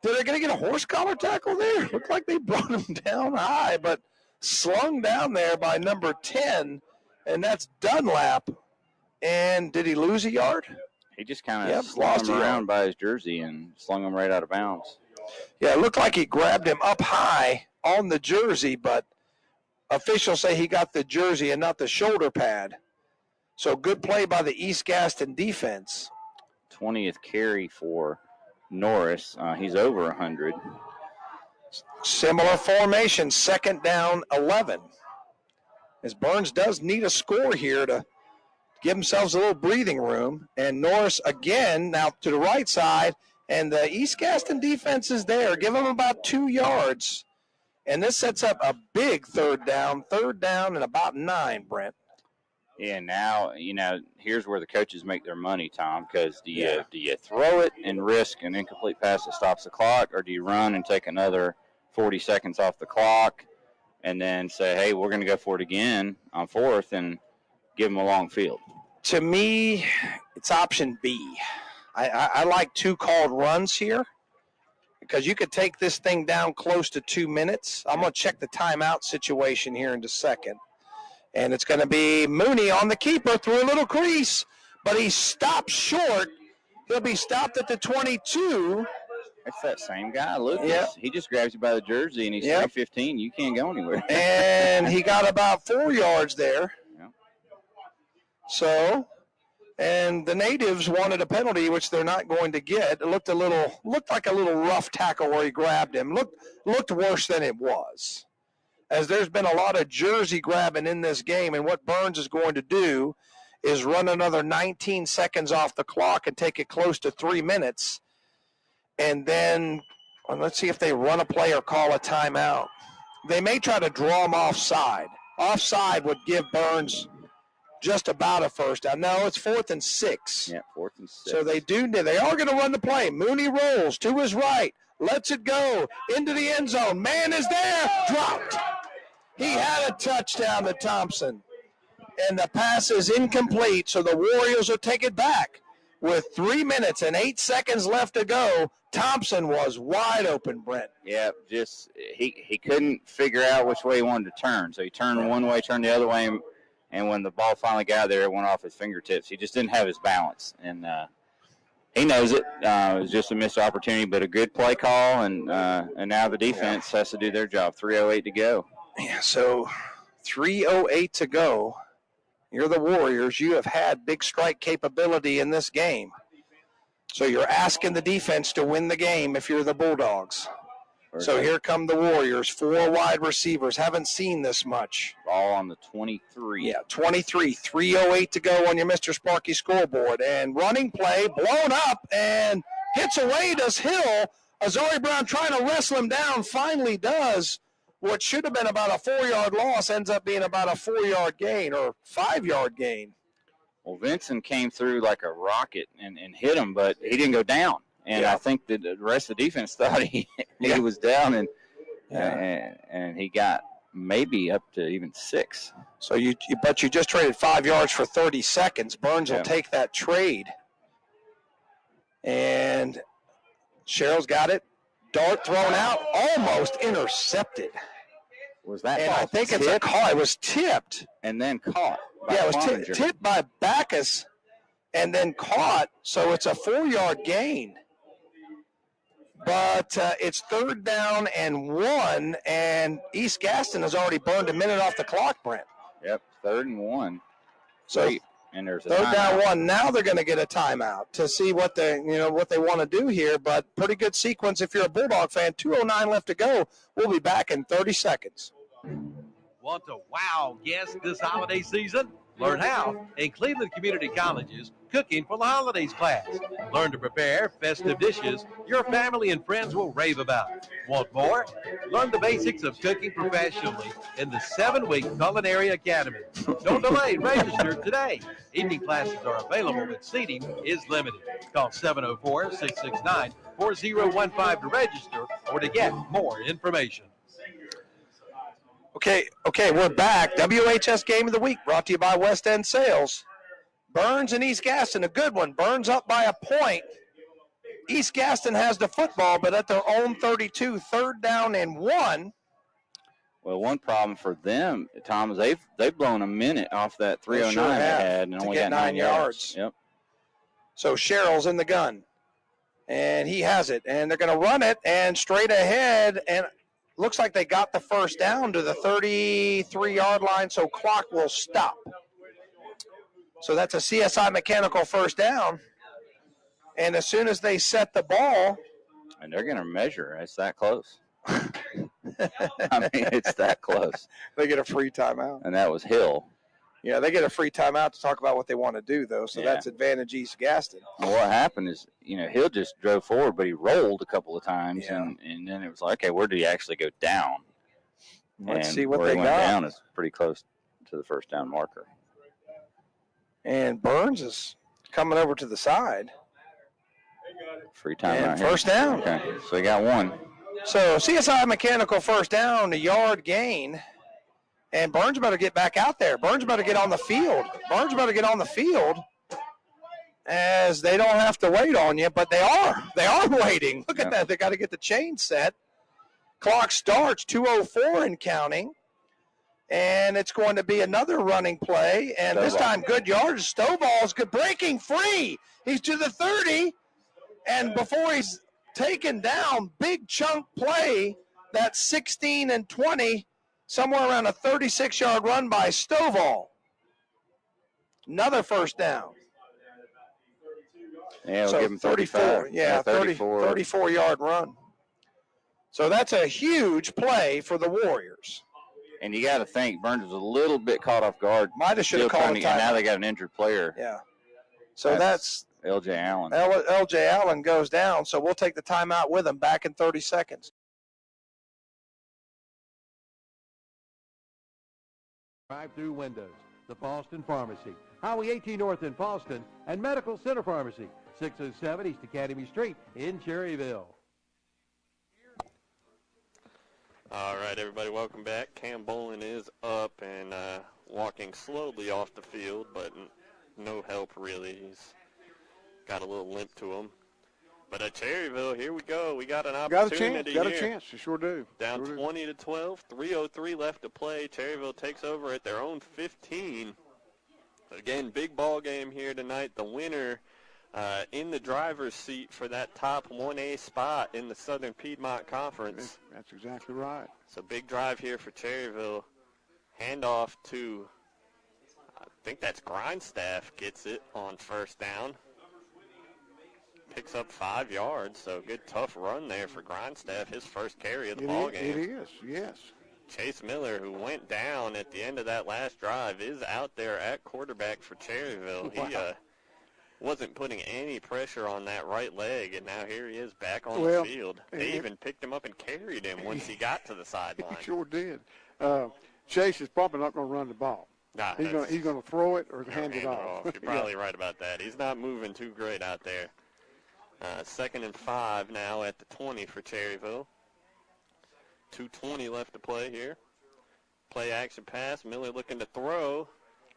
They're going to get a horse collar tackle there. Looked like they brought him down high, but slung down there by number 10, and that's Dunlap. And did he lose a yard? He just kind of slung him around by his jersey and slung him right out of bounds. Yeah, it looked like he grabbed him up high on the jersey, but officials say he got the jersey and not the shoulder pad. So good play by the East Gaston defense. 20th carry for Norris. He's over 100. Similar formation, 2nd down, 11. as Burns does need a score here to give themselves a little breathing room. And Norris again now to the right side, and the East Gaston defense is there. Give them about 2 yards. And this sets up a big third down and about 9, Brent. Yeah, now, here's where the coaches make their money, Tom, because do you throw it and risk an incomplete pass that stops the clock, or do you run and take another 40 seconds off the clock and then say, hey, we're going to go for it again on 4th and give them a long field? To me, it's option B. I like 2 called runs here because you could take this thing down close to 2 minutes. I'm going to check the timeout situation here in a second. And it's going to be Mooney on the keeper through a little crease, but he stops short. He'll be stopped at the 22. It's that same guy, Lucas. Yep. He just grabs you by the jersey, and he's 315. You can't go anywhere. And he got about 4 yards there. Yep. So, and the natives wanted a penalty, which they're not going to get. It looked like a little rough tackle where he grabbed him. Looked worse than it was, as there's been a lot of jersey grabbing in this game, and what Burns is going to do is run another 19 seconds off the clock and take it close to 3 minutes. And then let's see if they run a play or call a timeout. They may try to draw him offside. Offside would give Burns just about a first down. No, it's 4th and 6. Yeah, 4th and 6. So they are going to run the play. Mooney rolls to his right, lets it go into the end zone. Man is there, dropped. He had a touchdown to Thompson, and the pass is incomplete, so the Warriors will take it back. With 3 minutes and 8 seconds left to go, Thompson was wide open, Brent. Yeah, just he couldn't figure out which way he wanted to turn. So he turned one way, turned the other way, and when the ball finally got there, it went off his fingertips. He just didn't have his balance, and he knows it. It was just a missed opportunity, but a good play call, and now the defense has to do their job. 3:08 to go. Yeah, so 3:08 to go. You're the Warriors. You have had big strike capability in this game. So you're asking the defense to win the game if you're the Bulldogs. So here come the Warriors. 4 wide receivers. Haven't seen this much. Ball on the 23. Yeah, 23. 3:08 to go on your Mr. Sparky scoreboard. And running play blown up and hits away. Does Hill. Azari Brown trying to wrestle him down. Finally does. What should have been about a 4-yard loss ends up being about a 4-yard gain or 5-yard gain. Well, Vincent came through like a rocket and hit him, but he didn't go down. And I think that the rest of the defense thought he was down, and he got maybe up to even 6. So you just traded 5 yards for 30 seconds. Burns will take that trade. And Sherrill's got it. Dart thrown out, almost intercepted. Was that? And I think it's a call. It was tipped. And then caught. Yeah, it was tipped by Backus and then caught. So it's a 4-yard gain. But it's 3rd down and 1, and East Gaston has already burned a minute off the clock, Brent. Yep, 3rd and 1. So and there's a 3rd down timeout. 1. Now they're going to get a timeout to see what they want to do here. But pretty good sequence if you're a Bulldog fan. 2:09 left to go. We'll be back in 30 seconds. Want to wow guests this holiday season? Learn how in Cleveland Community College's Cooking for the Holidays class. Learn to prepare festive dishes your family and friends will rave about. Want more? Learn the basics of cooking professionally in the 7-week Culinary Academy. Don't delay. Register today. Evening classes are available, but seating is limited. Call 704-669-4015 to register or to get more information. Okay, we're back. WHS Game of the Week brought to you by West End Sales. Burns and East Gaston, a good one. Burns up by a point. East Gaston has the football, but at their own 32, 3rd down and 1. Well, one problem for them, Tom, is they've blown a minute off that 3:09 Sure they had and only got 9 yards. Yep. So Sherrill's in the gun, and he has it, and they're going to run it and straight ahead, and looks like they got the first down to the 33-yard line, so clock will stop. So that's a CSI Mechanical first down. And as soon as they set the ball. And they're going to measure. It's that close. I mean, it's that close. They get a free timeout. And that was Hill. Yeah, they get a free timeout to talk about what they want to do, though, so that's advantage East Gaston. Well, what happened is, Hill just drove forward, but he rolled a couple of times, and then it was like, okay, where did he actually go down? Let's and see what where they he went got. down is pretty close to the first down marker. And Burns is coming over to the side. Free time And right here. first down. Okay, so he got one. So CSI Mechanical first down, a yard gain. And Burns better get back out there. Burns better get on the field. Burns better get on the field as they don't have to wait on you, but they are. They are waiting. Look at that. They got to get the chain set. Clock starts, 2:04 and counting. And it's going to be another running play. And this time, good yardage. Stovall's good, breaking free. He's to the 30. And before he's taken down, big chunk play, that's 16 and 20. Somewhere around a 36-yard run by Stovall. Another first down. Yeah, we'll So give him 34. 35. Yeah, 34-yard run. So that's a huge play for the Warriors. And you got to think, Burns was a little bit caught off guard. Might have should have Still called a trying to- and now timeout. they got an injured player. Yeah. So that's L.J. Allen. L.J. Allen goes down, so we'll take the timeout with him back in 30 seconds. Drive-through windows, the Boston Pharmacy, Highway 18 North in Boston, and Medical Center Pharmacy, 607 East Academy Street in Cherryville. All right, everybody, welcome back. Cam Bolin is up and walking slowly off the field, but no help really. He's got a little limp to him. But at Cherryville, here we go. We got an opportunity Got a here. chance. You sure do. Down Sure do. 20-12, 3:03 left to play. Cherryville takes over at their own 15. Again, big ball game here tonight. The winner in the driver's seat for that top 1A spot in the Southern Piedmont Conference. That's exactly right. So big drive here for Cherryville. Handoff to, I think that's Grindstaff, gets it on first down. Picks up 5 yards, so good tough run there for Grindstaff, his first carry of the ball game. It is, yes. Chase Miller, who went down at the end of that last drive, is out there at quarterback for Cherryville. Wow. He wasn't putting any pressure on that right leg, and now here he is back on Well, the field. They even picked him up and carried him once he got to the sideline. He sure did. Chase is probably not going to run the ball. Nah, he's going to throw it or hand it off. You're probably right about that. He's not moving too great out there. 2nd and 5 now at the 20 for Cherryville. 2:20 left to play here. Play action pass. Miller looking to throw.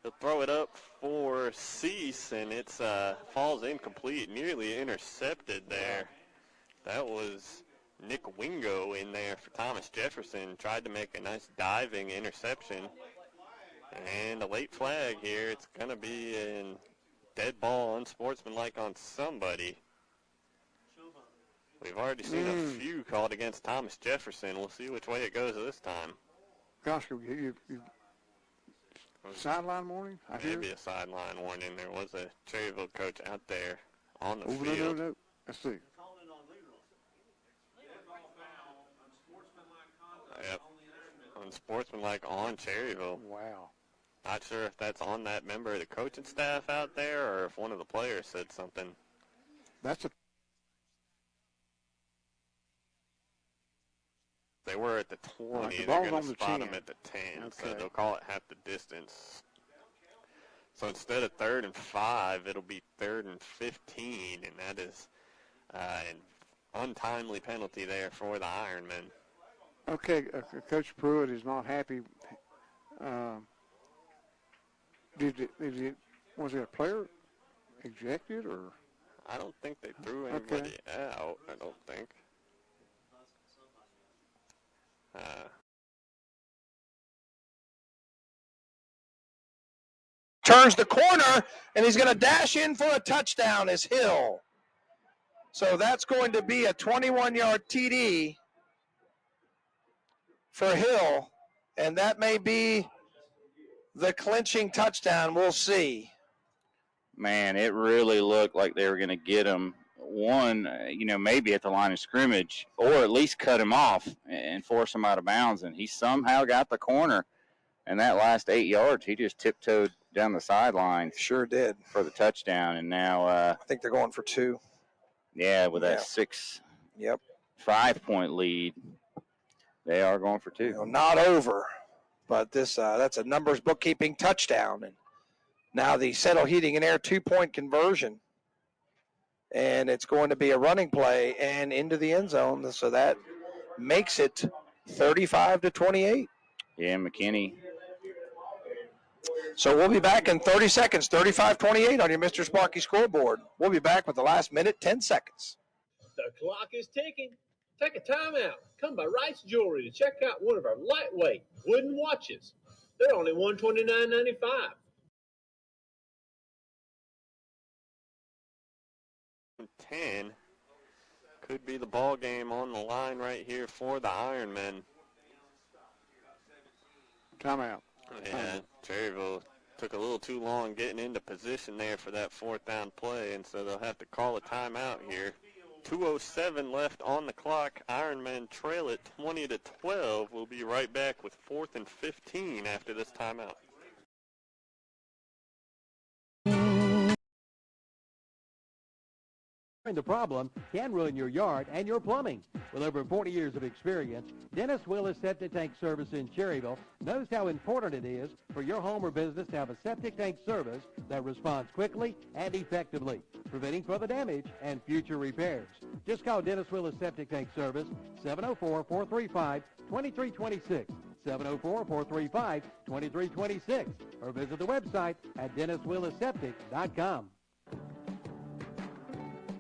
He'll throw it up for Cease, and it falls incomplete, nearly intercepted there. That was Nick Wingo in there for Thomas Jefferson. Tried to make a nice diving interception. And a late flag here. It's going to be a dead ball, unsportsmanlike on somebody. We've already seen a few called against Thomas Jefferson. We'll see which way it goes this time. Gosh, you sideline warning? Maybe a sideline warning. There was a Cherryville coach out there on the Oh, field. no. Let's see. Yep. Unsportsmanlike on Cherryville. Wow. Not sure if that's on that member of the coaching staff out there or if one of the players said something. That's a They were at the 20. Right, the They're ball's going on to the spot 10. them at the 10, so Okay. they'll call it half the distance. So instead of 3rd and 5, it'll be 3rd and 15, and that is an untimely penalty there for the Ironmen. Okay, Coach Pruitt is not happy. Was it a player ejected or? I don't think they threw anybody out. I don't think. Turns the corner, and he's going to dash in for a touchdown is Hill. So that's going to be a 21-yard TD for Hill, and that may be the clinching touchdown. We'll see. Man, it really looked like they were going to get him one, maybe at the line of scrimmage, or at least cut him off and force him out of bounds. And he somehow got the corner. And that last 8 yards, he just tiptoed down the sideline. Sure did. For the touchdown. And now I think they're going for 2. Yeah, with that 5-point lead, they are going for 2. Not over, but that's a numbers bookkeeping touchdown. And now the Settle Heating and Air 2-point conversion. And it's going to be a running play and into the end zone. So that makes it 35-28. Yeah, McKinney. So we'll be back in 30 seconds, 35-28 on your Mr. Sparky scoreboard. We'll be back with the last minute, 10 seconds. The clock is ticking. Take a time out. Come by Rice Jewelry to check out one of our lightweight wooden watches. They're only $129.95. 10 could be the ball game on the line right here for the Ironmen. Timeout. Yeah, Cherryville took a little too long getting into position there for that 4th down play, and so they'll have to call a timeout here. 2:07 left on the clock. Ironmen trail it 20-12. We'll be right back with 4th and 15 after this timeout. The problem can ruin your yard and your plumbing. With over 40 years of experience, Dennis Willis Septic Tank Service in Cherryville knows how important it is for your home or business to have a septic tank service that responds quickly and effectively, preventing further damage and future repairs. Just call Dennis Willis Septic Tank Service, 704-435-2326, 704-435-2326, or visit the website at DennisWillisSeptic.com.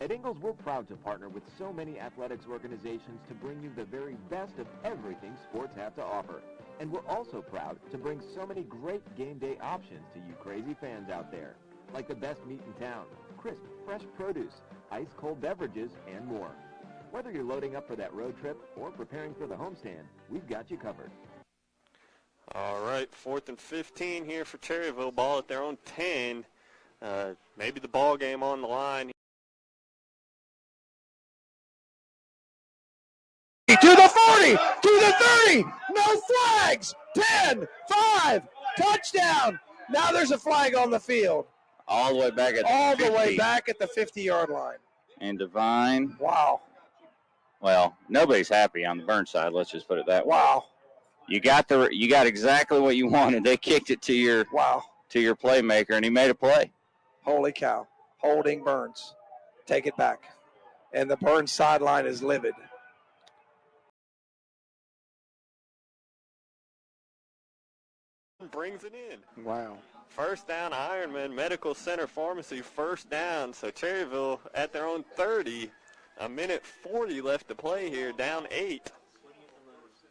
At Ingles, we're proud to partner with so many athletics organizations to bring you the very best of everything sports have to offer. And we're also proud to bring so many great game day options to you crazy fans out there, like the best meat in town, crisp, fresh produce, ice-cold beverages, and more. Whether you're loading up for that road trip or preparing for the homestand, we've got you covered. All right, 4th and 15 here for Cherryville. Ball at their own 10. Maybe the ball game on the line. To the 40, to the 30, no flags, 10, 5, touchdown. Now there's a flag on the field. All the way back at the way back at the 50-yard line. And Divine. Wow. Well, nobody's happy on the Burnside. Let's just put it that way. Wow. You got exactly what you wanted. They kicked it to your playmaker, and he made a play. Holy cow. Holding Burns. Take it back. And the Burns sideline is livid. Brings it in. Wow. First down, Ironman Medical Center Pharmacy, first down. So Cherryville at their own 30. A minute 40 left to play here, down 8.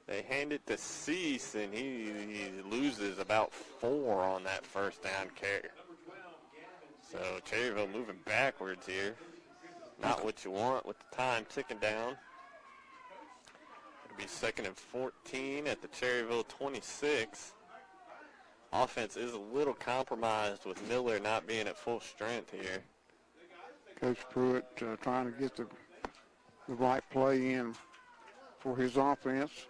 They hand it to Cease, and he loses about 4 on that first down carry. So Cherryville moving backwards here. Not what you want with the time ticking down. It'll be 2nd and 14 at the Cherryville 26. Offense is a little compromised with Miller not being at full strength here. Coach Pruitt trying to get the right play in for his offense.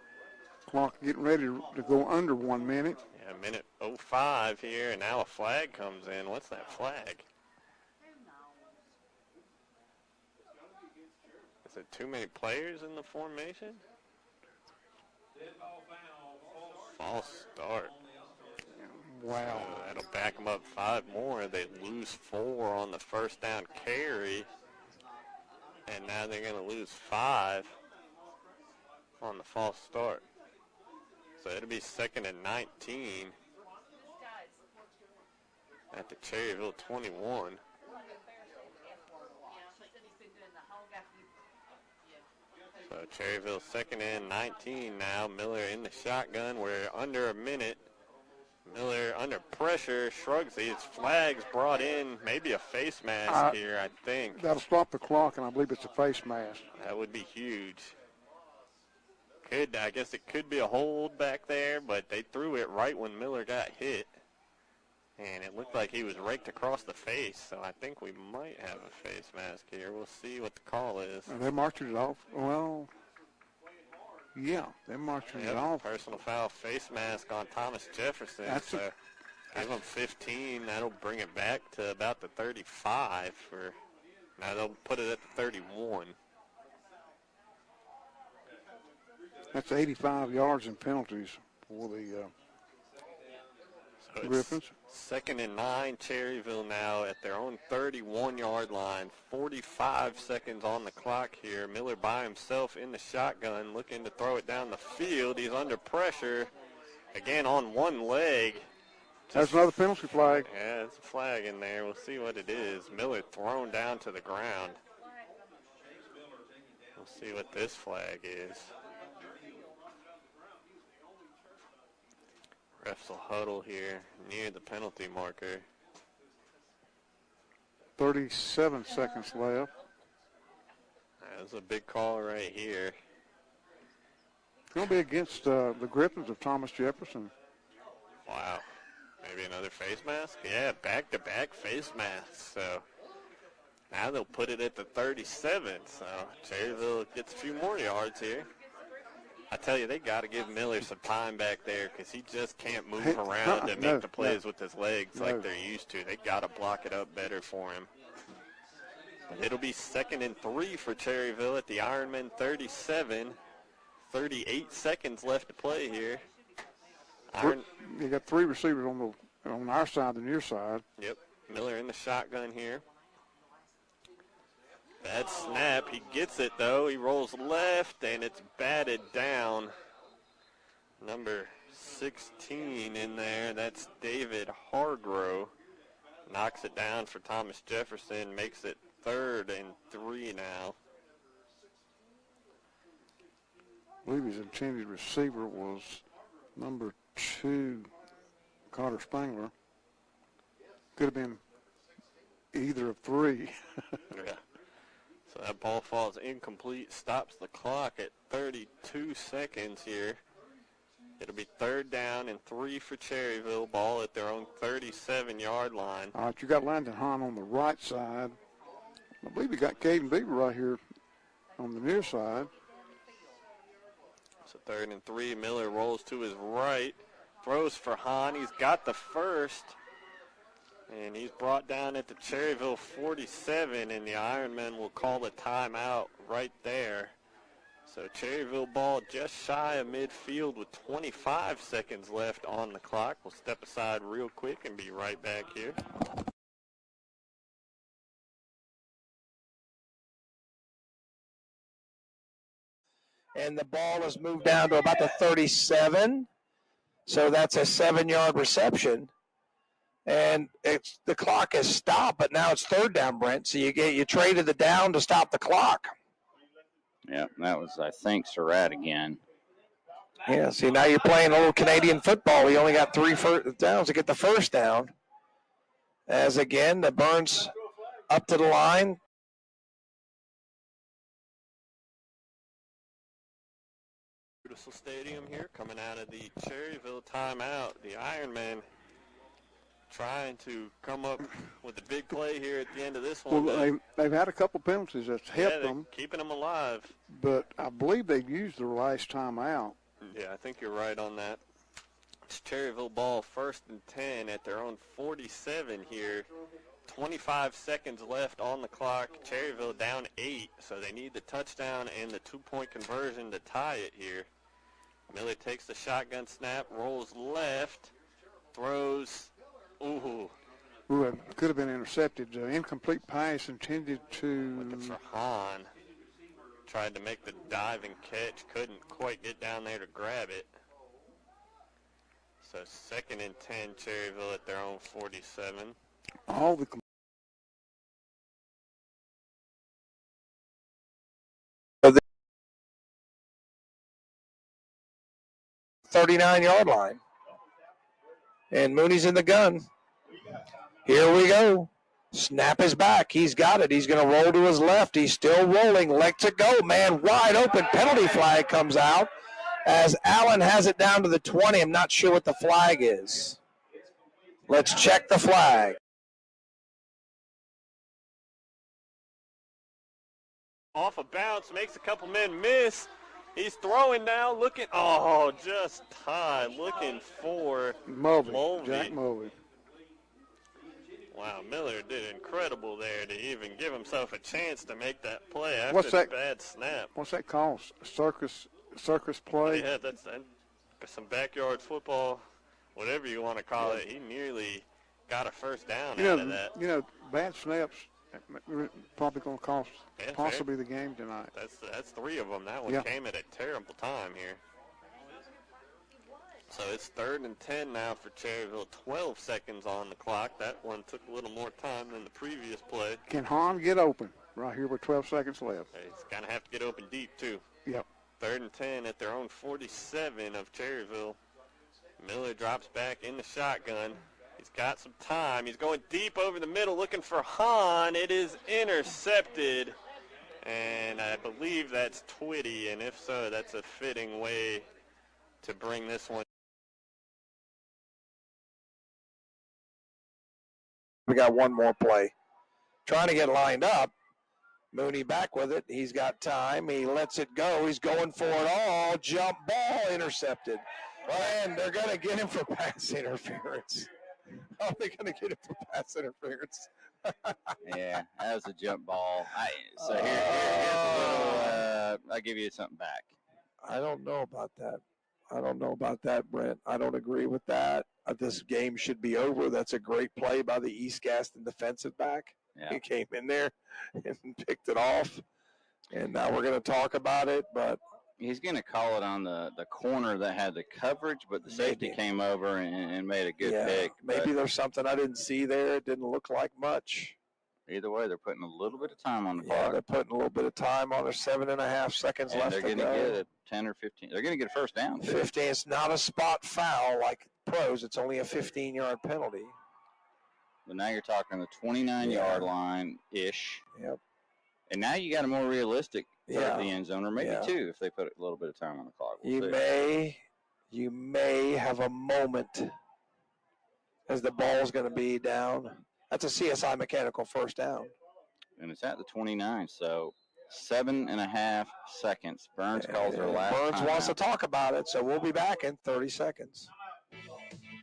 Clock getting ready to go under 1 minute. Yeah, minute 05 here, and now a flag comes in. What's that flag? Is it too many players in the formation? False start. Wow. So that'll back them up 5 more. They lose 4 on the first down carry. And now they're going to lose 5 on the false start. So it'll be 2nd and 19 at the Cherryville 21. So Cherryville 2nd and 19 now. Miller in the shotgun. We're under a minute. Miller under pressure, shrugs. His flags brought in, maybe a face mask here, I think. That'll stop the clock, and I believe it's a face mask. That would be huge. I guess it could be a hold back there, but they threw it right when Miller got hit. And it looked like he was raked across the face, so I think we might have a face mask here. We'll see what the call is. They marched it off. Well, yeah, they marched it off. Personal foul, face mask on Thomas Jefferson. So give him 15. That'll bring it back to about the 35. Now they'll put it at the 31. That's 85 yards in penalties for the Griffins. 2nd and 9, Cherryville now at their own 31-yard line. 45 seconds on the clock here. Miller by himself in the shotgun, looking to throw it down the field. He's under pressure, again on one leg. That's another penalty flag. Yeah, it's a flag in there. We'll see what it is. Miller thrown down to the ground. We'll see what this flag is. Refs will huddle here near the penalty marker. 37 seconds left. That's a big call right here. It's going to be against the Griffins of Thomas Jefferson. Wow. Maybe another face mask? Yeah, back-to-back face masks. So now they'll put it at the 37. So Cherryville gets a few more yards here. I tell you, they got to give Miller some time back there because he just can't move around and make the plays with his legs like they're used to. They got to block it up better for him. But it'll be 2nd and 3 for Cherryville at the Ironman 37. 38 seconds left to play here. You got 3 receivers on our side than your side. Yep, Miller in the shotgun here. Bad snap. He gets it, though. He rolls left, and it's batted down. Number 16 in there. That's David Hargrove. Knocks it down for Thomas Jefferson. Makes it 3rd and 3 now. I believe his intended receiver was number 2, Carter Spangler. Could have been either of 3. Yeah. So that ball falls incomplete, stops the clock at 32 seconds here. It'll be 3rd down and 3 for Cherryville. Ball at their own 37-yard line. All right, you got Landon Hahn on the right side. I believe you got Keiondre Walker right here on the near side. So 3rd and 3. Miller rolls to his right, throws for Hahn. He's got the first. And he's brought down at the Cherryville 47, and the Ironmen will call a timeout right there. So Cherryville ball just shy of midfield with 25 seconds left on the clock. We'll step aside real quick and be right back here. And the ball is moved down to about the 37. So that's a 7-yard reception. And the clock has stopped, but now it's 3rd down, Brent. So you traded the down to stop the clock. Yeah, that was, I think, Surratt again. Yeah, see, now you're playing a little Canadian football. We only got 3 first downs to get the first down. As, again, the Burns up to the line. Beautiful stadium here coming out of the Cherryville timeout. The Ironmen trying to come up with a big play here at the end of this one. Well, they've had a couple penalties that's helped them. Keeping them alive. But I believe they've used their last time out. Yeah, I think you're right on that. It's Cherryville ball 1st and 10 at their own 47 here. 25 seconds left on the clock. Cherryville down 8, so they need the touchdown and the 2-point conversion to tie it here. Miller takes the shotgun snap, rolls left, throws. Ooh, it could have been intercepted. Incomplete pass intended to... Looking for Hahn. Tried to make the dive and catch. Couldn't quite get down there to grab it. So 2nd and 10, Cherryville at their own 47. All the... So the 39-yard line. And Mooney's in the gun. Here we go. Snap is back. He's got it. He's going to roll to his left. He's still rolling. Lets it go. Man, wide open. Penalty flag comes out as Allen has it down to the 20. I'm not sure what the flag is. Let's check the flag. Off a bounce, makes a couple men miss. He's throwing now, looking, just tied, looking for Mulvey. Jack Mulvey. Wow, Miller did incredible there to even give himself a chance to make that play after the bad snap. What's that called? Circus play? Yeah, that's some backyard football, whatever you want to call it. He nearly got a first down out of that. Bad snaps probably going to cost possibly the game tonight. That's 3 of them. That one came at a terrible time here. So it's 3rd and 10 now for Cherryville. 12 seconds on the clock. That one took a little more time than the previous play. Can Hahn get open right here with 12 seconds left? He's going to have to get open deep, too. Yep. 3rd and 10 at their own 47 of Cherryville. Miller drops back in the shotgun. He's got some time. He's going deep over the middle looking for Hahn. It is intercepted. And I believe that's Twitty. And if so, that's a fitting way to bring this one. We got one more play. Trying to get lined up. Mooney back with it. He's got time. He lets it go. He's going for it all. Jump ball intercepted. And they're going to get him for pass interference. How are they going to get him for pass interference? Yeah, that was a jump ball. So here's a little, I'll give you something back. I don't know about that. Brent. I don't agree with that. This game should be over. That's a great play by the East Gaston defensive back. Yeah. He came in there and picked it off. And now we're going to talk about it, but he's going to call it on the corner that had the coverage, but the safety came over and made a good pick. Maybe there's something I didn't see there. It didn't look like much. Either way, they're putting a little bit of time on the clock. Yeah, they're putting a little bit of time on. There's 7.5 seconds left to go. They're going to get a 10 or 15. They're going to get a first down. 15. It's not a spot foul like pros. It's only a 15-yard penalty. But now you're talking the 29-yard line-ish. Yep. And now you got a more realistic third of the end zone, or maybe 2 if they put a little bit of time on the clock. You may have a moment as the ball's going to be down. That's a CSI Mechanical first down. And it's at the 29, so 7.5 seconds. Burns calls their last Burns wants to talk about it, so we'll be back in 30 seconds.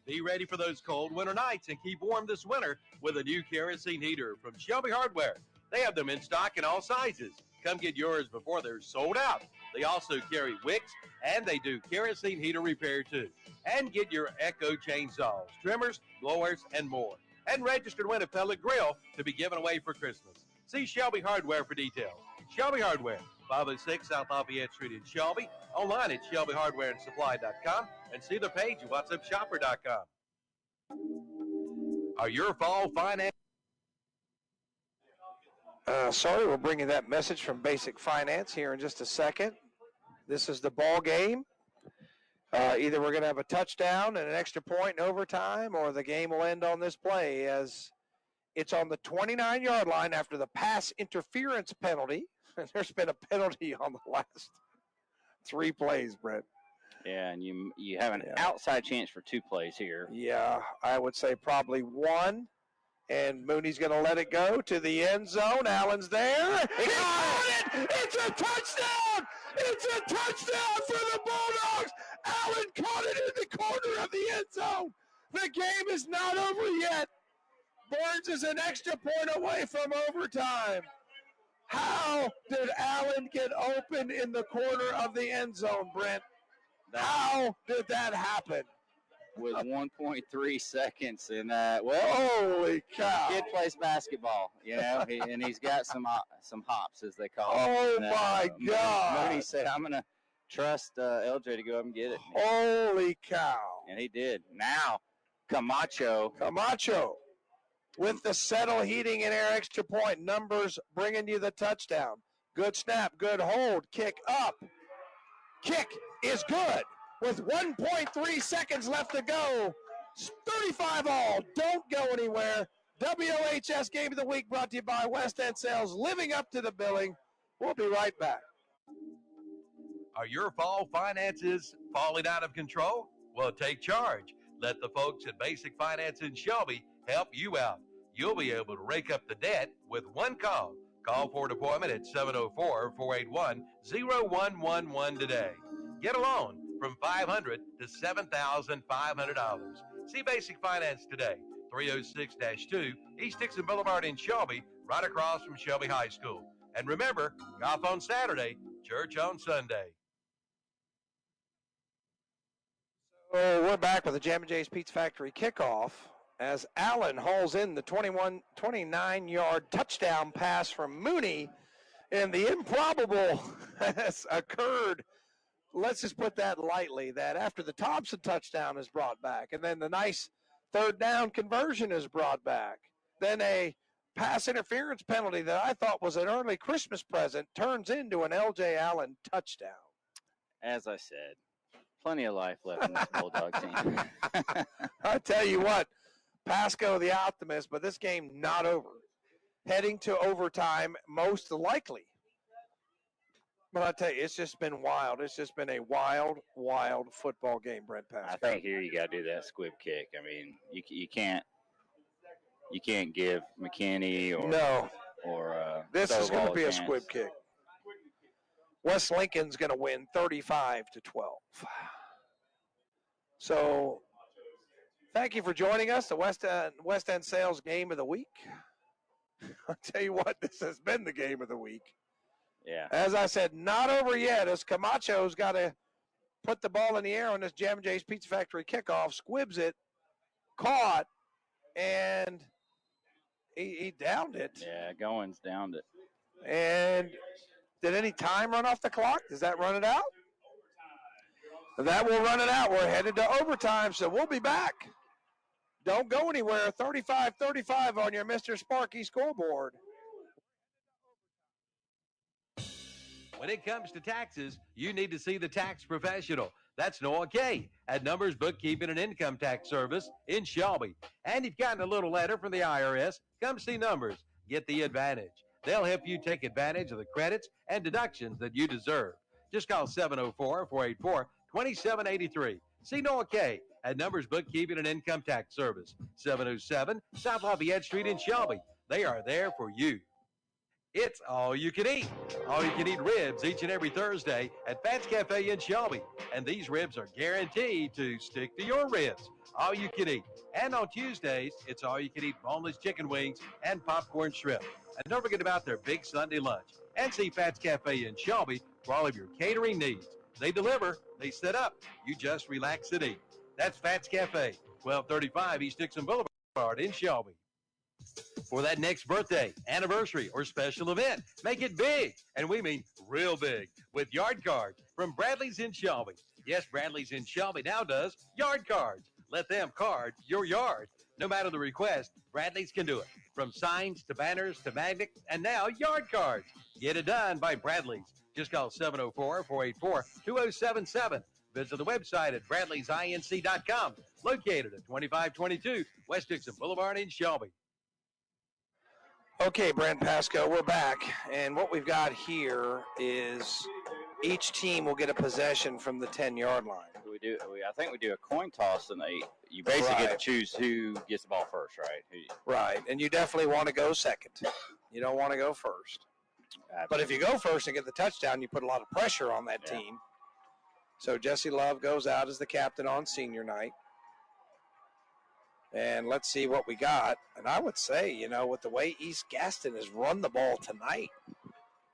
Be ready for those cold winter nights and keep warm this winter with a new kerosene heater from Shelby Hardware. They have them in stock in all sizes. Come get yours before they're sold out. They also carry wicks, and they do kerosene heater repair too. And get your Echo chainsaws, trimmers, blowers, and more. And register to win a pellet grill to be given away for Christmas. See Shelby Hardware for details. Shelby Hardware, 506 South Lafayette Street in Shelby. Online at ShelbyHardwareandSupply.com and see the page at WhatsAppShopper.com. Are your fall finance? Sorry, we'll bring you that message from Basic Finance here in just a second. This is the ball game. Either we're going to have a touchdown and an extra point in overtime, or the game will end on this play as it's on the 29-yard line after the pass interference penalty. There's been a penalty on the last 3 plays, Brent. Yeah, and you have an outside chance for 2 plays here. Yeah, I would say probably 1. And Mooney's going to let it go to the end zone. Allen's there. He caught it! It's a touchdown! It's a touchdown for the Bulldogs! Allen caught it in the corner of the end zone. The game is not over yet. Burns is an extra point away from overtime. How did Allen get open in the corner of the end zone, Brent? How did that happen? With 1.3 seconds, and holy cow! Kid plays basketball, and he's got some hops, as they call it. My God! Mooney said, "I'm gonna trust LJ to go up and get it." Holy cow! And he did. Now, Camacho, with the Settle Heating and Air extra point numbers, bringing you the touchdown. Good snap, good hold, kick up. Kick is good. With 1.3 seconds left to go, 35 all. Don't go anywhere. WOHS Game of the Week brought to you by West End Sales, living up to the billing. We'll be right back. Are your fall finances falling out of control? Well, take charge. Let the folks at Basic Finance in Shelby help you out. You'll be able to rake up the debt with one call. Call for an appointment at 704-481-0111 today. Get a loan from $500 to $7,500. See Basic Finance today, 306-2 East Dixon Boulevard in Shelby, right across from Shelby High School. And remember, golf on Saturday, church on Sunday. So we're back with the Jam & J's Pizza Factory kickoff as Allen hauls in the 29-yard touchdown pass from Mooney, and the improbable has occurred. Let's just put that lightly, that after the Thompson touchdown is brought back, and then the nice third down conversion is brought back, then a pass interference penalty that I thought was an early Christmas present turns into an L.J. Allen touchdown. As I said, plenty of life left in this Bulldog team. I tell you what, Pasco the optimist, but this game not over. Heading to overtime, most likely. But I tell you, it's just been wild. It's just been a wild, wild football game, Brent Pasco. I think here you got to do that squib kick. I mean, you can't give McKinney or this is going to be a chance. squib kick. West Lincoln's going to win 35-12. So, thank you for joining us. The West End Sales Game of the Week. I'll tell you what, this has been the game of the week. Yeah. As I said, not over yet, as Camacho's got to put the ball in the air on this Jam & J's Pizza Factory kickoff, squibs it, caught, and he downed it. Yeah, Goins downed it. And did any time run off the clock? Does that run it out? That will run it out. We're headed to overtime, so we'll be back. Don't go anywhere. 35-35 on your Mr. Sparky scoreboard. When it comes to taxes, you need to see the tax professional. That's Noah Kay at Numbers Bookkeeping and Income Tax Service in Shelby. And you've gotten a little letter from the IRS. Come see Numbers. Get the advantage. They'll help you take advantage of the credits and deductions that you deserve. Just call 704-484-2783. See Noah Kay at Numbers Bookkeeping and Income Tax Service, 707 South Lafayette Street in Shelby. They are there for you. It's all you can eat. All you can eat ribs each and every Thursday at Pat's Cafe in Shelby. And these ribs are guaranteed to stick to your ribs. All you can eat. And on Tuesdays, it's all you can eat boneless chicken wings and popcorn shrimp. And don't forget about their big Sunday lunch. And see Pat's Cafe in Shelby for all of your catering needs. They deliver, they set up. You just relax and eat. That's Pat's Cafe, 1235 East Dixon Boulevard in Shelby. For that next birthday, anniversary, or special event, make it big, and we mean real big, with Yard Cards from Bradley's in Shelby. Yes, Bradley's in Shelby now does Yard Cards. Let them card your yard. No matter the request, Bradley's can do it. From signs to banners to magnets, and now Yard Cards. Get it done by Bradley's. Just call 704-484-2077. Visit the website at bradleysinc.com, located at 2522 West Dixon Boulevard in Shelby. Okay, Brent Pasco, we're back. And what we've got here is each team will get a possession from the 10-yard line. I think we do a coin toss, and you basically get to choose who gets the ball first, right? Right, and you definitely want to go second. You don't want to go first. Absolutely. But if you go first and get the touchdown, you put a lot of pressure on that team. So Jesse Love goes out as the captain on senior night. And let's see what we got. And I would say, with the way East Gaston has run the ball tonight,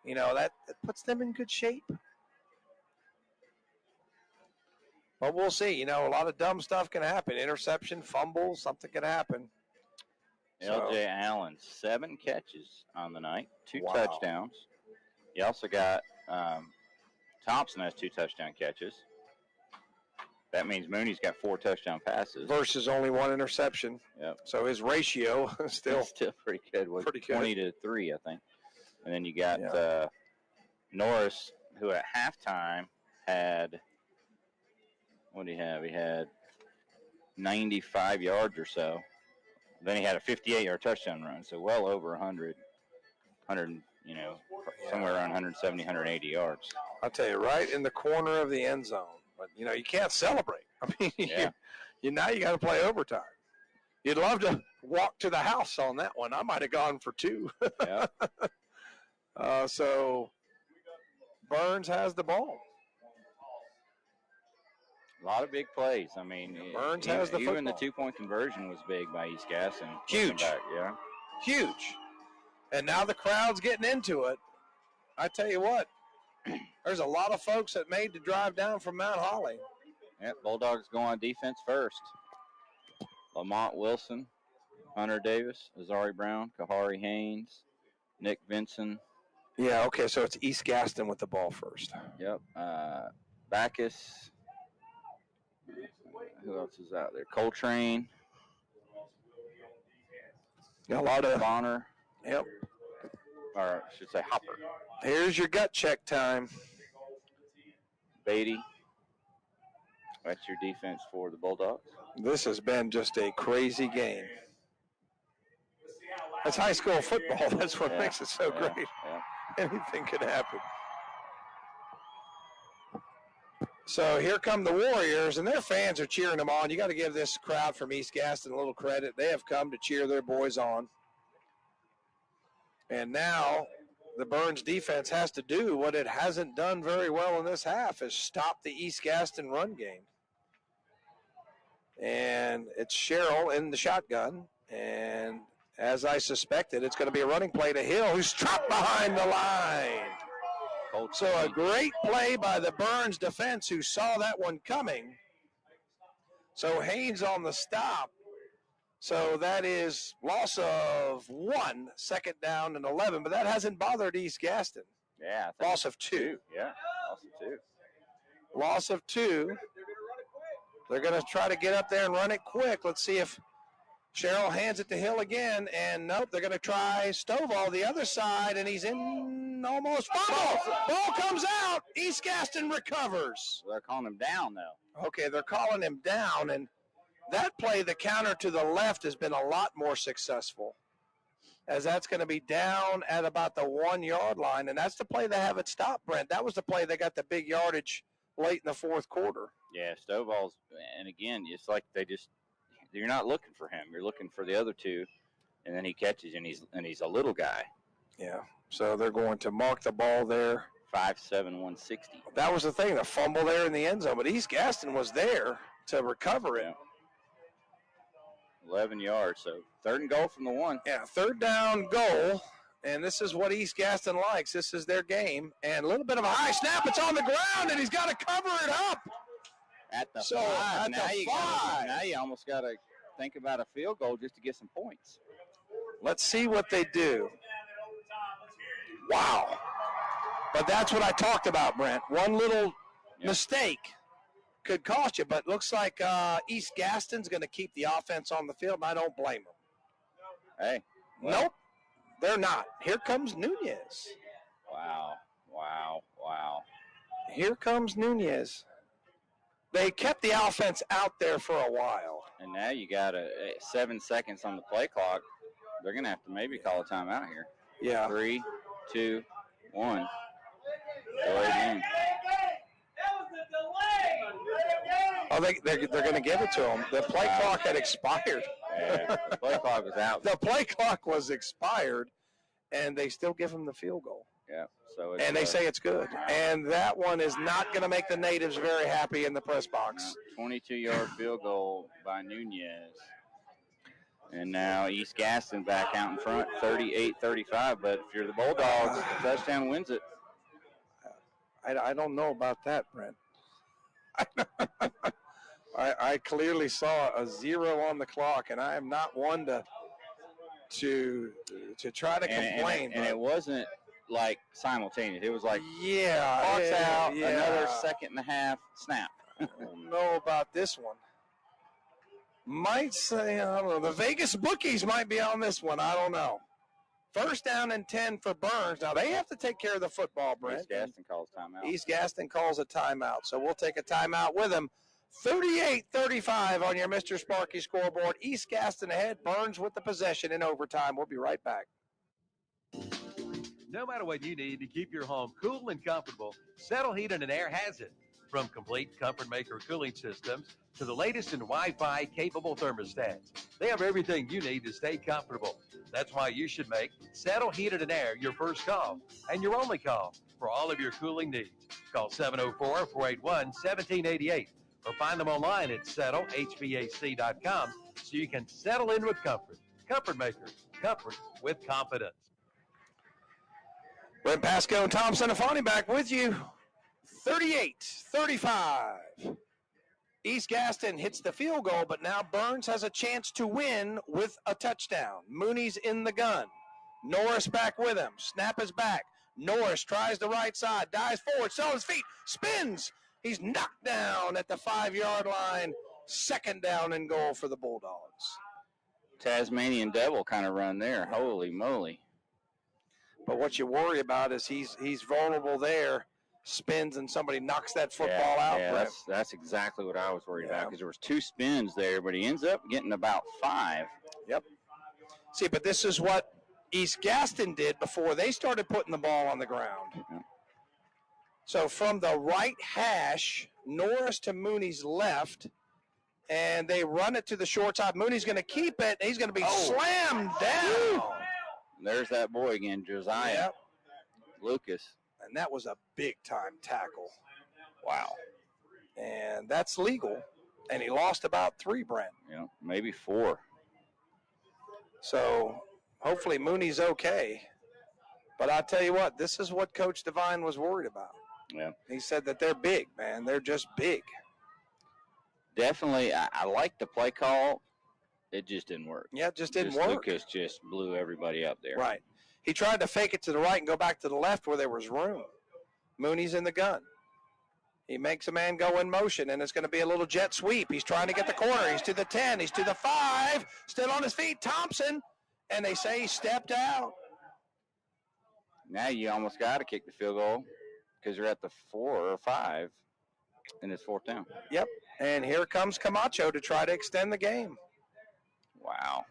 that puts them in good shape. But we'll see. A lot of dumb stuff can happen. Interception, fumble, something can happen. L.J. Allen, 7 catches on the night, 2 touchdowns. You also got Thompson has 2 touchdown catches. That means Mooney's got 4 touchdown passes. Versus only 1 interception. Yep. So his ratio is still pretty good. Pretty good. 20-3, I think. And then you got Norris, who at halftime had, what did he have? He had 95 yards or so. Then he had a 58-yard touchdown run, so well over 100, somewhere around 170, 180 yards. I'll tell you, right in the corner of the end zone. But, you can't celebrate. I mean, Now you got to play overtime. You'd love to walk to the house on that one. I might have gone for 2. Yeah. So Burns has the ball. A lot of big plays. I mean, Burns has the even the football. 2-point conversion was big by East Gaston. Huge. Yeah. Huge. And now the crowd's getting into it. I tell you what, there's a lot of folks that made the drive down from Mount Holly. Yep, Bulldogs go on defense first. Lamont Wilson, Hunter Davis, Azari Brown, Kahari Haynes, Nick Vinson. Yeah, okay, so it's East Gaston with the ball first. Yep. Backus. Who else is out there? Coltrane. Got a lot of Bonner. Yep. Or I should say Hopper. Here's your gut check time. Beatty. That's your defense for the Bulldogs. This has been just a crazy game. That's high school football. That's what makes it so great. Yeah. Anything could happen. So here come the Warriors, and their fans are cheering them on. You got to give this crowd from East Gaston a little credit. They have come to cheer their boys on. And now the Burns defense has to do what it hasn't done very well in this half, is stop the East Gaston run game. And it's Sherrill in the shotgun. And as I suspected, it's going to be a running play to Hill, who's trapped behind the line. So a great play by the Burns defense, who saw that one coming. So Haynes on the stop. So that is loss of 1, second down and 11, but that hasn't bothered East Gaston. Yeah. Loss of 2. Yeah, loss of 2. Loss of 2. They're going to try to get up there and run it quick. Let's see if Sherrill hands it to Hill again, and nope, they're going to try Stovall the other side, and he's in almost fumble. Ball comes out. East Gaston recovers. They're calling him down, though. Okay, they're calling him down, and that play, the counter to the left, has been a lot more successful, as that's going to be down at about the 1-yard line, and that's the play they have it stopped, Brent. That was the play they got the big yardage late in the fourth quarter. Yeah, Stovall's, and again, it's like you're not looking for him. You're looking for the other two, and then he catches, and he's a little guy. Yeah, so they're going to mark the ball there. 5'7", 160. That was the thing, the fumble there in the end zone, but East Gaston was there to recover it. Yeah. 11 yards, so 3rd and goal from the 1. Yeah, 3rd down goal, and this is what East Gaston likes. This is their game, and a little bit of a high snap. It's on the ground, and he's got to cover it up. At the So, 5. at Now the you 5. now you almost got to think about a field goal just to get some points. Let's see what they do. Wow. But that's what I talked about, Brent. One little mistake could cost you, but looks like East Gaston's going to keep the offense on the field, and I don't blame them. Hey. Nope, they're not. Here comes Nunez. Wow. Here comes Nunez. They kept the offense out there for a while. And now you got 7 seconds on the play clock. They're going to have to maybe call a timeout here. Yeah. 3, 2, 1. Go ahead. Oh, they're going to give it to them. The play clock had expired. Yeah, the play clock was out. The play clock was expired, and they still give them the field goal. Yeah. So it's, and they say it's good. And that one is not going to make the natives very happy in the press box. 22-yard field goal by Nunez. And now East Gaston back out in front, 38-35. But if you're the Bulldogs, the touchdown wins it. I don't know about that, Brent. I clearly saw a 0 on the clock, and I am not one to try to complain. And it wasn't like simultaneous. It was like clock's out, another 2.5 snap. I don't know about this one. Might say, I don't know. The Vegas bookies might be on this one. I don't know. 1st down and 10 for Burns. Now, they have to take care of the football, Brent. East Gaston calls timeout. East Gaston calls a timeout. So we'll take a timeout with them. 38-35 on your Mr. Sparky scoreboard. East Gaston ahead. Burns with the possession in overtime. We'll be right back. No matter what you need to keep your home cool and comfortable, Settle Heating and Air has it. From complete Comfort Maker cooling systems to the latest in Wi-Fi capable thermostats. They have everything you need to stay comfortable. That's why you should make Settle Heated and Air your first call and your only call for all of your cooling needs. Call 704-481-1788 or find them online at settlehvac.com so you can settle in with comfort. Comfort Makers, comfort with confidence. Brent Pasco and Tom Senafani back with you. 38-35. East Gaston hits the field goal, but now Burns has a chance to win with a touchdown. Mooney's in the gun. Norris back with him. Snap is back. Norris tries the right side, dives forward, still on his feet, spins. He's knocked down at the 5-yard line. Second down and goal for the Bulldogs. Tasmanian Devil kind of run there. Holy moly. But what you worry about is he's vulnerable there, spins, and somebody knocks that football out. Yeah, that's exactly what I was worried about, because there was 2 spins there, but he ends up getting about 5. Yep. See, but this is what East Gaston did before they started putting the ball on the ground. Yeah. So from the right hash, Norris to Mooney's left, and they run it to the short side. Mooney's going to keep it. He's going to be slammed down. There's that boy again, Josiah Lucas. And that was a big-time tackle. Wow. And that's legal. And he lost about 3, Brent. Yeah, maybe 4. So hopefully Mooney's okay. But I tell you what, this is what Coach Devine was worried about. Yeah. He said that they're big, man. They're just big. Definitely, I like the play call. It just didn't work. Yeah, it just didn't work. Lucas just blew everybody up there. Right. He tried to fake it to the right and go back to the left where there was room. Mooney's in the gun. He makes a man go in motion, and it's going to be a little jet sweep. He's trying to get the corner. He's to the 10. He's to the 5. Still on his feet. Thompson. And they say he stepped out. Now you almost got to kick the field goal because you're at the 4 or 5, and it's 4th down. Yep. And here comes Camacho to try to extend the game. Wow.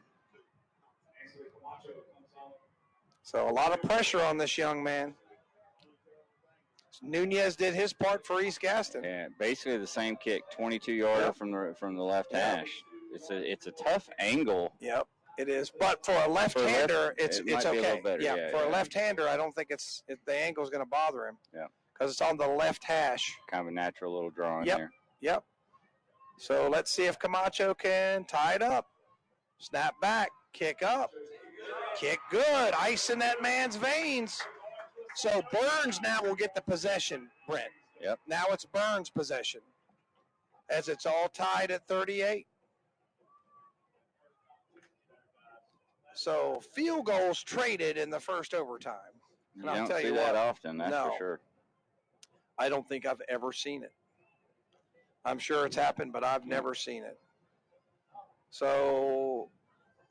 So a lot of pressure on this young man. Nunez did his part for East Gaston. Yeah, basically the same kick, 22-yarder from the left hash. It's a tough angle. Yep, it is. But for a left-hander, it's okay. Yeah, for a left-hander, I don't think the angle is going to bother him. Yeah, because it's on the left hash. Kind of a natural little draw in there. Yep. So let's see if Camacho can tie it up. Snap back, kick up, kick good, ice in that man's veins. So Burns now will get the possession, Brent. Yep. Now it's Burns' possession, as it's all tied at 38. So field goals traded in the first overtime. And You I'll don't tell see you that what, often, that's for sure. I don't think I've ever seen it. I'm sure it's happened, but I've never seen it. So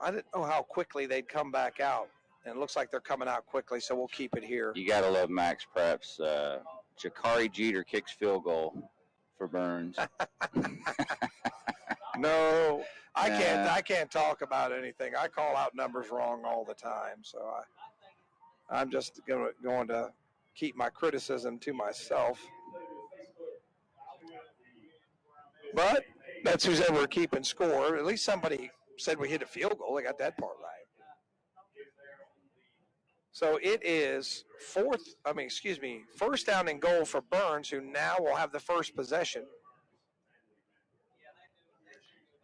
I didn't know how quickly they'd come back out. And it looks like they're coming out quickly, so we'll keep it here. You got to love Max Preps. Jakari Jeter kicks field goal for Burns. No, I can't talk about anything. I call out numbers wrong all the time, so I'm just going to keep my criticism to myself. But that's who's ever keeping score. At least somebody said we hit a field goal. They got that part right. So it is first down and goal for Burns, who now will have the first possession.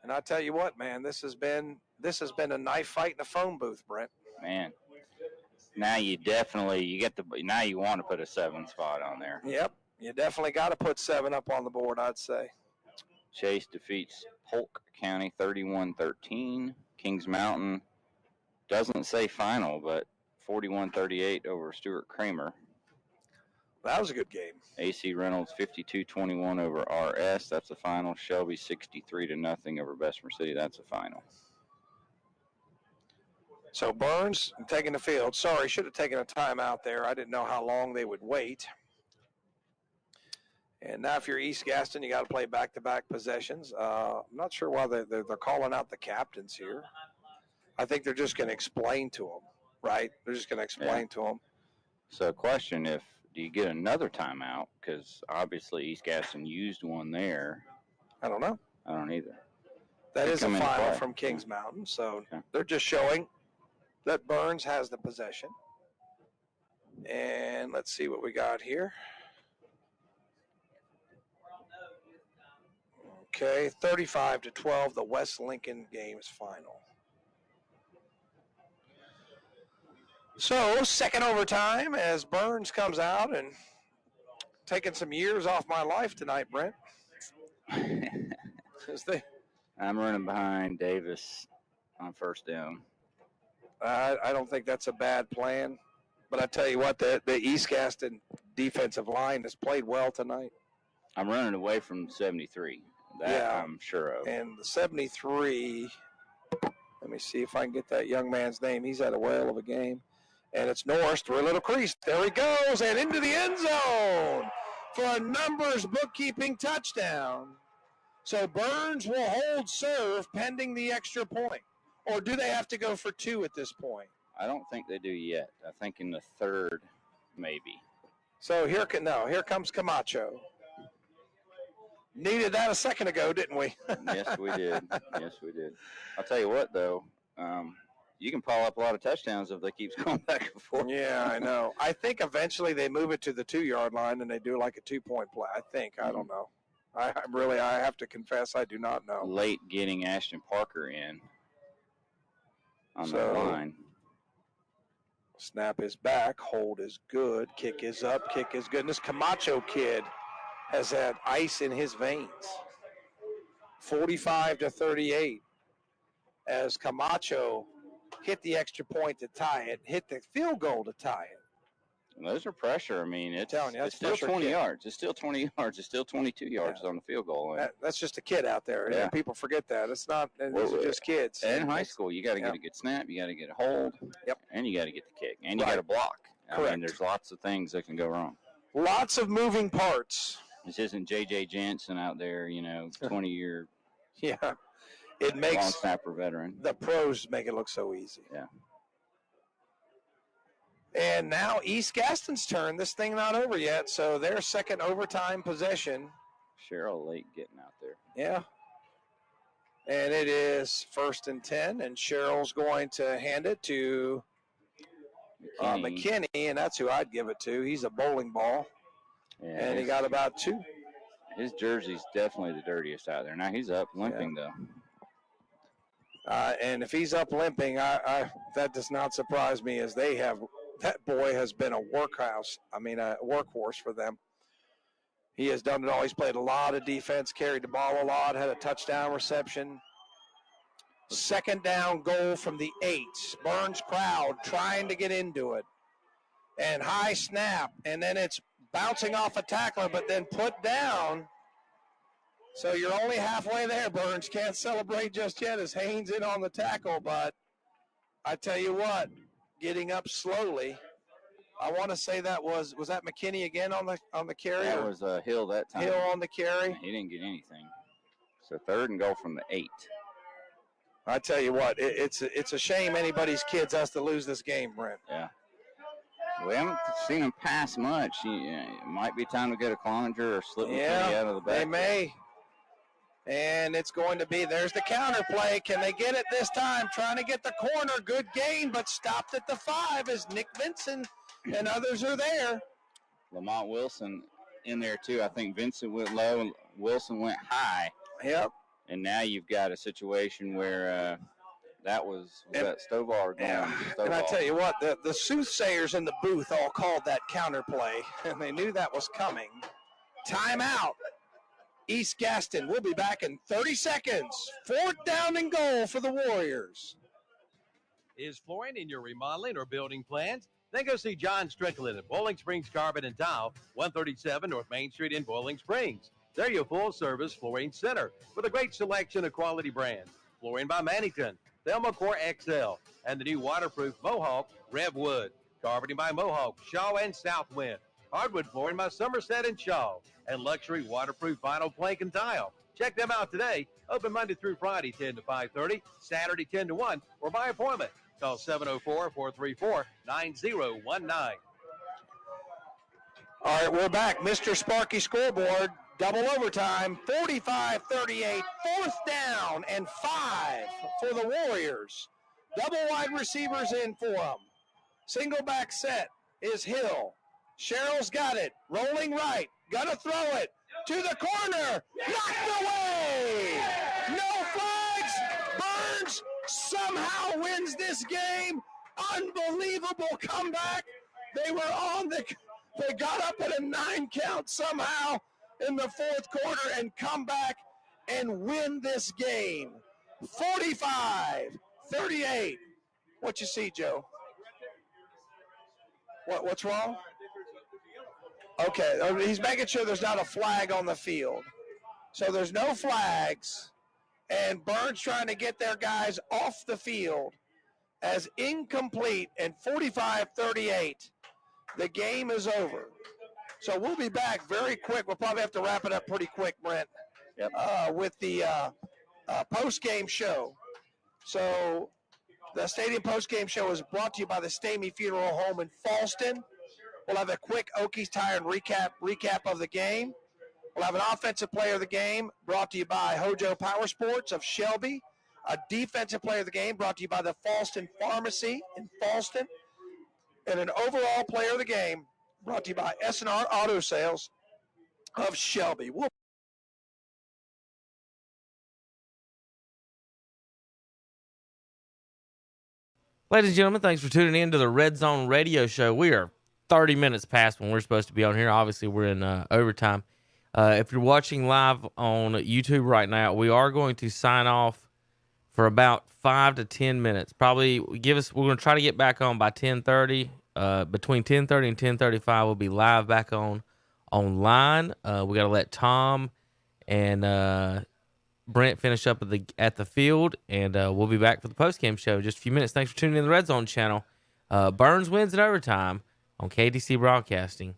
And I tell you what, man, this has been a knife fight in a phone booth, Brent. Man, now you want to put a 7 spot on there. Yep, you definitely got to put 7 up on the board, I'd say. Chase defeats Polk County 31-13. Kings Mountain doesn't say final, but 41-38 over Stuart Kramer. That was a good game. AC Reynolds 52-21 over RS. That's a final. Shelby 63-0 over Bessemer City. That's a final. So Burns taking the field. Sorry, should have taken a timeout there. I didn't know how long they would wait. And now if you're East Gaston, you got to play back-to-back possessions. I'm not sure why they're calling out the captains here. I think they're just going to explain to them, right? They're just going to explain to them. So question, do you get another timeout? Because obviously East Gaston used one there. I don't know. I don't either. That is a come into final play. from Kings Mountain, so they're just showing that Burns has the possession. And let's see what we got here. Okay, 35-12, the West Lincoln Games final. So, second overtime as Burns comes out and taking some years off my life tonight, Brent. I'm running behind Davis on first down. I don't think that's a bad plan. But I tell you what, the East Gaston defensive line has played well tonight. I'm running away from 73. That I'm sure of. And the 73, let me see if I can get that young man's name. He's had a whale of a game. And it's Norris through a little crease. There he goes, and into the end zone for a numbers bookkeeping touchdown. So Burns will hold serve pending the extra point. Or do they have to go for 2 at this point? I don't think they do yet. I think in the third, maybe. So here comes Camacho. Needed that a second ago, didn't we? Yes, we did. Yes, we did. I'll tell you what, though. You can pile up a lot of touchdowns if they keep going back and forth. Yeah, I know. I think eventually they move it to the 2-yard line and they do like a 2-point play. I think. I don't know. I have to confess, I do not know. Late getting Ashton Parker in on the line. Snap is back. Hold is good. Kick is up. Kick is good. And this Camacho kid has had ice in his veins. 45-38 as Camacho hit the extra point to tie it, hit the field goal to tie it. Those are pressure. I mean, it's still pressure 20 kid. yards. It's still 20 yards. It's still 22 yards on the field goal line. That's just a kid out there. Yeah. People forget that. It's not. These are just kids. And in high school, you got to get a good snap. You got to get a hold. Yep. And you got to get the kick. And you got to block. I mean, Correct. there's lots of things that can go wrong. Lots of moving parts. This isn't J.J. Jensen out there, 20-year Yeah. It makes long snapper veteran. The pros make it look so easy. Yeah. And now East Gaston's turn. This thing not over yet, so their second overtime possession. Cheryl late getting out there. Yeah. And it is 1st and 10, and Cheryl's going to hand it to McKinney, and that's who I'd give it to. He's a bowling ball, and he got about 2. His jersey's definitely the dirtiest out there. Now he's up limping, though. And if he's up limping, that does not surprise me, as that boy has been a workhorse for them. He has done it all. He's played a lot of defense, carried the ball a lot, had a touchdown reception. Second down goal from the 8. Burns crowd trying to get into it. And high snap, and then it's bouncing off a tackler, but then put down. So you're only halfway there, Burns. Can't celebrate just yet as Haynes in on the tackle, but I tell you what, getting up slowly. I want to say that was that McKinney again on the carry? That was Hill that time. Hill on the carry. He didn't get anything. So 3rd and goal from the 8. I tell you what, it's a shame anybody's kids has to lose this game, Brent. Yeah. We haven't seen him pass much. It might be time to get a Cloninger or slip McKinney out of the back. They may. And it's going to be, there's the counter play. Can they get it this time? Trying to get the corner. Good gain, but stopped at the 5 as Nick Vincent and others are there. Lamont Wilson in there, too. I think Vincent went low and Wilson went high. Yep. And now you've got a situation where that was that Stovall going. Yeah. And I tell you what, the soothsayers in the booth all called that counter play, and they knew that was coming. Timeout. East Gaston. We'll be back in 30 seconds. 4th down and goal for the Warriors. Is flooring in your remodeling or building plans? Then go see John Strickland at Bowling Springs Carpet and Tile, 137 North Main Street in Bowling Springs. They're your full-service flooring center with a great selection of quality brands. Flooring by Mannington, Thelma Core XL, and the new waterproof Mohawk Rev Wood. Carpeting by Mohawk, Shaw, and Southwind. Hardwood flooring by Somerset and Shaw. And luxury waterproof vinyl plank and tile. Check them out today. Open Monday through Friday, 10 to 5:30, Saturday, 10 to 1, or by appointment. Call 704-434-9019. All right, we're back. Mr. Sparky Scoreboard Double overtime, 45-38, 4th down and 5 for the Warriors. Double wide receivers in for them. Single back set is Hill. Sherrill's got it, rolling right, gonna throw it to the corner, knocked away! No flags, Burns somehow wins this game. Unbelievable comeback. They got up at a 9 count somehow in the 4th quarter and come back and win this game. 45-38. What you see, Joe? What's wrong? Okay, he's making sure there's not a flag on the field. So there's no flags, and Burns trying to get their guys off the field as incomplete, and 45-38. The game is over. So we'll be back very quick. We'll probably have to wrap it up pretty quick, Brent, with the post-game show. So the Stadium post-game show is brought to you by the Stamey Funeral Home in Falston. We'll have a quick Okies Tire and recap of the game. We'll have an offensive player of the game brought to you by Hojo Power Sports of Shelby. A defensive player of the game brought to you by the Falston Pharmacy in Falston. And an overall player of the game brought to you by S&R Auto Sales of Shelby. Ladies and gentlemen, thanks for tuning in to the Redzone Radio Show. We are 30 minutes past when we're supposed to be on here. Obviously, we're in overtime. If you're watching live on YouTube right now, we are going to sign off for about 5 to 10 minutes. Probably we're going to try to get back on by 10:30. Between 10:30 and 10:35, we'll be live back online. We got to let Tom and Brent finish up at the field, and we'll be back for the postgame show in just a few minutes. Thanks for tuning in to the Red Zone channel. Burns wins in overtime on KTC Broadcasting.